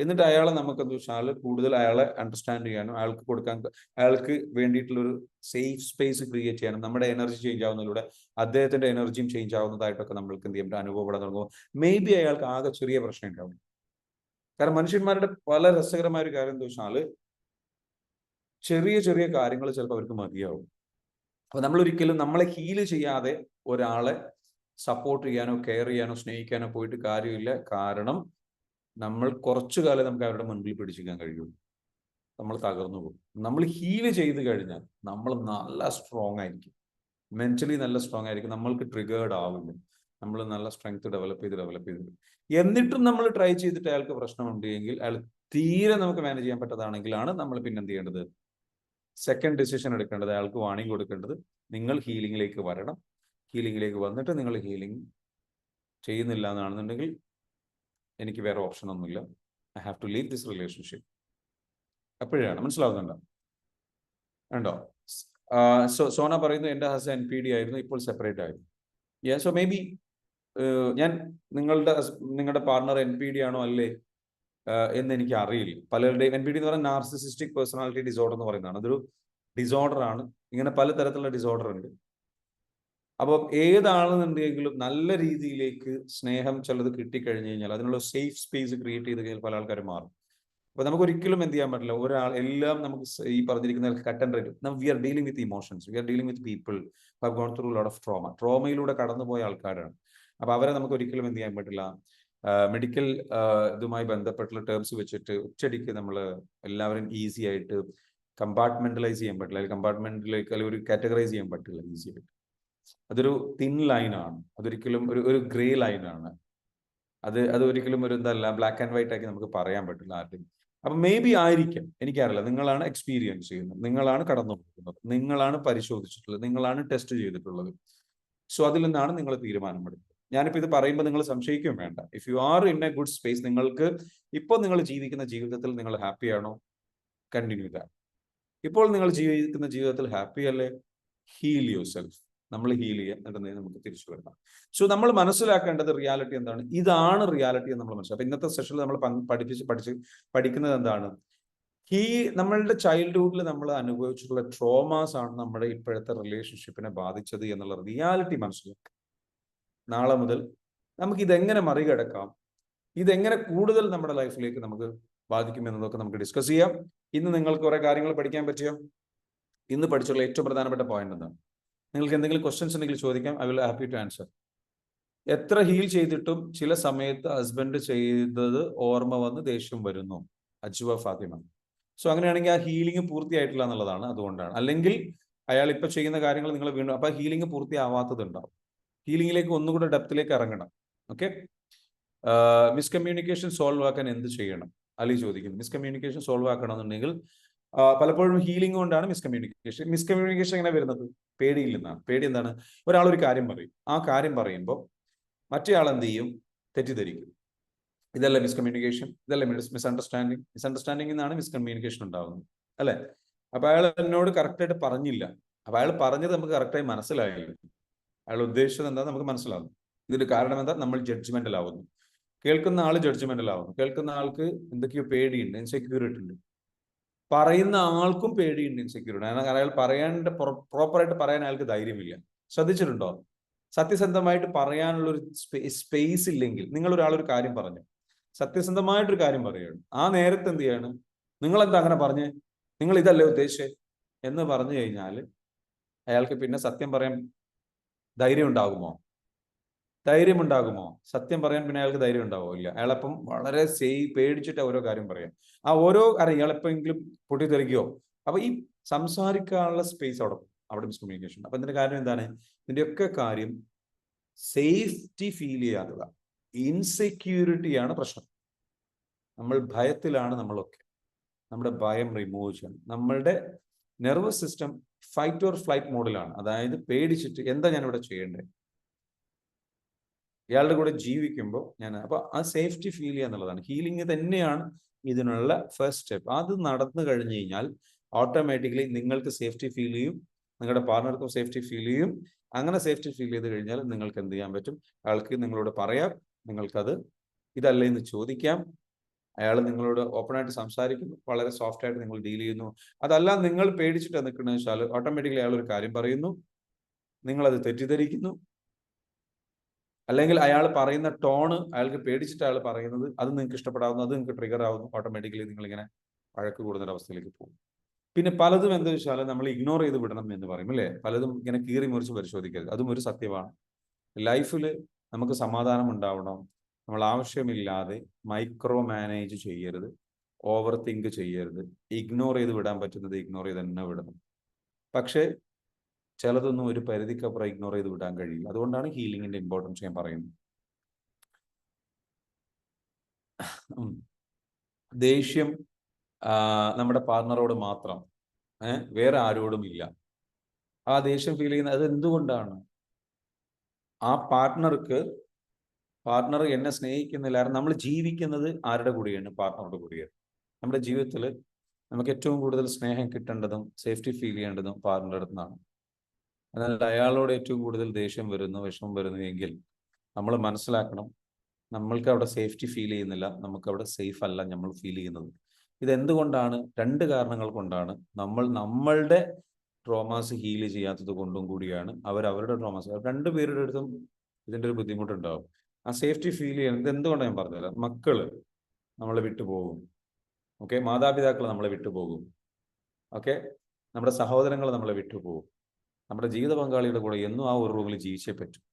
എന്നിട്ട് അയാളെ നമുക്ക് എന്താ വെച്ചാൽ കൂടുതൽ അയാളെ അണ്ടർസ്റ്റാൻഡ് ചെയ്യാനും അയാൾക്ക് വേണ്ടിയിട്ടുള്ള ഒരു സേഫ് സ്പേസ് ക്രിയേറ്റ് ചെയ്യാനും നമ്മുടെ എനർജി ചേഞ്ച് ആവുന്നതിലൂടെ അദ്ദേഹത്തിന്റെ എനർജിയും ചേഞ്ച് ആവുന്നതായിട്ടൊക്കെ നമ്മൾക്ക് എന്ത് ചെയ്യാൻ അനുഭവപ്പെടാൻ തുടങ്ങും. മേ ബി അയാൾക്ക് ആകെ ചെറിയ പ്രശ്നം ഉണ്ടാവും. കാരണം മനുഷ്യന്മാരുടെ പല രസകരമായ ഒരു കാര്യം എന്താ വെച്ചാൽ ചെറിയ ചെറിയ കാര്യങ്ങൾ ചിലപ്പോൾ അവർക്ക് മതിയാവും. അപ്പൊ നമ്മൾ ഒരിക്കലും നമ്മളെ ഹീല് ചെയ്യാതെ ഒരാളെ സപ്പോർട്ട് ചെയ്യാനോ കെയർ ചെയ്യാനോ സ്നേഹിക്കാനോ പോയിട്ട് കാര്യമില്ല. കാരണം നമ്മൾ കുറച്ചു കാലം നമുക്ക് അവരുടെ മുൻപിൽ പിടിച്ചിരിക്കാൻ കഴിയുള്ളൂ. നമ്മൾ തകർന്നു പോകും. നമ്മൾ ഹീൽ ചെയ്ത് കഴിഞ്ഞാൽ നമ്മൾ നല്ല സ്ട്രോങ് ആയിരിക്കും, മെന്റലി നല്ല സ്ട്രോങ് ആയിരിക്കും, നമ്മൾക്ക് ട്രിഗേർഡ് ആവില്ല, നമ്മൾ നല്ല സ്ട്രെങ്ത് ഡെവലപ്പ് ചെയ്ത് എന്നിട്ടും നമ്മൾ ട്രൈ ചെയ്തിട്ട് അയാൾക്ക് പ്രശ്നമുണ്ട് എങ്കിൽ, അയാൾ തീരെ നമുക്ക് മാനേജ് ചെയ്യാൻ പറ്റാതാണെങ്കിലാണ് നമ്മൾ പിന്നെ എന്ത് ചെയ്യേണ്ടത്, സെക്കൻഡ് ഡിസിഷൻ എടുക്കേണ്ടത്, അയാൾക്ക് വാണിംഗ് കൊടുക്കേണ്ടത്, നിങ്ങൾ ഹീലിംഗിലേക്ക് വരണം. ഹീലിംഗിലേക്ക് വന്നിട്ട് നിങ്ങൾ ഹീലിംഗ് ചെയ്യുന്നില്ല എന്നാണെന്നുണ്ടെങ്കിൽ എനിക്ക് വേറെ ഓപ്ഷൻ ഒന്നുമില്ല, I have to leave this relationship. അപ്പോഴാണ് മനസ്സിലാവുന്നുണ്ടോ? ഉണ്ടോ? സോന പറയുന്നു എൻ്റെ ഹസ്ബൻഡ് NPD ആയിരുന്നു, ഇപ്പോൾ സെപ്പറേറ്റ് ആയിരുന്നു. സോ മേ ബി ഞാൻ നിങ്ങളുടെ പാർട്ണർ NPD ആണോ അല്ലേ എന്ന് എനിക്ക് അറിയില്ല. പലരുടെയും NPD എന്ന് പറഞ്ഞാൽ നാർസിസിസ്റ്റിക് പേഴ്സണാലിറ്റി ഡിസോർഡർ എന്ന് പറയുന്നതാണ്. അതൊരു ഡിസോർഡർ ആണ്. ഇങ്ങനെ പലതരത്തിലുള്ള ഡിസോർഡർ ഉണ്ട്. അപ്പോൾ ഏതാണെന്നുണ്ടെങ്കിലും നല്ല രീതിയിലേക്ക് സ്നേഹം ചിലത് കിട്ടിക്കഴിഞ്ഞു കഴിഞ്ഞാൽ അതിനുള്ള സേഫ് സ്പേസ് ക്രിയേറ്റ് ചെയ്ത് കഴിഞ്ഞാൽ പല ആൾക്കാരും മാറും. അപ്പൊ നമുക്ക് ഒരിക്കലും എന്ത് ചെയ്യാൻ പറ്റില്ല, ഒരാൾ എല്ലാം നമുക്ക് ഈ പറഞ്ഞിരിക്കുന്ന cut and right. We are dealing with emotions, we are dealing with people who have gone through lot of ട്രോമയിലൂടെ കടന്നുപോയ ആൾക്കാരാണ്. അപ്പൊ അവരെ നമുക്ക് ഒരിക്കലും എന്ത് ചെയ്യാൻ പറ്റില്ല, മെഡിക്കൽ ഇതുമായി ബന്ധപ്പെട്ടുള്ള ടേംസ് വെച്ചിട്ട് ഒറ്റയടിക്ക് നമ്മൾ എല്ലാവരും ഈസി ആയിട്ട് കമ്പാർട്ട്മെന്റലൈസ് ചെയ്യാൻ പറ്റില്ല, അല്ലെങ്കിൽ കമ്പാർട്ട്മെന്റിലേക്ക് അല്ലെങ്കിൽ ഒരു കാറ്റഗറൈസ് ചെയ്യാൻ പറ്റില്ല ഈസി ആയിട്ട്. അതൊരു തിൻ ലൈനാണ്, അതൊരിക്കലും ഒരു ഗ്രേ ലൈനാണ്. അത് ഒരിക്കലും ഒരു എന്തല്ല ബ്ലാക്ക് ആൻഡ് വൈറ്റ് ആക്കി നമുക്ക് പറയാൻ പറ്റില്ല ആരുടെയും. അപ്പൊ മേ ബി ആയിരിക്കും, എനിക്കറിയില്ല. നിങ്ങളാണ് എക്സ്പീരിയൻസ് ചെയ്യുന്നത്, നിങ്ങളാണ് കടന്നു പോകുന്നത്, നിങ്ങളാണ് പരിശോധിച്ചിട്ടുള്ളത്, നിങ്ങളാണ് ടെസ്റ്റ് ചെയ്തിട്ടുള്ളത്. സോ അതിൽ നിന്നാണ് നിങ്ങൾ തീരുമാനമെടുക്കുന്നത്. ഞാനിപ്പോൾ ഇത് പറയുമ്പോൾ നിങ്ങൾ സംശയിക്കുകയും വേണ്ട. If you are in A good space, നിങ്ങൾക്ക് ഇപ്പോൾ നിങ്ങൾ ജീവിക്കുന്ന ജീവിതത്തിൽ നിങ്ങൾ ഹാപ്പി ആണോ, കണ്ടിന്യൂ ദാറ്റ്. ഇപ്പോൾ നിങ്ങൾ ജീവിക്കുന്ന ജീവിതത്തിൽ ഹാപ്പി അല്ലേ, ഹീൽ യുവർ സെൽഫ്. നമ്മൾ ഹീൽ ചെയ്യാൻ എന്നിട്ട് നമുക്ക് തിരിച്ചു വരണം. സോ നമ്മൾ മനസ്സിലാക്കേണ്ടത് റിയാലിറ്റി എന്താണ്, ഇതാണ് റിയാലിറ്റി എന്ന് നമ്മൾ മനസ്സിലാക്കും. ഇന്നത്തെ സെഷനിൽ നമ്മൾ പഠിക്കുന്നത് എന്താണ്, നമ്മളുടെ ചൈൽഡ്ഹുഡിൽ നമ്മൾ അനുഭവിച്ചിട്ടുള്ള ട്രോമാസ് ആണ് നമ്മുടെ ഇപ്പോഴത്തെ റിലേഷൻഷിപ്പിനെ ബാധിച്ചത് എന്നുള്ള റിയാലിറ്റി മനസ്സിലാക്കുക. നാളെ മുതൽ നമുക്ക് ഇതെങ്ങനെ മറികടക്കാം, ഇതെങ്ങനെ കൂടുതൽ നമ്മുടെ ലൈഫിലേക്ക് നമുക്ക് ബാധിക്കും എന്നതൊക്കെ നമുക്ക് ഡിസ്കസ് ചെയ്യാം. ഇന്ന് നിങ്ങൾക്ക് കുറെ കാര്യങ്ങൾ പഠിക്കാൻ പറ്റിയോ? ഇന്ന് പഠിച്ചുള്ള ഏറ്റവും പ്രധാനപ്പെട്ട പോയിന്റ് എന്താണ്? നിങ്ങൾക്ക് എന്തെങ്കിലും ക്വസ്റ്റ്യൻസ് ഉണ്ടെങ്കിൽ ചോദിക്കാം, I will happy to answer. എത്ര ഹീൽ ചെയ്തിട്ടും ചില സമയത്ത് ഹസ്ബൻഡ് ചെയ്തത് ഓർമ്മ വന്ന് ദേഷ്യം വരുന്നു, അജുവ ഫാത്തിമ. സോ അങ്ങനെയാണെങ്കിൽ ആ ഹീലിംഗ് പൂർത്തിയായിട്ടില്ല എന്നുള്ളതാണ്. അതുകൊണ്ടാണ്. അല്ലെങ്കിൽ അയാൾ ഇപ്പൊ ചെയ്യുന്ന കാര്യങ്ങൾ നിങ്ങൾ വീണ്ടും, അപ്പൊ ഹീലിംഗ് പൂർത്തിയാവാത്തതുണ്ടാവും. ഹീലിംഗിലേക്ക് ഒന്നുകൂടെ ഡെപ്തിലേക്ക് ഇറങ്ങണം. ഓക്കെ. മിസ്കമ്മ്യൂണിക്കേഷൻ സോൾവ് ആക്കാൻ എന്ത് ചെയ്യണം, അലി ചോദിക്കുന്നു. മിസ്കമ്മ്യൂണിക്കേഷൻ സോൾവ് ആക്കണമെന്നുണ്ടെങ്കിൽ പലപ്പോഴും ഹീലിംഗ് കൊണ്ടാണ് മിസ്കമ്മ്യൂണിക്കേഷൻ എങ്ങനെ വരുന്നത്, പേടിയിൽ നിന്നാണ്. പേടി എന്താണ്, ഒരാൾ ഒരു കാര്യം പറയും, ആ കാര്യം പറയുമ്പോൾ മറ്റേയാൾ എന്ത് ചെയ്യും, തെറ്റിദ്ധരിക്കും. ഇതല്ല മിസ്കമ്മ്യൂണിക്കേഷൻ, ഇതല്ല മിസ്അണ്ടർസ്റ്റാൻഡിംഗ് നിന്നാണ് മിസ്കമ്മ്യൂണിക്കേഷൻ ഉണ്ടാകുന്നത്, അല്ലെ? അപ്പൊ അയാൾ എന്നോട് കറക്റ്റായിട്ട് പറഞ്ഞില്ല, അപ്പൊ അയാൾ പറഞ്ഞത് നമുക്ക് കറക്റ്റായി മനസ്സിലായില്ല, അയാൾ ഉദ്ദേശിച്ചത് എന്താ നമുക്ക് മനസ്സിലാവും. ഇതിന്റെ കാരണം എന്താ, നമ്മൾ ജഡ്ജ്മെന്റൽ ആവുന്നു. കേൾക്കുന്ന ആള് ജഡ്ജ്മെന്റൽ ആവുന്നു. കേൾക്കുന്ന ആൾക്ക് എന്തൊക്കെയോ പേടിയുണ്ട്, ഇൻസെക്യൂരിറ്റി ഉണ്ട്. പറയുന്ന ആൾക്കും പേടിയുണ്ട്, ഇൻസെക്യൂരിറ്റി. അയാൾ പ്രോപ്പറായിട്ട് പറയാൻ അയാൾക്ക് ധൈര്യമില്ല. ശ്രദ്ധിച്ചിട്ടുണ്ടോ? സത്യസന്ധമായിട്ട് പറയാനുള്ള ഒരു സ്പേസ് ഇല്ലെങ്കിൽ, നിങ്ങൾ ഒരാളൊരു കാര്യം പറഞ്ഞു, സത്യസന്ധമായിട്ടൊരു കാര്യം പറയുകയാണ്, ആ നേരത്തെ എന്ത് ചെയ്യാണ്, നിങ്ങൾ എന്താ അങ്ങനെ പറഞ്ഞ്, നിങ്ങൾ ഇതല്ലേ ഉദ്ദേശിച്ചത് എന്ന് പറഞ്ഞു കഴിഞ്ഞാൽ അയാൾക്ക് പിന്നെ സത്യം പറയാൻ ധൈര്യം ഉണ്ടാകുമോ? സത്യം പറയാൻ പിന്നെ അയാൾക്ക് ധൈര്യം ഉണ്ടാവുമോ? ഇല്ല. അയാളപ്പം വളരെ പേടിച്ചിട്ട് ഓരോ കാര്യം പറയാം. ആ ഓരോ കാര്യം ഇയാളെപ്പോഴെങ്കിലും പൊട്ടിത്തെറിക്കുകയോ. അപ്പൊ ഈ സംസാരിക്കാനുള്ള സ്പേസ് അവിടെ മിസ്കമ്മ്യൂണിക്കേഷൻ. അപ്പൊ ഇതിന്റെ കാര്യം എന്താണ്, ഇതിന്റെയൊക്കെ കാര്യം സേഫ്റ്റി ഫീൽ ചെയ്യാത്തതാ. ഇൻസെക്യൂരിറ്റിയാണ് പ്രശ്നം. നമ്മൾ ഭയത്തിലാണ് നമ്മളൊക്കെ. നമ്മുടെ ഭയം റിമൂവ് ചെയ്യണം. നമ്മളുടെ nervous system fight or flight മോഡിലാണ്. അതായത് പേടിച്ചിട്ട് എന്താ ഞാനിവിടെ ചെയ്യേണ്ടത്, ഇയാളുടെ കൂടെ ജീവിക്കുമ്പോൾ അപ്പൊ ആ സേഫ്റ്റി ഫീൽ ചെയ്യുക എന്നുള്ളതാണ്. ഹീലിംഗ് തന്നെയാണ് ഇതിനുള്ള ഫസ്റ്റ് സ്റ്റെപ്പ്. അത് നടന്നു കഴിഞ്ഞു കഴിഞ്ഞാൽ ഓട്ടോമാറ്റിക്കലി നിങ്ങൾക്ക് സേഫ്റ്റി ഫീൽ ചെയ്യും, നിങ്ങളുടെ പാർട്ണർക്കും സേഫ്റ്റി ഫീൽ ചെയ്യും. അങ്ങനെ സേഫ്റ്റി ഫീൽ ചെയ്ത് കഴിഞ്ഞാൽ നിങ്ങൾക്ക് എന്ത് ചെയ്യാൻ പറ്റും, അയാൾക്ക് നിങ്ങളോട് പറയാം, നിങ്ങൾക്കത് ഇതല്ലേ എന്ന് ചോദിക്കാം. അയാൾ നിങ്ങളോട് ഓപ്പണായിട്ട് സംസാരിക്കുന്നു, വളരെ സോഫ്റ്റ് ആയിട്ട് നിങ്ങൾ ഡീൽ ചെയ്യുന്നു. അതല്ല നിങ്ങൾ പേടിച്ചിട്ട് നിൽക്കണമെന്ന് വെച്ചാൽ ഓട്ടോമാറ്റിക്കലി അയാൾ ഒരു കാര്യം പറയുന്നു, നിങ്ങളത് തെറ്റിദ്ധരിക്കുന്നു. അല്ലെങ്കിൽ അയാൾ പറയുന്ന ടോണ്, അയാൾക്ക് പേടിച്ചിട്ട് അയാൾ പറയുന്നത്, അത് നിങ്ങൾക്ക് ഇഷ്ടപ്പെടാവുന്നു, അത് നിങ്ങൾക്ക് ട്രിഗർ ആവുന്നു. ഓട്ടോമാറ്റിക്കലി നിങ്ങളിങ്ങനെ വഴക്ക് കൂടുന്ന അവസ്ഥയിലേക്ക് പോകും. പിന്നെ പലതും എന്താ വെച്ചാൽ നമ്മൾ ഇഗ്നോർ ചെയ്ത് വിടണം എന്ന് പറയും, അല്ലേ? പലതും ഇങ്ങനെ കീറി മുറിച്ച് പരിശോധിക്കരുത്. അതും ഒരു സത്യമാണ്. ലൈഫിൽ നമുക്ക് സമാധാനം ഉണ്ടാവണം. നമ്മൾ ആവശ്യമില്ലാതെ മൈക്രോ മാനേജ് ചെയ്യരുത്. ഓവർ തിങ്ക് ചെയ്യരുത്. ഇഗ്നോർ ചെയ്ത് വിടാൻ പറ്റുന്നത് ഇഗ്നോർ ചെയ്ത് തന്നെ വിടണം. പക്ഷേ ചിലതൊന്നും ഒരു പരിധിക്കപ്പുറം ഇഗ്നോർ ചെയ്ത് വിടാൻ കഴിയില്ല. അതുകൊണ്ടാണ് ഹീലിംഗിന്റെ ഇമ്പോർട്ടൻസ് ഞാൻ പറയുന്നത്. ദേഷ്യം നമ്മുടെ പാർട്ണറോട് മാത്രം, വേറെ ആരോടും ഇല്ല. ആ ദേഷ്യം ഫീൽ ചെയ്യുന്നത് അത് എന്തുകൊണ്ടാണ്? ആ പാർട്ണർ എന്നെ സ്നേഹിക്കുന്നില്ല. നമ്മൾ ജീവിക്കുന്നത് ആരുടെ കൂടെയാണ്? പാർട്ണറുടെ കൂടെയാണ്. നമ്മുടെ ജീവിതത്തിൽ നമുക്ക് ഏറ്റവും കൂടുതൽ സ്നേഹം കിട്ടേണ്ടതും സേഫ്റ്റി ഫീൽ ചെയ്യേണ്ടതും പാർട്ണറുടെ അടുത്ത് നിന്നാണ്. എന്നാൽ അയാളോട് ഏറ്റവും കൂടുതൽ ദേഷ്യം വരുന്നു, വിഷമം വരുന്നു എങ്കിൽ നമ്മൾ മനസ്സിലാക്കണം, നമ്മൾക്ക് അവിടെ സേഫ്റ്റി ഫീൽ ചെയ്യുന്നില്ല, നമുക്ക് അവിടെ സേഫ് അല്ല നമ്മൾ ഫീൽ ചെയ്യുന്നത്. ഇതെന്തുകൊണ്ടാണ്? 2 കാരണങ്ങൾ കൊണ്ടാണ്. നമ്മളുടെ ട്രോമാസ് ഹീൽ ചെയ്യാത്തത് കൊണ്ടും കൂടിയാണ്. അവരുടെ ട്രോമാസ്, 2 പേരുടെ അടുത്തും ഇതിൻ്റെ ഒരു ബുദ്ധിമുട്ടുണ്ടാവും. ആ സേഫ്റ്റി ഫീൽ ചെയ്യുന്നത് എന്തുകൊണ്ടാണ് ഞാൻ പറഞ്ഞുതരാം. മക്കള് നമ്മളെ വിട്ടുപോകും, ഓക്കെ, മാതാപിതാക്കൾ നമ്മളെ വിട്ടുപോകും, ഓക്കെ, നമ്മുടെ സഹോദരങ്ങൾ നമ്മളെ വിട്ടുപോകും. നമ്മുടെ ജീവിത പങ്കാളിയുടെ കൂടെ എന്നും ആ ഒരു റൂമിൽ ജീവിച്ചേ പറ്റും,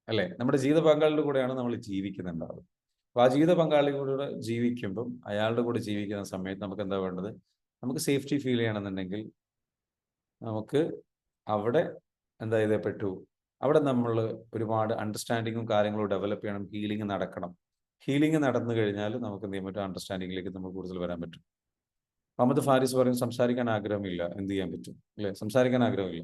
അല്ലേ? നമ്മുടെ ജീവിത പങ്കാളിയുടെ കൂടെയാണ് നമ്മൾ ജീവിക്കുന്നുണ്ടാവുക. അപ്പോൾ ആ ജീവിത പങ്കാളിയുടെ ജീവിക്കുമ്പം, അയാളുടെ കൂടെ ജീവിക്കുന്ന സമയത്ത് നമുക്ക് എന്താ വേണ്ടത്? നമുക്ക് സേഫ്റ്റി ഫീൽ ചെയ്യണമെന്നുണ്ടെങ്കിൽ നമുക്ക് അവിടെ എന്താ ചെയ്തേ പറ്റൂ? അവിടെ നമ്മൾ ഒരുപാട് അണ്ടർസ്റ്റാൻഡിങ്ങും കാര്യങ്ങളും ഡെവലപ്പ് ചെയ്യണം. ഹീലിംഗ് നടക്കണം. ഹീലിംഗ് നടന്നു കഴിഞ്ഞാൽ നമുക്ക് എന്ത് ചെയ്യാൻ പറ്റും? അണ്ടർസ്റ്റാൻഡിങ്ങിലേക്ക് നമ്മൾ കൂടുതൽ വരാൻ പറ്റും. മുഹമ്മദ് ഫാരിസ് പറയും, സംസാരിക്കാൻ ആഗ്രഹമില്ല, എന്ത് ചെയ്യാൻ പറ്റും? അല്ലേ? സംസാരിക്കാൻ ആഗ്രഹമില്ല.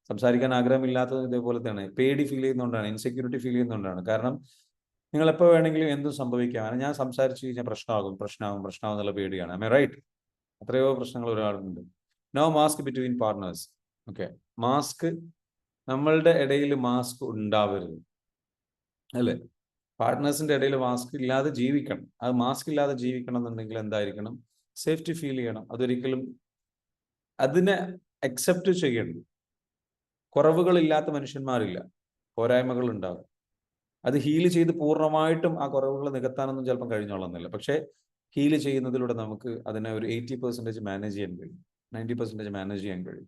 സംസാരിക്കാൻ ആഗ്രഹമില്ലാത്തത് ഇതേപോലെ തന്നെ പേടി ഫീൽ ചെയ്യുന്നതുകൊണ്ടാണ്, ഇൻസെക്യൂരിറ്റി ഫീൽ ചെയ്യുന്നതുകൊണ്ടാണ്. കാരണം നിങ്ങൾ എപ്പോൾ വേണമെങ്കിലും എന്തും സംഭവിക്കാം. ഞാൻ സംസാരിച്ചു കഴിഞ്ഞാൽ പ്രശ്നമാകും എന്നുള്ള പേടിയാണ്. I right? എത്രയോ പ്രശ്നങ്ങൾ ഒരാളുണ്ട്. No mask between partners. Okay, mask, നമ്മളുടെ ഇടയിൽ മാസ്ക് ഉണ്ടാവരുത്, അല്ലേ? പാർട്ട്നേഴ്സിന്റെ ഇടയിൽ മാസ്ക് ഇല്ലാതെ ജീവിക്കണം. അത് മാസ്ക് ഇല്ലാതെ ജീവിക്കണം എന്നുണ്ടെങ്കിൽ എന്തായിരിക്കണം? സേഫ്റ്റി ഫീൽ ചെയ്യണം. അതൊരിക്കലും അതിനെ അക്സെപ്റ്റ് ചെയ്യണം. കുറവുകളില്ലാത്ത മനുഷ്യന്മാരില്ല, പോരായ്മകൾ ഉണ്ടാകും. അത് ഹീൽ ചെയ്ത് പൂർണ്ണമായിട്ടും ആ കുറവുകൾ നികത്താനൊന്നും ചിലപ്പം കഴിഞ്ഞോളന്നില്ല. പക്ഷേ ഹീൽ ചെയ്യുന്നതിലൂടെ നമുക്ക് അതിനെ ഒരു 80% മാനേജ് ചെയ്യാൻ കഴിയും, 90% മാനേജ് ചെയ്യാൻ കഴിയും.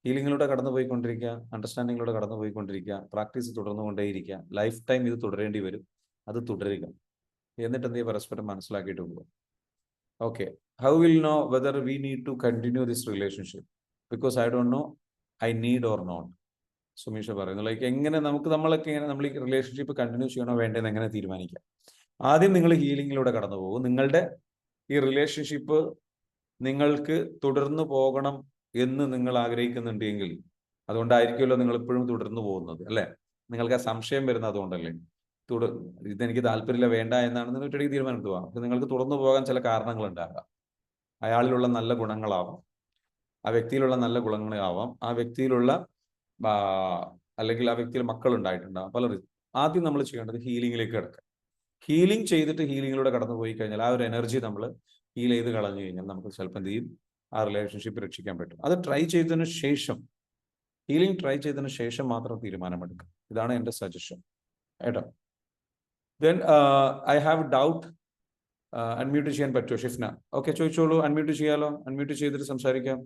ഹീലിങ്ങിലൂടെ കടന്നുപോയിക്കൊണ്ടിരിക്കുക, അണ്ടർസ്റ്റാൻഡിങ്ങിലൂടെ കടന്നുപോയിക്കൊണ്ടിരിക്കുക, പ്രാക്ടീസ് തുടർന്നുകൊണ്ടേയിരിക്കുക. ലൈഫ് ടൈം ഇത് തുടരേണ്ടി വരും. അത് തുടരുക. എന്നിട്ട് എന്ത് ചെയ്യുക? പരസ്പരം മനസ്സിലാക്കിയിട്ട് പോകുക. Okay, how will know whether we need to continue this relationship? Because I don't know I need or not. Sumeesha പറയുന്നു, ലൈക്ക് എങ്ങനെ നമ്മളൊക്കെ എങ്ങനെ നമ്മൾ ഈ റിലേഷൻഷിപ്പ് കണ്ടിന്യൂ ചെയ്യണോ വേണ്ടതെന്ന് എങ്ങനെ തീരുമാനിക്കാം? ആദ്യം നിങ്ങൾ ഹീലിങ്ങിലൂടെ കടന്നു പോകും. നിങ്ങളുടെ ഈ റിലേഷൻഷിപ്പ് നിങ്ങൾക്ക് തുടർന്നു പോകണം എന്ന് നിങ്ങൾ ആഗ്രഹിക്കുന്നുണ്ടെങ്കിൽ, അതുകൊണ്ടായിരിക്കുമല്ലോ നിങ്ങൾ ഇപ്പോഴും തുടർന്നു പോകുന്നത്, അല്ലേ? നിങ്ങൾക്ക് ആ സംശയം വരുന്നത് അതുകൊണ്ടല്ലേ? ഇതെനിക്ക് താല്പര്യമില്ല, വേണ്ട എന്നാണ് നിങ്ങൾ ഒറ്റയ്ക്ക് തീരുമാനിക്കുക. അപ്പോൾ നിങ്ങൾക്ക് തുടർന്നു പോകാൻ ചില കാരണങ്ങളുണ്ടാകാം. അയാളിലുള്ള നല്ല ഗുണങ്ങളാവാം, ആ വ്യക്തിയിലുള്ള നല്ല ഗുണങ്ങളാവാം, ആ വ്യക്തിയിലുള്ള അല്ലെങ്കിൽ ആ വ്യക്തിയിൽ മക്കൾ ഉണ്ടായിട്ടുണ്ടാകും, പലരും. ആദ്യം നമ്മൾ ചെയ്യേണ്ടത് ഹീലിംഗിലേക്ക് കിടക്കുക. ഹീലിംഗ് ചെയ്തിട്ട് ഹീലിംഗിലൂടെ കടന്നു പോയി കഴിഞ്ഞാൽ ആ ഒരു എനർജി നമ്മൾ ഹീൽ ചെയ്ത് കളഞ്ഞു കഴിഞ്ഞാൽ നമുക്ക് ചിലപ്പോൾ എന്ത് ചെയ്യും? ആ റിലേഷൻഷിപ്പ് രക്ഷിക്കാൻ പറ്റും. അത് ട്രൈ ചെയ്തതിന് ശേഷം, ഹീലിംഗ് ട്രൈ ചെയ്തതിന് ശേഷം മാത്രം തീരുമാനമെടുക്കുക. ഇതാണ് എൻ്റെ സജഷൻ, കേട്ടോ. Then I have doubt. Unmute ചെയ്യാൻ പറ്റുമോ ഷിഫ്ന? ഓക്കെ, ചോദിച്ചോളൂ. അൺമ്യൂട്ട് ചെയ്യാലോ? അൺമ്യൂട്ട് ചെയ്തിട്ട് സംസാരിക്കാം.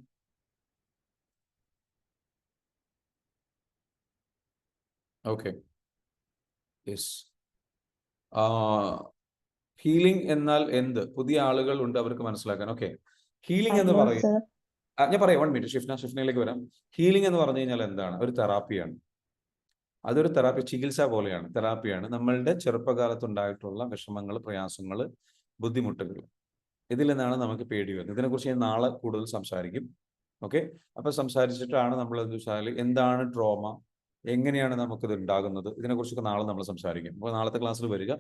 Okay, yes. ഹീലിംഗ് എന്നാൽ എന്ത്? പുതിയ ആളുകൾ ഉണ്ട്, അവർക്ക് മനസ്സിലാക്കാൻ. ഓക്കെ, ഹീലിംഗ് എന്ന് പറയും, ഞാൻ പറയാം. 1 മിനിറ്റ്, ഷിഫ്നയിലേക്ക് വരാം. ഹീലിംഗ് എന്ന് പറഞ്ഞു കഴിഞ്ഞാൽ എന്താണ്? ഒരു തെറാപ്പിയാണ്. അതൊരു തെറാപ്പി, ചികിത്സ പോലെയാണ്, തെറാപ്പിയാണ്. നമ്മളുടെ ചെറുപ്പകാലത്തുണ്ടായിട്ടുള്ള വിഷമങ്ങൾ, പ്രയാസങ്ങൾ, ബുദ്ധിമുട്ടുകൾ, ഇതിൽ നിന്നാണ് നമുക്ക് പേടി വരുന്നത്. ഇതിനെക്കുറിച്ച് ഞാൻ നാളെ കൂടുതൽ സംസാരിക്കും. ഓക്കെ, അപ്പൊ സംസാരിച്ചിട്ടാണ് നമ്മൾ എന്താ വെച്ചാൽ എന്താണ് ട്രോമ, എങ്ങനെയാണ് നമുക്കിത് ഉണ്ടാകുന്നത്, ഇതിനെക്കുറിച്ചൊക്കെ നാളെ നമ്മൾ സംസാരിക്കും. അപ്പോൾ നാളത്തെ ക്ലാസ്സിൽ വരിക.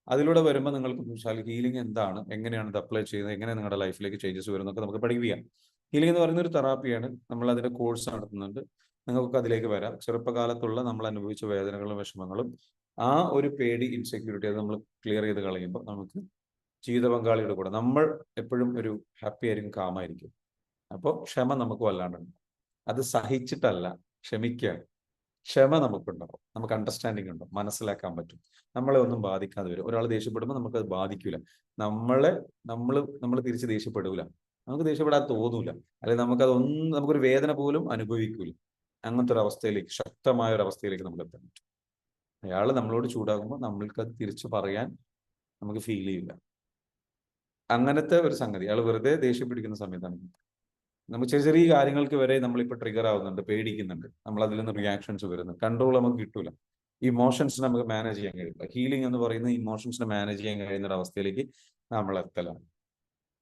അതിലൂടെ വരുമ്പോൾ നിങ്ങൾക്ക് വെച്ചാൽ ഹീലിംഗ് എന്താണ്, എങ്ങനെയാണ് ഇത് അപ്ലൈ ചെയ്യുന്നത്, എങ്ങനെ നിങ്ങളുടെ ലൈഫിലേക്ക് ചേഞ്ചസ് വരുന്നതൊക്കെ നമുക്ക് പഠിപ്പിക്കാം. ഹീലിംഗ് എന്ന് പറയുന്ന ഒരു തെറാപ്പിയാണ്. നമ്മൾ അതിന്റെ കോഴ്സ് നടത്തുന്നുണ്ട്. നിങ്ങൾക്ക് അതിലേക്ക് വരാം. ചെറുപ്പകാലത്തുള്ള നമ്മൾ അനുഭവിച്ച വേദനകളും വിഷമങ്ങളും ആ ഒരു പേടി, ഇൻസെക്യൂരിറ്റി, അത് നമ്മൾ ക്ലിയർ ചെയ്ത് കളയുമ്പോൾ നമുക്ക് ജീവിത പങ്കാളിയുടെ കൂടെ നമ്മൾ എപ്പോഴും ഒരു ഹാപ്പി ആയിരിക്കും, കാമായിരിക്കും. അപ്പോൾ ക്ഷമ നമുക്ക് വല്ലാണ്ടുണ്ട്. അത് സഹിച്ചിട്ടല്ല, ക്ഷമിക്കുകയാണ്. ക്ഷമ നമുക്കുണ്ടാവും, നമുക്ക് അണ്ടർസ്റ്റാൻഡിങ് ഉണ്ടാവും, മനസ്സിലാക്കാൻ പറ്റും, നമ്മളെ ഒന്നും ബാധിക്കാതെ വരും. ഒരാൾ ദേഷ്യപ്പെടുമ്പോൾ നമുക്കത് ബാധിക്കില്ല. നമ്മൾ തിരിച്ച് ദേഷ്യപ്പെടൂല, നമുക്ക് ദേഷ്യപ്പെടാൻ തോന്നൂല, അല്ലെങ്കിൽ നമുക്കൊരു വേദന പോലും അനുഭവിക്കൂല. അങ്ങനത്തെ ഒരു അവസ്ഥയിലേക്ക്, ശക്തമായ ഒരു അവസ്ഥയിലേക്ക് നമുക്ക് എത്താൻ പറ്റും. അയാൾ നമ്മളോട് ചൂടാകുമ്പോൾ നമ്മൾക്കത് തിരിച്ചു പറയാൻ നമുക്ക് ഫീൽ ചെയ്യില്ല. അങ്ങനത്തെ ഒരു സംഗതി. അയാൾ വെറുതെ ദേഷ്യം പിടിക്കുന്ന സമയത്താണ്. നമുക്ക് ചെറിയ ചെറിയ കാര്യങ്ങൾക്ക് വരെ നമ്മളിപ്പോൾ ട്രിഗർ ആവുന്നുണ്ട്, പേടിക്കുന്നുണ്ട്, നമ്മൾ അതിൽ നിന്ന് റിയാക്ഷൻസ് വരുന്നു, കൺട്രോൾ നമുക്ക് കിട്ടൂല. ഇമോഷൻസ് നമുക്ക് മാനേജ് ചെയ്യാൻ കഴിയില്ല. ഹീലിംഗ് എന്ന് പറയുന്ന ഇമോഷൻസിനെ മാനേജ് ചെയ്യാൻ കഴിയുന്ന ഒരു അവസ്ഥയിലേക്ക് നമ്മൾ എത്തലാണ്.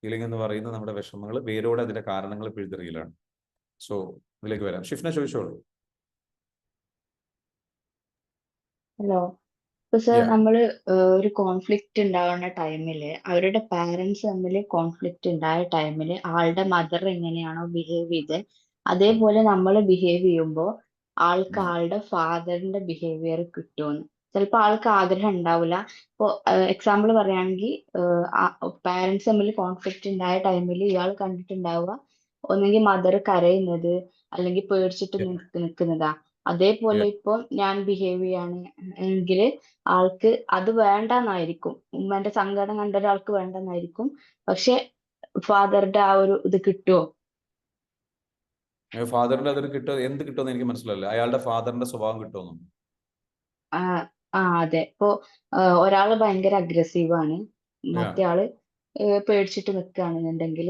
ഹീലിംഗ് എന്ന് പറയുന്നത് നമ്മുടെ വിഷമങ്ങൾ വേരോടെ അതിന്റെ കാരണങ്ങൾ പിഴുതെറിയലാണ്. സോ ഇതിലേക്ക് വരാം. ഷിഫ്ന ചോദിച്ചോളൂ. ഹലോ. ഇപ്പൊ സർ നമ്മള് ഒരു കോൺഫ്ലിക്റ്റ് ഉണ്ടാവുന്ന ടൈമില് അവരുടെ പാരന്റ്സ് തമ്മിൽ കോൺഫ്ലിക്റ്റ് ഉണ്ടായ ടൈമില് ആളുടെ മദർ എങ്ങനെയാണോ ബിഹേവ് ചെയ്തത് അതേപോലെ നമ്മൾ ബിഹേവ് ചെയ്യുമ്പോൾ ആൾക്ക് ആളുടെ ഫാദറിന്റെ ബിഹേവിയർ കിട്ടുമെന്ന്. ചിലപ്പോൾ ആൾക്ക് ആഗ്രഹം ഉണ്ടാവില്ല. ഇപ്പൊ എക്സാമ്പിൾ പറയുകയാണെങ്കിൽ പാരന്റ്സ് തമ്മിൽ കോൺഫ്ലിക്റ്റ് ഉണ്ടായ ടൈമിൽ ഇയാൾ കണ്ടിട്ടുണ്ടാവുക ഒന്നെങ്കിൽ മദർ കരയുന്നത് അല്ലെങ്കിൽ പേടിച്ചിട്ട് നിൽക്കുന്നതാ. അതേപോലെ ഇപ്പൊ ഞാൻ ബിഹേവ് ചെയ്യാണ് എങ്കിൽ ആൾക്ക് അത് വേണ്ടെന്നായിരിക്കും. ഉമ്മേന്റെ സങ്കടം കണ്ട ഒരാൾക്ക് വേണ്ടെന്നായിരിക്കും. പക്ഷെ ഫാദറിന്റെ ആ ഒരു ഇത് കിട്ടുമോ? ഫാദറിന്റെ അതിൽ കിട്ടുക എന്ത് കിട്ടുമെന്ന് എനിക്ക് മനസ്സിലായില്ല. അയാളുടെ ഫാദറിന്റെ സ്വഭാവം കിട്ടുമെന്നോ? അതെ. ഇപ്പൊ ഒരാള് ഭയങ്കര അഗ്രസീവ് ആണ്, മറ്റേ ആള് പേടിച്ചിട്ട് നിൽക്കുകയാണെന്നുണ്ടെങ്കിൽ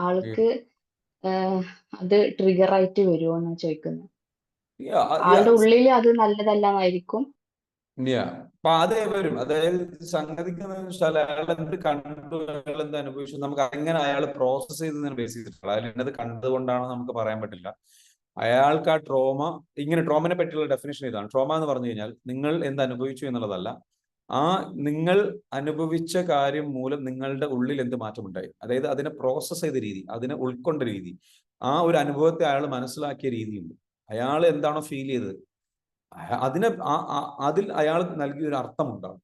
ആൾക്ക് അത് ട്രിഗർ ആയിട്ട് വരുമോ എന്നാ ചോദിക്കുന്നത്. ആളുടെ ഉള്ളിൽ അത് നല്ലതല്ലാന്നായിരിക്കും. അപ്പൊ അതേ വരും. അതായത് സംഗതിക്ക് വെച്ചാൽ അയാൾ എന്ത് കണ്ടു, അയാൾ എന്ത് അനുഭവിച്ചു, നമുക്ക് അങ്ങനെ അയാൾ പ്രോസസ് ചെയ്തതിന് ബേസ് ചെയ്തിട്ടുള്ള അയാൾ എന്നത് കണ്ടതുകൊണ്ടാണോ നമുക്ക് പറയാൻ പറ്റില്ല. അയാൾക്ക് ആ ട്രോമ, ഇങ്ങനെ ട്രോമനെ പറ്റിയുള്ള ഡെഫിനേഷൻ ഇതാണ്. ട്രോമ എന്ന് പറഞ്ഞു കഴിഞ്ഞാൽ നിങ്ങൾ എന്ത് അനുഭവിച്ചു എന്നുള്ളതല്ല, ആ നിങ്ങൾ അനുഭവിച്ച കാര്യം മൂലം നിങ്ങളുടെ ഉള്ളിൽ എന്ത് മാറ്റമുണ്ടായി, അതായത് അതിനെ പ്രോസസ് ചെയ്ത രീതി, അതിനെ ഉൾക്കൊണ്ട രീതി, ആ ഒരു അനുഭവത്തെ അയാൾ മനസ്സിലാക്കിയ രീതിയുണ്ട്. അയാൾ എന്താണോ ഫീൽ ചെയ്തത് അതിനെ അതിൽ അയാൾ നൽകിയ ഒരു അർത്ഥമുണ്ടാകും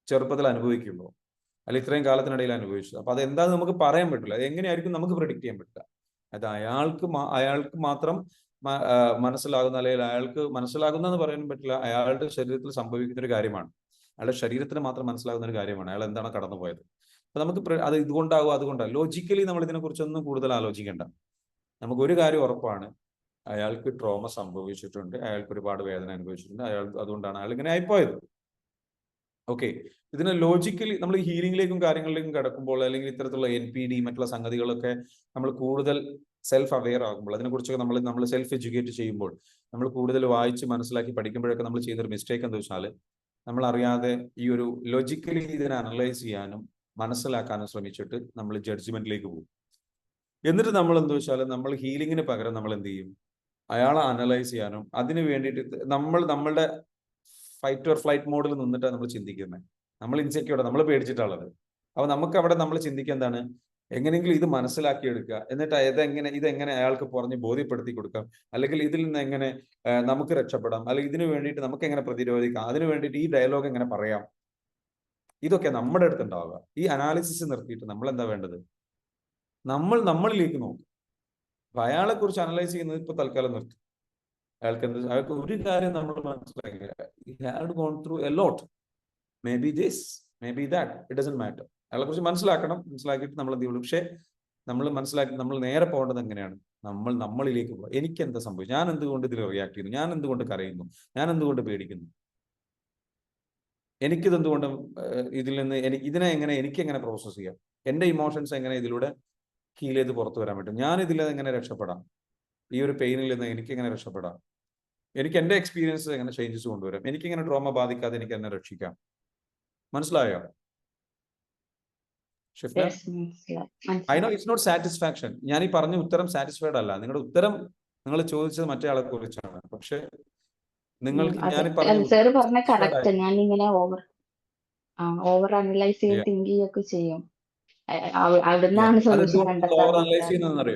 ചെറുപ്പത്തിൽ അനുഭവിക്കുമ്പോൾ, അല്ല ഇത്രയും കാലത്തിനിടയിൽ അനുഭവിച്ചത്. അപ്പൊ അതെന്താന്ന് നമുക്ക് പറയാൻ പറ്റില്ല. അത് എങ്ങനെയായിരിക്കും നമുക്ക് പ്രെഡിക്റ്റ് ചെയ്യാൻ പറ്റില്ല. അത് അയാൾക്ക് മാത്രം മനസ്സിലാകുന്ന, അല്ലെങ്കിൽ അയാൾക്ക് മനസ്സിലാകുന്നെന്ന് പറയാൻ പറ്റില്ല. അയാളുടെ ശരീരത്തിൽ സംഭവിക്കുന്ന ഒരു കാര്യമാണ്, അയാളുടെ ശരീരത്തിന് മാത്രം മനസ്സിലാകുന്ന ഒരു കാര്യമാണ് അയാൾ എന്താണ് കടന്നുപോയത്. അപ്പൊ നമുക്ക് അത് ഇതുകൊണ്ടാകും അതുകൊണ്ടാകും ലോജിക്കലി നമ്മൾ ഇതിനെ കുറിച്ചൊന്നും കൂടുതൽ ആലോചിക്കേണ്ട. നമുക്ക് ഒരു കാര്യം ഉറപ്പാണ്, അയാൾക്ക് ട്രോമ സംഭവിച്ചിട്ടുണ്ട്, അയാൾക്ക് ഒരുപാട് വേദന അനുഭവിച്ചിട്ടുണ്ട്, അതുകൊണ്ടാണ് അയാൾ ഇങ്ങനെ ആയിപ്പോയത്. ഓക്കെ, ഇതിനെ ലോജിക്കലി നമ്മൾ ഹീലിംഗിലേക്കും കാര്യങ്ങളിലേക്കും കിടക്കുമ്പോൾ, അല്ലെങ്കിൽ ഇത്തരത്തിലുള്ള NPD മറ്റുള്ള സംഗതികളൊക്കെ നമ്മൾ കൂടുതൽ സെൽഫ് അവെയർ ആകുമ്പോൾ, അതിനെക്കുറിച്ചൊക്കെ നമ്മൾ സെൽഫ് എഡ്യൂക്കേറ്റ് ചെയ്യുമ്പോൾ, നമ്മൾ കൂടുതൽ വായിച്ച് മനസ്സിലാക്കി പഠിക്കുമ്പോഴൊക്കെ നമ്മൾ ചെയ്യുന്നൊരു മിസ്റ്റേക്ക് എന്താ വെച്ചാൽ, നമ്മൾ അറിയാതെ ഈ ഒരു ലോജിക്കലി ഇതിനെ അനലൈസ് ചെയ്യാനും മനസ്സിലാക്കാനും ശ്രമിച്ചിട്ട് നമ്മൾ ജഡ്ജ്മെന്റിലേക്ക് പോകും. എന്നിട്ട് നമ്മൾ എന്താ വെച്ചാൽ നമ്മൾ ഹീലിംഗിന് പകരം നമ്മൾ എന്ത് ചെയ്യും, അയാളെ അനലൈസ് ചെയ്യാനും അതിന് വേണ്ടിയിട്ട് നമ്മളുടെ ഫൈറ്റ് ഓർ ഫ്ലൈറ്റ് മോഡിൽ നിന്നിട്ടാണ് നമ്മൾ ചിന്തിക്കുന്നത്. നമ്മൾ ഇൻസെക്യൂർഡ്, നമ്മൾ പേടിച്ചിട്ടുള്ളത്. അപ്പൊ നമുക്ക് അവിടെ നമ്മൾ ചിന്തിക്കുക എന്താണ്, എങ്ങനെയെങ്കിലും ഇത് മനസ്സിലാക്കിയെടുക്കുക, എന്നിട്ട് ഇതെങ്ങനെ അയാൾക്ക് പറഞ്ഞ് ബോധ്യപ്പെടുത്തി കൊടുക്കാം, അല്ലെങ്കിൽ ഇതിൽ നിന്ന് എങ്ങനെ നമുക്ക് രക്ഷപ്പെടാം, അല്ലെങ്കിൽ ഇതിനു വേണ്ടിയിട്ട് നമുക്ക് എങ്ങനെ പ്രതിരോധിക്കാം, അതിനു വേണ്ടിയിട്ട് ഈ ഡയലോഗ് എങ്ങനെ പറയാം, ഇതൊക്കെ നമ്മുടെ അടുത്ത് ഉണ്ടാവുക. ഈ അനാലിസിസ് നിർത്തിയിട്ട് നമ്മൾ എന്താ വേണ്ടത്, നമ്മളിലേക്ക് നോക്കും. അപ്പൊ അയാളെ കുറിച്ച് അനലൈസ് ചെയ്യുന്നത് ഇപ്പൊ തൽക്കാലം നിർത്തി. അയാൾക്ക് ഒരു കാര്യം നമ്മൾ മനസ്സിലാക്കുക, may be this, may be that, it doesn't matter. അയാളെ കുറിച്ച് മനസ്സിലാക്കിയിട്ട് നമ്മൾ എന്ത് ചെയ്യുള്ളൂ. പക്ഷെ നമ്മൾ നേരെ പോകേണ്ടത് എങ്ങനെയാണ്, നമ്മളിലേക്ക് പോകുക. എനിക്ക് എന്താ സംഭവിച്ചു, ഞാൻ എന്തുകൊണ്ട് ഇതിൽ റിയാക്ട് ചെയ്യുന്നു, ഞാൻ എന്തുകൊണ്ട് കരയുന്നു, ഞാൻ എന്തുകൊണ്ട് പേടിക്കുന്നു, എനിക്കിതെന്തുകൊണ്ട് ഇതിൽ നിന്ന് എനിക്ക് എങ്ങനെ പ്രോസസ് ചെയ്യാം, എന്റെ ഇമോഷൻസ് എങ്ങനെ ഇതിലൂടെ ഹീൽ ചെയ്ത് പുറത്തു വരാൻ പറ്റും, ഞാൻ ഇതിൽ എങ്ങനെ രക്ഷപ്പെടാം, ഈ ഒരു പെയിനിൽ നിന്ന് എനിക്ക് എങ്ങനെ രക്ഷപ്പെടാം, എനിക്ക് എന്റെ എക്സ്പീരിയൻസ് എങ്ങനെ ചേഞ്ചസ് കൊണ്ടുവരാം, എനിക്ക് എങ്ങനെ ട്രോമ ബാധിക്കാതെ എനിക്ക് എന്നെ രക്ഷിക്കാം. മനസ്സിലായോ Shifna? I know it's not satisfaction. ഞാൻ ഈ പറഞ്ഞ ഉത്തരം സാറ്റിസ്ഫൈഡ് അല്ല. നിങ്ങളുടെ ഉത്തരം നിങ്ങൾ ചോദിച്ചത് മറ്റേ ആളെ കുറിച്ചാണ്. പക്ഷെ നിങ്ങൾക്ക് ഞാൻ പറഞ്ഞ കറക്റ്റ്. ഞാൻ ഇങ്ങനെ ഓവർ അനലൈസ് ചെയ്ത് തിങ്ക് ചെയ്യൊക്കെ ചെയ്യും. അവിടുന്നാണ് സൊല്യൂഷൻ കണ്ടെത്താൻ.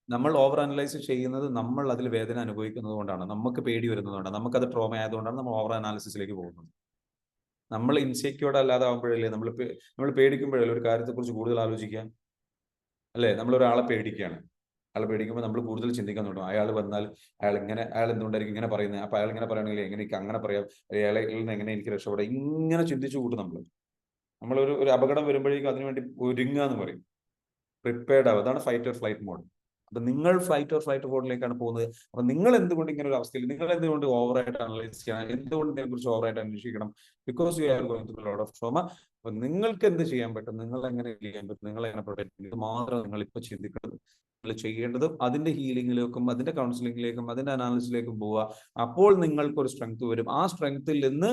നമ്മൾ ഓവർ അനലൈസ് ചെയ്യുന്നത് നമ്മൾ അതിൽ വേദന അനുഭവിക്കുന്നത് കൊണ്ടാണ്, നമുക്ക് പേടി വരുന്നതുകൊണ്ടാണ്, നമുക്കത് ട്രോമ ആയതുകൊണ്ടാണ് നമ്മൾ ഓവർ അനാലിസിസിലേക്ക് പോകുന്നത്. നമ്മൾ ഇൻസെക്യൂർഡ് അല്ലാതെ ആകുമ്പോഴല്ലേ, നമ്മൾ പേടിക്കുമ്പോഴല്ലേ ഒരു കാര്യത്തെക്കുറിച്ച് കൂടുതൽ ആലോചിക്കുക, അല്ലേ? നമ്മൾ ഒരാളെ പേടിക്കുകയാണ്, അയാളെ പേടിക്കുമ്പോൾ നമ്മൾ കൂടുതൽ ചിന്തിക്കാൻ തുടങ്ങും. അയാൾ വന്നാൽ അയാൾ എന്തുകൊണ്ടായിരിക്കും ഇങ്ങനെ പറയുന്നത്, അപ്പൊ അയാൾ ഇങ്ങനെ പറയുകയാണെങ്കിൽ എങ്ങനെ എനിക്ക് അങ്ങനെ പറയാം, അയാളിൽ നിന്ന് എങ്ങനെ എനിക്ക് രക്ഷപ്പെടാം, ഇങ്ങനെ ചിന്തിച്ചു കൂട്ടും. നമ്മളൊരു അപകടം വരുമ്പോഴേക്കും അതിനുവേണ്ടി ഒരുങ്ങുക എന്ന് പറയും, പ്രിപ്പയർഡ് ആവുക. അതാണ് ഫൈറ്റ് ഓർ ഫ്ലൈറ്റ് മോഡ്. അപ്പൊ നിങ്ങൾ ഫ്ലൈറ്റ് മോഡിലേക്കാണ് പോകുന്നത്. അപ്പൊ നിങ്ങൾ എന്തുകൊണ്ട് ഇങ്ങനെ ഒരു അവസ്ഥയിൽ, നിങ്ങൾ എന്തുകൊണ്ട് ഓവറായിട്ട് അനലൈസ് ചെയ്യണം, എന്തുകൊണ്ട് ഇതിനെ കുറിച്ച് ഓവറായിട്ട് അന്വേഷിക്കണം? Because you are going through lot of trauma. അപ്പൊ നിങ്ങൾക്ക് എന്ത് ചെയ്യാൻ പറ്റും, നിങ്ങൾ എങ്ങനെ ചെയ്യാൻ പറ്റും, നിങ്ങൾ എങ്ങനെ പ്രൊട്ടക്ട് ചെയ്യും, ഇത് മാത്രം നിങ്ങൾ ഇപ്പൊ ചിന്തിക്കുന്നത്. നിങ്ങൾ ചെയ്യേണ്ടതും അതിന്റെ ഹീലിംഗിലേക്കും അതിന്റെ കൗൺസിലിംഗിലേക്കും അതിന്റെ അനാലിസിലേക്കും പോവുക. അപ്പോൾ നിങ്ങൾക്ക് ഒരു സ്ട്രെങ്ത് വരും. ആ സ്ട്രെങ്ത്തിൽ നിന്ന്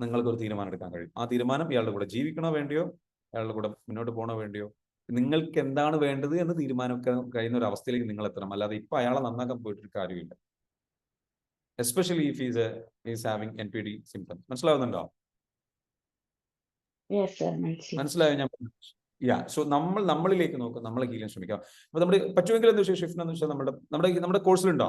നിങ്ങൾക്ക് ഒരു തീരുമാനം എടുക്കാൻ കഴിയും. ആ തീരുമാനം ഇയാളുടെ കൂടെ ജീവിക്കണോ വേണ്ടിയോ, അയാളുടെ കൂടെ മുന്നോട്ട് പോകണോ വേണ്ടിയോ, നിങ്ങൾക്ക് എന്താണ് വേണ്ടത് എന്ന് തീരുമാനിക്കാൻ കഴിയുന്ന ഒരു അവസ്ഥയിലേക്ക് നിങ്ങൾ എത്തണം. അല്ലാതെ ഇപ്പൊ അയാളെ നന്നാക്കാൻ പോയിട്ടൊരു കാര്യമില്ല. Especially if is having NPD symptoms. മനസ്സിലാവുന്നുണ്ടോ? മനസ്സിലായോ ഞാൻ? സോ നമ്മളിലേക്ക് നോക്കും, നമ്മളെ ഹീലിംഗ് ശ്രമിക്കാം. അപ്പൊ നമ്മുടെ പറ്റുമെങ്കിൽ എന്താ വെച്ചാൽ ഷിഫ്റ്റ് എന്ന് വെച്ചാൽ നമ്മുടെ കോഴ്സിലുണ്ടോ?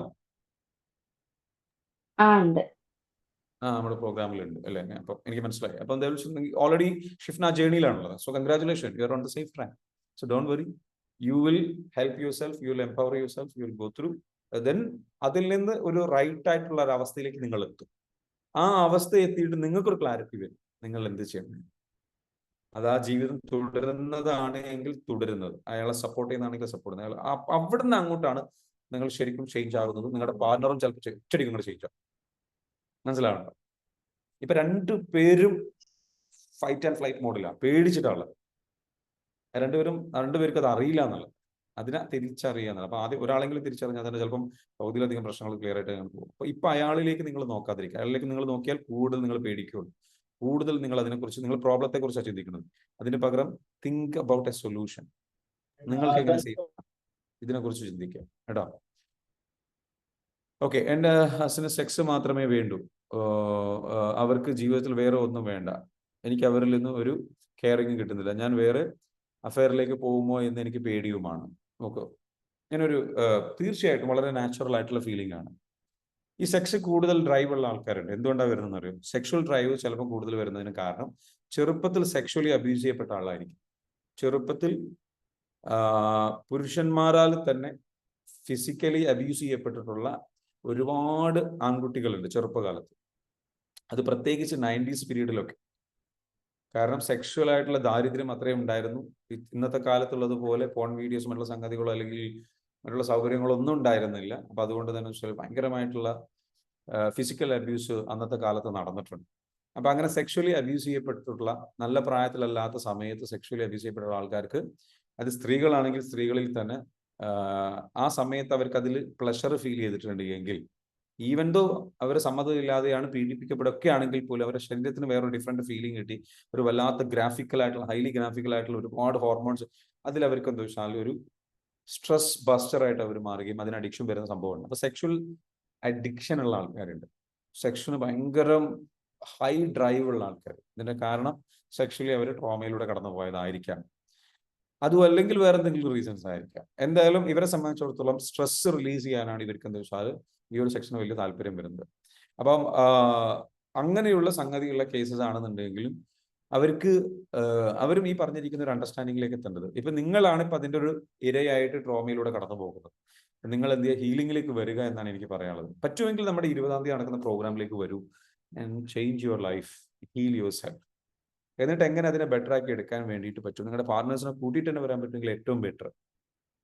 നമ്മുടെ പ്രോഗ്രാമിലുണ്ട് അല്ലേ? അപ്പൊ എനിക്ക് മനസ്സിലായി. അപ്പൊ എന്തായാലും ഓൾറെഡി ഷിഫ്റ്റ് ആ ജേർണിയിലാണുള്ളത്. So congratulation, you are on the safe track. So don't worry, you will help yourself, you will empower yourself, you will go through. Then അതിൽ നിന്ന് ഒരു റൈറ്റ് ആയിട്ടുള്ള ഒരു അവസ്ഥയിലേക്ക് നിങ്ങൾ എത്തും. ആ അവസ്ഥ എത്തിയിട്ട് നിങ്ങൾക്കൊരു ക്ലാരിറ്റി വരും നിങ്ങൾ എന്ത് ചെയ്യണം. അത് ആ ജീവിതം തുടരുന്നതാണ് എങ്കിൽ തുടരുന്നത്, അയാളെ സപ്പോർട്ട് ചെയ്യുന്നതാണെങ്കിൽ സപ്പോർട്ട് ചെയ്യുന്നത്, അവിടെ നിന്ന് അങ്ങോട്ടാണ് നിങ്ങൾ ശരിക്കും ചേഞ്ച് ആകുന്നത്. നിങ്ങളുടെ പാർട്ണറും ചിലപ്പോൾ ശരിക്കും നിങ്ങൾ ചേഞ്ച് ആകും. മനസ്സിലാവണ്ടോ? ഇപ്പൊ രണ്ടുപേരും ഫൈറ്റ് ആൻഡ് ഫ്ലൈറ്റ് മോഡിലാണ്, പേടിച്ചിട്ടാണുള്ളത്. രണ്ടുപേർക്ക് അത് അറിയില്ല എന്നുള്ളത്, അതിനെ തിരിച്ചറിയാന്നുള്ളത്. അപ്പൊ ആദ്യം ഒരാളെങ്കിലും തിരിച്ചറിഞ്ഞാൽ തന്നെ ചിലപ്പം പകുതിയിലധികം പ്രശ്നങ്ങൾ ക്ലിയർ ആയിട്ട് അങ്ങനെ പോകും. അപ്പൊ ഇപ്പൊ അയാളിലേക്ക് നിങ്ങൾ നോക്കാതിരിക്കുക. അയാളിലേക്ക് നിങ്ങൾ നോക്കിയാൽ കൂടുതൽ നിങ്ങൾ പേടിക്കുള്ളൂ. കൂടുതൽ നിങ്ങൾ അതിനെക്കുറിച്ച്, നിങ്ങൾ പ്രോബ്ലത്തെ കുറിച്ചാണ് ചിന്തിക്കുന്നത്. അതിന് പകരം തിങ്ക് അബൌട്ട് എ സൊല്യൂഷൻ. നിങ്ങൾക്ക് എങ്ങനെ സേഫ് ഇതിനെക്കുറിച്ച് ചിന്തിക്കുക കേട്ടോ. ഓക്കെ, എൻ്റെ ഹസിന് സെക്സ് മാത്രമേ വേണ്ടൂ, അവർക്ക് ജീവിതത്തിൽ വേറെ ഒന്നും വേണ്ട, എനിക്ക് അവരിൽ നിന്ന് ഒരു കെയറിങ് കിട്ടുന്നില്ല, ഞാൻ വേറെ അഫെയറിലേക്ക് പോകുമോ എന്ന് എനിക്ക് പേടിയുമാണ്. ഓക്കെ, ഇങ്ങനൊരു തീർച്ചയായിട്ടും വളരെ നാച്ചുറൽ ആയിട്ടുള്ള ഫീലിംഗ് ആണ്. ഈ സെക്സ് കൂടുതൽ ഡ്രൈവ് ഉള്ള ആൾക്കാരുണ്ട്. എന്തുകൊണ്ടാണ് വരുന്നതെന്ന് അറിയും? സെക്ഷൽ ഡ്രൈവ് ചിലപ്പോൾ കൂടുതൽ വരുന്നതിന് കാരണം ചെറുപ്പത്തിൽ സെക്ഷലി അബ്യൂസ് ചെയ്യപ്പെട്ട ആളായിരിക്കും. ചെറുപ്പത്തിൽ പുരുഷന്മാരാൽ തന്നെ ഫിസിക്കലി അബ്യൂസ് ചെയ്യപ്പെട്ടിട്ടുള്ള ഒരുപാട് ആൺകുട്ടികളുണ്ട് ചെറുപ്പകാലത്ത്. അത് പ്രത്യേകിച്ച് 90s പീരീഡിലൊക്കെ. കാരണം സെക്ഷൽ ആയിട്ടുള്ള ദാരിദ്ര്യം അത്രയും ഉണ്ടായിരുന്നു. ഇന്നത്തെ കാലത്തുള്ളത് പോലെ ഫോൺ വീഡിയോസ് മറ്റുള്ള സംഗതികളോ അല്ലെങ്കിൽ മറ്റുള്ള സൗകര്യങ്ങളോ ഒന്നും ഉണ്ടായിരുന്നില്ല. അപ്പൊ അതുകൊണ്ട് തന്നെ ഭയങ്കരമായിട്ടുള്ള ഫിസിക്കൽ അബ്യൂസ് അന്നത്തെ കാലത്ത് നടന്നിട്ടുണ്ട്. അപ്പൊ അങ്ങനെ സെക്ഷലി അബ്യൂസ് ചെയ്യപ്പെട്ടിട്ടുള്ള, നല്ല പ്രായത്തിലല്ലാത്ത സമയത്ത് സെക്ഷലി അബ്യൂസ് ചെയ്യപ്പെട്ടുള്ള ആൾക്കാർക്ക്, അത് സ്ത്രീകളാണെങ്കിൽ സ്ത്രീകളിൽ തന്നെ ആ സമയത്ത് അവർക്ക് അതിൽ പ്ലഷർ ഫീൽ ചെയ്തിട്ടുണ്ട് എങ്കിൽ, ഈവൻ ദോ അവർ സമ്മതമില്ലാതെയാണ് പീഡിപ്പിക്കപ്പെടുകയൊക്കെ ആണെങ്കിൽ പോലും അവരുടെ ശരീരത്തിന് വേറൊരു ഡിഫറെന്റ് ഫീലിംഗ് കിട്ടി. ഒരു വല്ലാത്ത ഗ്രാഫിക്കലായിട്ടുള്ള, ഹൈലി ഗ്രാഫിക്കലായിട്ടുള്ള ഒരുപാട് ഹോർമോൺസ് അതിൽ അവർക്ക് എന്താ വെച്ചാൽ ഒരു സ്ട്രെസ് ബസ്റ്റർ ആയിട്ട് അവർ മാറുകയും അതിന് അഡിക്ഷൻ വരുന്ന സംഭവമാണ്. അപ്പൊ സെക്ഷൽ അഡിക്ഷൻ ഉള്ള ആൾക്കാരുണ്ട്, സെക്ഷന് ഭയങ്കര ഹൈ ഡ്രൈവ് ഉള്ള ആൾക്കാർ. ഇതിന്റെ കാരണം സെക്ഷലി അവർ ട്രോമയിലൂടെ കടന്നു പോയതായിരിക്കാം, അതും അല്ലെങ്കിൽ വേറെ എന്തെങ്കിലും റീസൺസ് ആയിരിക്കാം. എന്തായാലും ഇവരെ സംബന്ധിച്ചിടത്തോളം സ്ട്രെസ് റിലീസ് ചെയ്യാനാണ് ഇവർക്ക് എന്താ വെച്ചാൽ ഈ ഒരു സെക്ഷന് വലിയ താല്പര്യം വരുന്നത്. അപ്പം അങ്ങനെയുള്ള സംഗതികളുടെ കേസസ് ആണെന്നുണ്ടെങ്കിലും അവരും ഈ പറഞ്ഞിരിക്കുന്ന ഒരു അണ്ടർസ്റ്റാൻഡിങ്ങിലേക്ക് എത്തേണ്ടത്. ഇപ്പൊ നിങ്ങളാണ് ഇപ്പൊ അതിന്റെ ഒരു ഇരയായിട്ട് ട്രോമയിലൂടെ കടന്നു പോകുന്നത്. നിങ്ങൾ എന്ത് ചെയ്യുക, ഹീലിംഗിലേക്ക് വരിക എന്നാണ് എനിക്ക് പറയാനുള്ളത്. പറ്റുമെങ്കിൽ നമ്മുടെ 20-ാം തീയതി നടക്കുന്ന പ്രോഗ്രാമിലേക്ക് വരൂ and change your life, heal yourself. എന്നിട്ട് എങ്ങനെ അതിനെ ബെറ്റർ ആക്കി എടുക്കാൻ വേണ്ടിയിട്ട് പറ്റും, നിങ്ങളുടെ പാർട്ട്നേഴ്സിനെ കൂട്ടിയിട്ട് തന്നെ വരാൻ പറ്റുമെങ്കിൽ ഏറ്റവും ബെറ്റർ.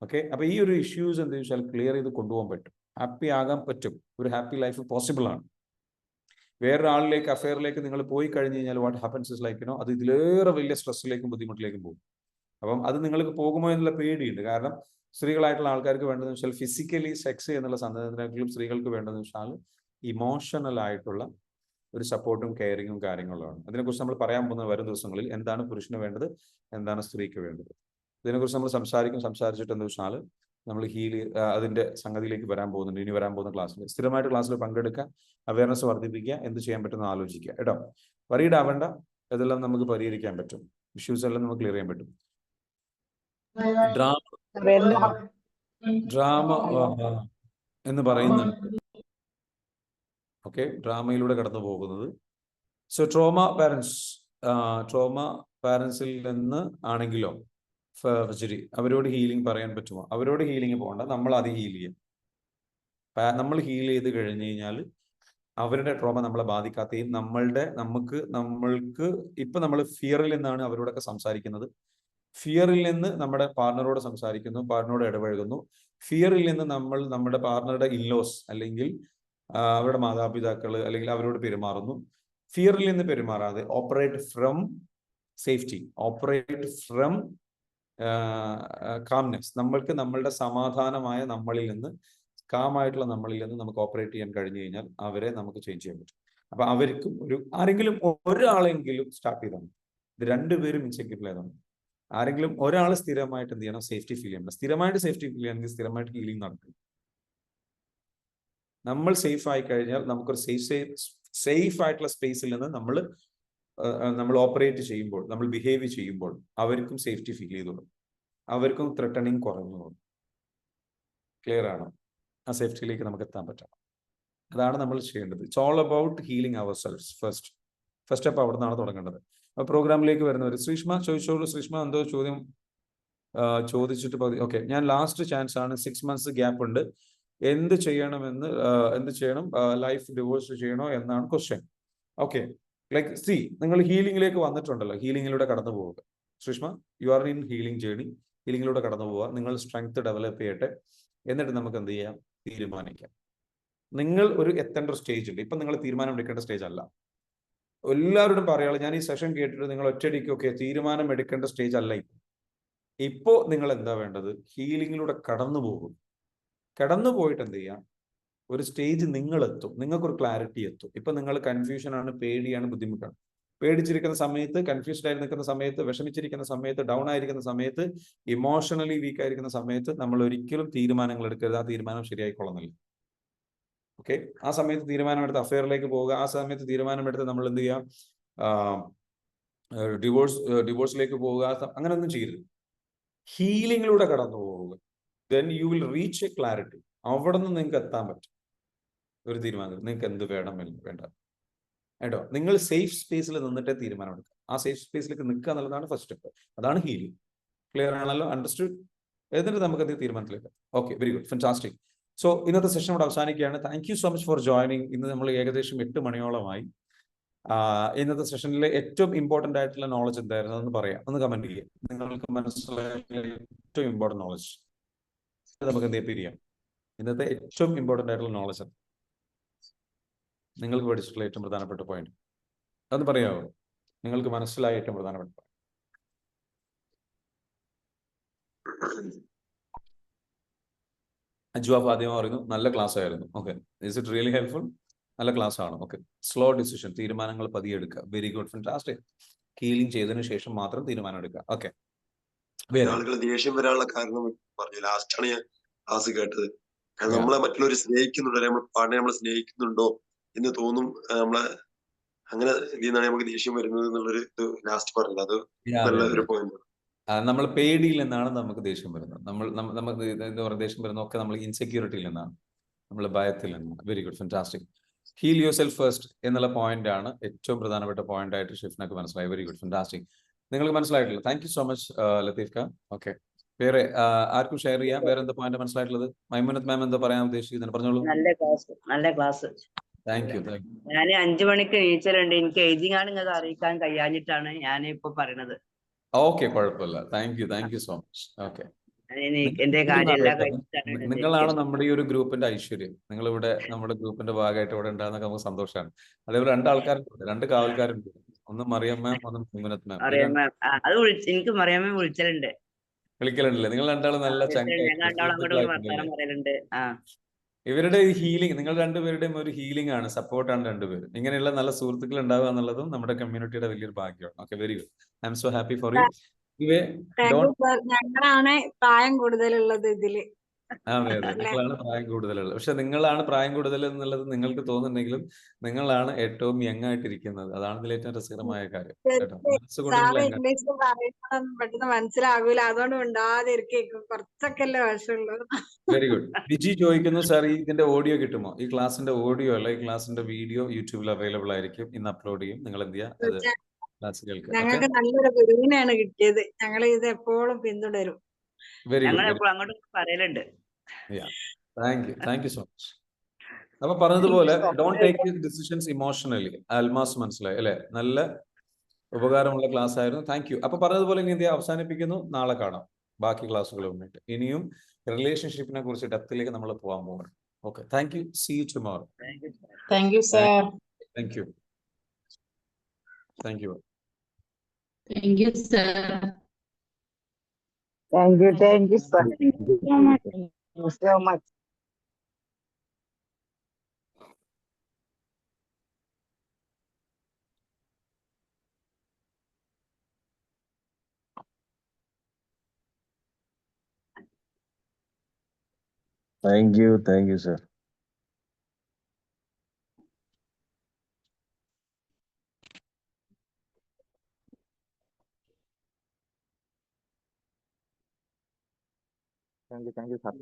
ഓക്കെ, അപ്പൊ ഈ ഒരു ഇഷ്യൂസ് എന്താ വെച്ചാൽ ക്ലിയർ ചെയ്ത് കൊണ്ടുപോകാൻ പറ്റും, ഹാപ്പി ആകാൻ പറ്റും, ഒരു ഹാപ്പി ലൈഫ് പോസിബിൾ ആണ്. വേറൊരാളിലേക്ക് അഫെയറിലേക്ക് നിങ്ങൾ പോയി കഴിഞ്ഞ് കഴിഞ്ഞാൽ വാട്ട് ഹാപ്പൻസ് ഇസ് ലൈക്ക് അത് ഇതിലേറെ വലിയ സ്ട്രെസ്സിലേക്കും ബുദ്ധിമുട്ടിലേക്കും പോകും. അപ്പം അത് നിങ്ങൾക്ക് പോകുമോ എന്നുള്ള പേടിയുണ്ട്. കാരണം സ്ത്രീകളായിട്ടുള്ള ആൾക്കാർക്ക് വേണ്ടതെന്ന് വെച്ചാൽ ഫിസിക്കലി സെക്സ് എന്നുള്ള സന്ദർഭത്തിനെങ്കിലും സ്ത്രീകൾക്ക് വേണ്ടതെന്ന് വെച്ചാൽ ഇമോഷണൽ ആയിട്ടുള്ള ഒരു സപ്പോർട്ടും കെയറിങ്ങും കാര്യങ്ങളുമാണ്. അതിനെക്കുറിച്ച് നമ്മൾ പറയാൻ പോകുന്ന വരും ദിവസങ്ങളിൽ എന്താണ് പുരുഷന് വേണ്ടത്, എന്താണ് സ്ത്രീക്ക് വേണ്ടത്, ഇതിനെക്കുറിച്ച് നമ്മൾ സംസാരിച്ചിട്ട് എന്താ വെച്ചാൽ നമ്മൾ അതിന്റെ സംഗതിയിലേക്ക് വരാൻ പോകുന്നുണ്ട്. ഇനി വരാൻ പോകുന്ന ക്ലാസ്സിൽ സ്ഥിരമായിട്ട് ക്ലാസ്സിൽ പങ്കെടുക്കുക, അവയർനെസ് വർദ്ധിപ്പിക്കുക, എന്ത് ചെയ്യാൻ പറ്റുമെന്ന് ആലോചിക്കുക കേട്ടോ. വറീഡ് ആവേണ്ട, ഇതെല്ലാം നമുക്ക് പരിഹരിക്കാൻ പറ്റും, ഇഷ്യൂസ് എല്ലാം നമുക്ക് ക്ലിയർ ചെയ്യാൻ പറ്റും. ഡ്രാമ എന്ന് പറയുന്നുണ്ട്. ഓക്കെ, ഡ്രാമയിലൂടെ കടന്നു പോകുന്നത്. സോ ട്രോമ പാരൻസിൽ നിന്ന് ആണെങ്കിലോ ശരി, അവരോട് ഹീലിംഗ് പറയാൻ പറ്റുമോ? അവരോട് ഹീലിംഗ് പോകണ്ട, നമ്മൾ അത് ഹീൽ ചെയ്യാം. നമ്മൾ ഹീൽ ചെയ്ത് കഴിഞ്ഞ് കഴിഞ്ഞാൽ അവരുടെ ട്രോമ നമ്മളെ ബാധിക്കാതെയും നമ്മൾക്ക് ഇപ്പൊ നമ്മൾ ഫിയറിൽ നിന്നാണ് അവരോടൊക്കെ സംസാരിക്കുന്നത്. ഫിയറിൽ നിന്ന് നമ്മുടെ പാർട്ണറോട് സംസാരിക്കുന്നു, പാർട്ണറോട് ഇടപഴകുന്നു. ഫിയറിൽ നിന്ന് നമ്മൾ നമ്മുടെ പാർട്ണറുടെ ഇൻലോസ് അല്ലെങ്കിൽ അവരുടെ മാതാപിതാക്കൾ അല്ലെങ്കിൽ അവരോട് പെരുമാറുന്നു. ഫിയറിൽ നിന്ന് പെരുമാറാതെ operate from safety, operate from calmness. നമ്മൾക്ക് നമ്മളുടെ സമാധാനമായ നമ്മളിൽ നിന്ന്, കാമായിട്ടുള്ള നമ്മളിൽ നിന്ന് നമുക്ക് ഓപ്പറേറ്റ് ചെയ്യാൻ കഴിഞ്ഞു കഴിഞ്ഞാൽ അവരെ നമുക്ക് ചേഞ്ച് ചെയ്യാൻ പറ്റും. അപ്പൊ അവർക്കും ആരെങ്കിലും ഒരാളെങ്കിലും സ്റ്റാർട്ട് ചെയ്താൽ മതി. ഇത് രണ്ടുപേരും ഇൻസെക്യൂർ ആയതാണ്. ആരെങ്കിലും ഒരാൾ സ്ഥിരമായിട്ട് എന്ത് ചെയ്യണം? സേഫ്റ്റി ഫീൽ ചെയ്യണം. സ്ഥിരമായിട്ട് സേഫ്റ്റി ഫീൽ ചെയ്യണമെങ്കിൽ സ്ഥിരമായിട്ട് ഹീലിംഗ് നടക്കും. നമ്മൾ സേഫ് ആയി കഴിഞ്ഞാൽ നമുക്കൊരു സേഫ് ആയിട്ടുള്ള സ്പേസിൽ നിന്ന് നമ്മൾ ഓപ്പറേറ്റ് ചെയ്യുമ്പോൾ, നമ്മൾ ബിഹേവ് ചെയ്യുമ്പോൾ അവർക്കും സേഫ്റ്റി ഫീൽ ചെയ്തോളും, അവർക്കും ത്രെട്ടണിങ് കുറഞ്ഞു. ക്ലിയർ ആണ്? ആ സേഫ്റ്റിയിലേക്ക് നമുക്ക് എത്താൻ പറ്റണം. അതാണ് നമ്മൾ ചെയ്യേണ്ടത്. It's all about healing ourselves first step അവിടെ നിന്നാണ് തുടങ്ങേണ്ടത്. അപ്പോൾ പ്രോഗ്രാമിലേക്ക് വരുന്നവർ ശ്രീഷ്മ ചോദിച്ചോളൂ. ശ്രീഷ്മ എന്തോ ചോദ്യം ചോദിച്ചിട്ട് ഓക്കെ, ഞാൻ ലാസ്റ്റ് ചാൻസ് ആണ്, 6 months ഗ്യാപ്പ് ഉണ്ട്, എന്ത് ചെയ്യണമെന്ന് എന്ത് ചെയ്യണം, ലൈഫ് ഡിവോഴ്സ് ചെയ്യണോ എന്നാണ് ക്വസ്റ്റ്യൻ. ഓക്കെ, ലൈക്ക് സി, നിങ്ങൾ ഹീലിംഗിലേക്ക് വന്നിട്ടുണ്ടല്ലോ, ഹീലിംഗിലൂടെ കടന്നു പോവുക. Sreeshma, you are in healing journey. ഹീലിംഗിലൂടെ കടന്നു പോവുക. നിങ്ങൾ സ്ട്രെങ്ത് ഡെവലപ്പ് ചെയ്യട്ടെ, എന്നിട്ട് നമുക്ക് എന്ത് ചെയ്യാം? തീരുമാനിക്കാം. നിങ്ങൾ എത്തേണ്ട ഒരു സ്റ്റേജ് ഉണ്ട്. ഇപ്പം നിങ്ങൾ തീരുമാനം എടുക്കേണ്ട സ്റ്റേജ് അല്ല. എല്ലാവരോടും പറയാളൂ, ഞാൻ ഈ സെഷൻ കേട്ടിട്ട് നിങ്ങൾ ഒറ്റയടിക്കൊക്കെ തീരുമാനം എടുക്കേണ്ട സ്റ്റേജ് അല്ല. ഇപ്പോ നിങ്ങൾ എന്താ വേണ്ടത്? ഹീലിംഗിലൂടെ കടന്നു പോകും. കടന്നു പോയിട്ട് എന്ത് ചെയ്യാം? ഒരു സ്റ്റേജ് നിങ്ങൾ എത്തും, നിങ്ങൾക്കൊരു ക്ലാരിറ്റി എത്തും. ഇപ്പൊ നിങ്ങൾ കൺഫ്യൂഷൻ ആണ്, പേടിയാണ്, ബുദ്ധിമുട്ടാണ്. പേടിച്ചിരിക്കുന്ന സമയത്ത്, കൺഫ്യൂസ്ഡ് ആയി നിൽക്കുന്ന സമയത്ത്, വിഷമിച്ചിരിക്കുന്ന സമയത്ത്, ഡൗൺ ആയിരിക്കുന്ന സമയത്ത്, ഇമോഷണലി വീക്ക് ആയിരിക്കുന്ന സമയത്ത് നമ്മൾ ഒരിക്കലും തീരുമാനങ്ങൾ എടുക്കരുത്. ആ തീരുമാനം ശരിയായിക്കൊള്ളുന്നില്ല. ഓക്കെ, ആ സമയത്ത് തീരുമാനമെടുത്ത് അഫെയറിലേക്ക് പോവുക. ആ സമയത്ത് തീരുമാനമെടുത്ത് നമ്മൾ എന്ത് ചെയ്യാം? ഡിവോഴ്സിലേക്ക് പോവുക. അങ്ങനെ ഒന്നും ചെയ്യരുത്. ഹീലിംഗിലൂടെ കടന്നു പോവുക. Then you will reach A clarity. അവിടെ നിന്ന് നിങ്ങൾക്ക് എത്താൻ പറ്റും ഒരു തീരുമാനം. നിങ്ങൾക്ക് എന്ത് വേണം വേണ്ട കേട്ടോ. നിങ്ങൾ സേഫ് സ്പേസിൽ നിന്നിട്ടേ തീരുമാനമെടുക്കുക. ആ സേഫ് സ്പേസിലേക്ക് നിൽക്കുക എന്നുള്ളതാണ് ഫസ്റ്റ് സ്റ്റെപ്പ്. അതാണ് ഹീലിംഗ്. ക്ലിയർ ആണല്ലോ? അണ്ടർസ്റ്റുഡ്? എന്നിട്ട് നമുക്ക് എന്ത് തീരുമാനത്തിലേക്ക്. Okay, very good, fantastic. So ഇന്നത്തെ സെഷൻ ഇവിടെ അവസാനിക്കുകയാണ്. Thank you so much for joining. ഇന്ന് നമ്മൾ ഏകദേശം 8 മണിയോളമായി. ഇന്നത്തെ സെഷനിലെ ഏറ്റവും ഇമ്പോർട്ടന്റ് ആയിട്ടുള്ള നോളജ് എന്തായിരുന്നു എന്ന് പറയാം. ഒന്ന് കമന്റ് ചെയ്യാം. നിങ്ങൾക്ക് മനസ്സിലായ ഏറ്റവും ഇമ്പോർട്ടന്റ് നോളജ് നമുക്ക് എന്ത് ചെയ്യാം? ഇന്നത്തെ ഏറ്റവും ഇമ്പോർട്ടന്റ് ആയിട്ടുള്ള നോളജ് നിങ്ങൾക്ക് പഠിച്ചിട്ടുള്ള ഏറ്റവും പ്രധാനപ്പെട്ട പോയിന്റ് അതൊന്ന് പറയാമോ? നിങ്ങൾക്ക് മനസ്സിലായ ഏറ്റവും പ്രധാനപ്പെട്ട അജുവ ഫാത്തിമ പറയുന്നു, നല്ല ക്ലാസ് ആയിരുന്നു. Okay, is it really helpful? നല്ല ക്ലാസ് ആണ്. ഓക്കെ, സ്ലോ ഡിസിഷൻ, തീരുമാനങ്ങൾ പതിയെ എടുക്കുക. Very good, fantastic. ഹീലിംഗ് ചെയ്തതിനു ശേഷം മാത്രം തീരുമാനം എടുക്കുക. ഓക്കെ, ആളുകൾ ദേഷ്യം വരാനുള്ള കാരണം പറഞ്ഞു. ലാസ്റ്റാണ് ഞാൻ ക്ലാസ് കേട്ടത്. നമ്മളെ മറ്റുള്ളവർ സ്നേഹിക്കുന്നുണ്ടോ, നമ്മൾ പാടിനെ നമ്മൾ സ്നേഹിക്കുന്നുണ്ടോ എന്ന് തോന്നും. നമ്മളെ അങ്ങനെ ഇതിന്നാണ് നമുക്ക് ദേഷ്യം വരുന്നത് എന്നുള്ളൊരു ഇത് ലാസ്റ്റ് പറഞ്ഞത്. അത് നല്ല ഒരു പോയിന്റ്. നമ്മൾ പേടിയിൽ നിന്നാണ് നമുക്ക് ദേഷ്യം വരുന്നത്. നമുക്ക് എന്താ പറയുക, ദേഷ്യം വരുന്നതൊക്കെ നമ്മൾ ഇൻസെക്യൂരിറ്റിയിൽ നിന്നാണ്, നമ്മൾ ഭയത്തിൽ നിന്നാണ്. Very good, fantastic. Heal yourself first എന്നുള്ള പോയിന്റ് ആണ് ഏറ്റവും പ്രധാനപ്പെട്ട പോയിന്റ് ആയിട്ട് ഷിഫ്റ്റിനൊക്കെ മനസ്സിലായി. Very good, fantastic. നിങ്ങൾക്ക് മനസ്സിലായിട്ടില്ല? Thank you so much Latheef Khan. Okay, വേറെ ആർക്കും ഷെയർ ചെയ്യാം? വേറെ എന്താ പോയിന്റ് മനസ്സിലായിട്ടുള്ളത്? മൈമുനത്ത് മാം എന്താ പറയാൻ ഉദ്ദേശിക്കുന്നത്? പറഞ്ഞോളൂ. നല്ല ക്ലാസ്. Thank you. ഞാൻ 5 മണിക്ക് എണീച്ചലുണ്ട്. എനിക്ക് ഏജിങ് ആണ് നിങ്ങൾക്ക് അറിയിക്കാൻ കഴിയാഞ്ഞിട്ടാണ് ഞാൻ ഇപ്പൊ പറയണത്. ഓക്കെ, കുഴപ്പമില്ല. Thank you so much. Okay, എന്റെ കാര്യം നിങ്ങളാണ് നമ്മുടെ ഈ ഒരു ഗ്രൂപ്പിന്റെ ഐശ്വര്യം. നിങ്ങളിവിടെ നമ്മുടെ ഗ്രൂപ്പിന്റെ ഭാഗമായിട്ട് ഇവിടെ ഉണ്ടാകുന്നൊക്കെ നമുക്ക് സന്തോഷമാണ്. അതേപോലെ 2 ആൾക്കാരുണ്ട്, 2 കാവൽക്കാരുണ്ട്. ഒന്ന് മറിയം മാം, ഒന്ന് മൈമുനത്ത് മാം. അത് എനിക്ക് മറിയാമ്മ വിളിച്ചലുണ്ട്, വിളിക്കലുണ്ടല്ലേ? നിങ്ങൾ 2 ആളും നല്ല പറയലുണ്ട്. ഇവരുടെ ഹീലിംഗ്, നിങ്ങൾ 2 പേരുടെയും ഒരു ഹീലിംഗ് ആണ്, സപ്പോർട്ടാണ് 2 പേരും. ഇങ്ങനെയുള്ള നല്ല സുഹൃത്തുക്കൾ ഉണ്ടാവുക എന്നുള്ളതും നമ്മുടെ കമ്മ്യൂണിറ്റിയുടെ വലിയൊരു ഭാഗ്യമാണ്. Okay, very good. I M so happy for you. ഞങ്ങളാണ് പ്രായം കൂടുതലുള്ളത് ഇതില്. അതെ, നിങ്ങളാണ് പ്രായം കൂടുതലുള്ളത്. പക്ഷെ നിങ്ങളാണ് പ്രായം കൂടുതൽ എന്നുള്ളത് നിങ്ങൾക്ക് തോന്നുന്നുണ്ടെങ്കിലും നിങ്ങളാണ് ഏറ്റവും യങ് ആയിട്ടിരിക്കുന്നത്. അതാണ് ഇതിൽ ഏറ്റവും രസകരമായ കാര്യം. പെട്ടെന്ന് മനസ്സിലാകൂല, അതുകൊണ്ട് ഉണ്ടാതിരിക്കും. കുറച്ചൊക്കെ അല്ലേ വശമുള്ളൂ. Very good. വിജി ചോദിക്കുന്നു, സാർ ഇതിന്റെ ഓഡിയോ കിട്ടുമോ? ഈ ക്ലാസിന്റെ ഓഡിയോ അല്ല, ഈ ക്ലാസിന്റെ വീഡിയോ യൂട്യൂബിൽ അവൈലബിൾ ആയിരിക്കും. ഇന്ന് അപ്ലോഡ് ചെയ്യും. നിങ്ങൾ എന്ത് ചെയ്യുക? ഞങ്ങൾക്ക് നല്ലൊരു ഗുരുവിനെയാണ് കിട്ടിയത്. ഞങ്ങൾ ഇത് എപ്പോഴും പിന്തുടരും. Very good. അങ്ങോട്ട് പറയലുണ്ട്. Thank you so much. അപ്പൊ പറഞ്ഞതുപോലെ don't take decisions emotionally. Almas മനസ്സിലായി അല്ലെ? നല്ല ഉപകാരമുള്ള ക്ലാസ് ആയിരുന്നു. Thank you. അപ്പൊ പറഞ്ഞതുപോലെ ഇനി എന്ത് അവസാനിപ്പിക്കുന്നു, നാളെ കാണാം ബാക്കി ക്ലാസ്സുകളുമായിട്ട്. ഇനിയും റിലേഷൻഷിപ്പിനെ കുറിച്ച് ഡെപ്തിലേക്ക് നമ്മൾ പോകാൻ പോകണം. Okay, thank you. See you tomorrow. Thank you sir. Thank you. Thank you. Thank you, sir. Thank you sir. Thank you so much. Thank you so much. Thank you, sir. Thank you, sir.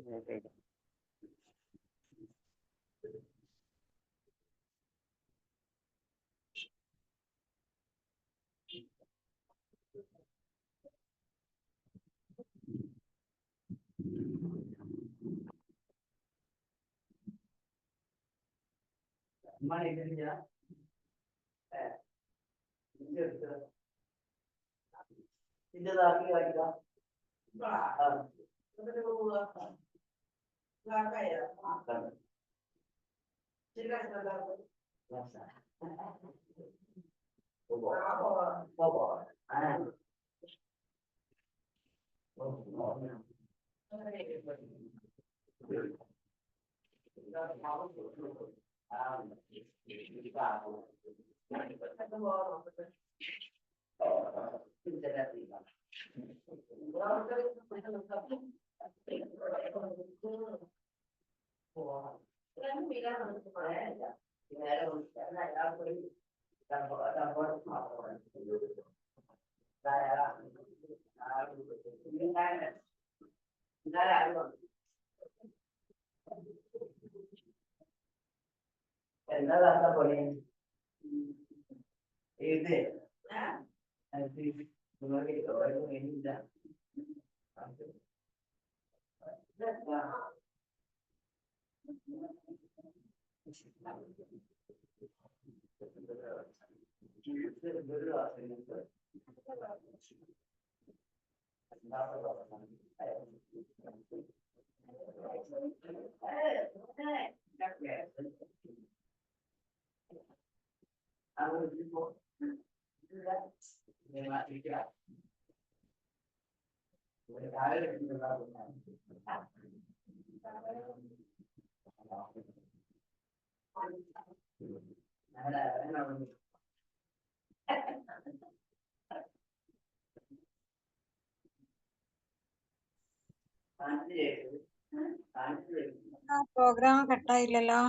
Programme കട്ടായില്ലല്ലോ.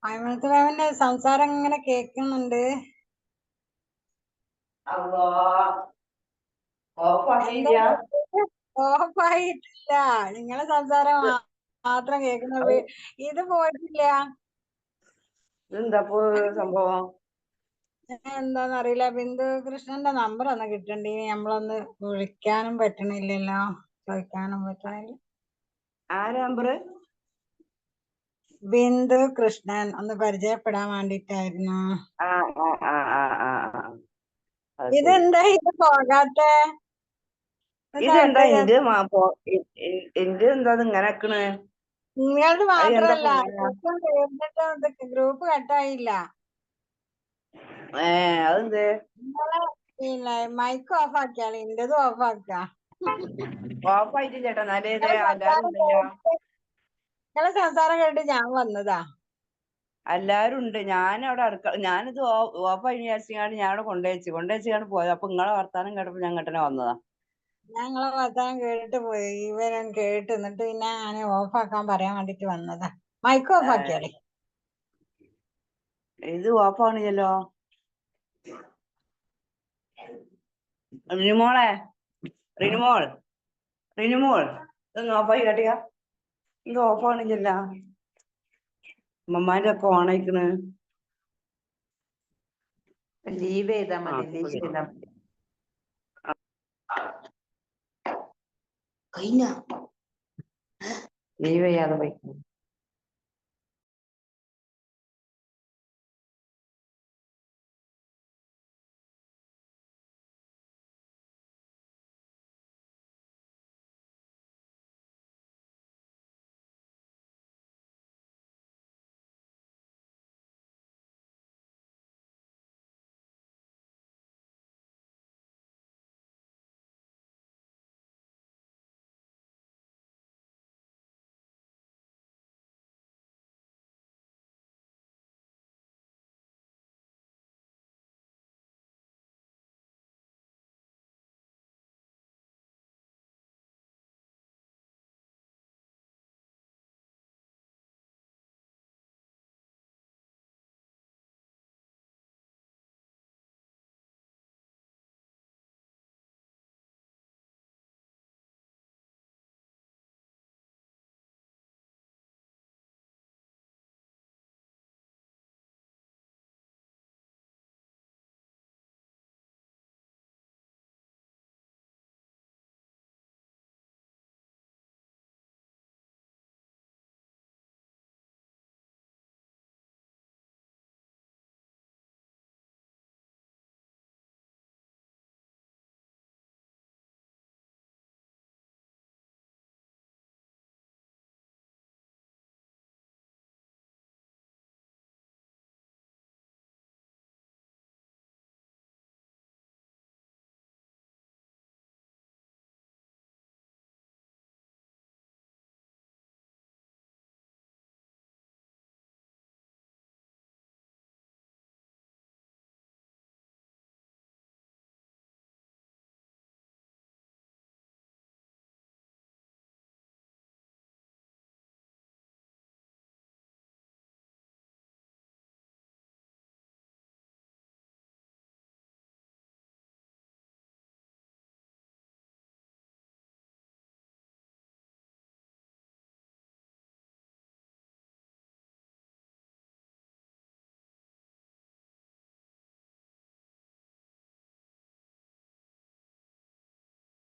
അയ്മനത്ത് മാമിന്റെ സംസാരം ഇങ്ങനെ കേൾക്കുന്നുണ്ട്. ഓഫായിട്ടില്ല, നിങ്ങളെ സംസാരം മാത്രം കേൾക്കുന്നത്. ഇത് പോയിട്ടില്ല. ഇതെന്താ സംഭവം? എന്താന്നറിയില്ല. ബിന്ദു കൃഷ്ണന്റെ നമ്പർ ഒന്ന് കിട്ടണ്ടേ, നമ്മളൊന്ന് വിളിക്കാനും പറ്റണില്ലല്ലോ, ചോദിക്കാനും പറ്റണില്ല. ആരാ നമ്പർ? ബിന്ദു കൃഷ്ണൻ, ഒന്ന് പരിചയപ്പെടാൻ വേണ്ടിട്ടായിരുന്നു. ഇതെന്താ ഇത് പോകാത്തെ? ഇതെന്താ എന്റെ എന്താ ഇങ്ങനെ ആക്കണ്? നിങ്ങളത് മാത്രല്ല, ഗ്രൂപ്പ് കട്ടായില്ല. അതെന്ത്? പിന്നെ മൈക്ക് ഓഫ് ആക്കിയാളി, ഇന്റതും ഓഫ് ആക്ക. ഓഫായിട്ട് ചേട്ടാ, നല്ലത് എല്ലാരും ഉണ്ടല്ലോ. നിങ്ങളെ സംസാരം കേട്ട് ഞാൻ വന്നതാ. എല്ലാരും ഉണ്ട്. ഞാനിത് ഓഫായി വിചാരിച്ചാണ് ഞാൻ അവിടെ കൊണ്ടുവച്ചാണ് പോയത്. അപ്പൊ നിങ്ങളെ വർത്താനം കേട്ടപ്പോ ഞാൻ ഇങ്ങോട്ടന്നെ വന്നതാ. ഞങ്ങളെ വർത്താനം കേട്ടിട്ട് പോയി, ഇവൻ കേട്ട്, എന്നിട്ട് പിന്നെ ഞാൻ ഓഫ് ആക്കാൻ പറയാൻ വേണ്ടിട്ട് വന്നതാ. മൈക്ക് ഓഫ് ആക്കിയാളി. ഇത് ഓഫാണില്ലല്ലോ. റിനിമോൾ ഇതൊന്ന് ഓഫായി കേട്ടിയ. ഇത് ഓഫാണില്ലല്ലോ. അമ്മമാരുടെ ഒക്കെ ഓണായിക്കണ്. ലീവ് ചെയ്താൽ മതി, ലീവ് ചെയ്താൽ മതി. കഴിഞ്ഞ ലീവ് ചെയ്യാതെ പോയി.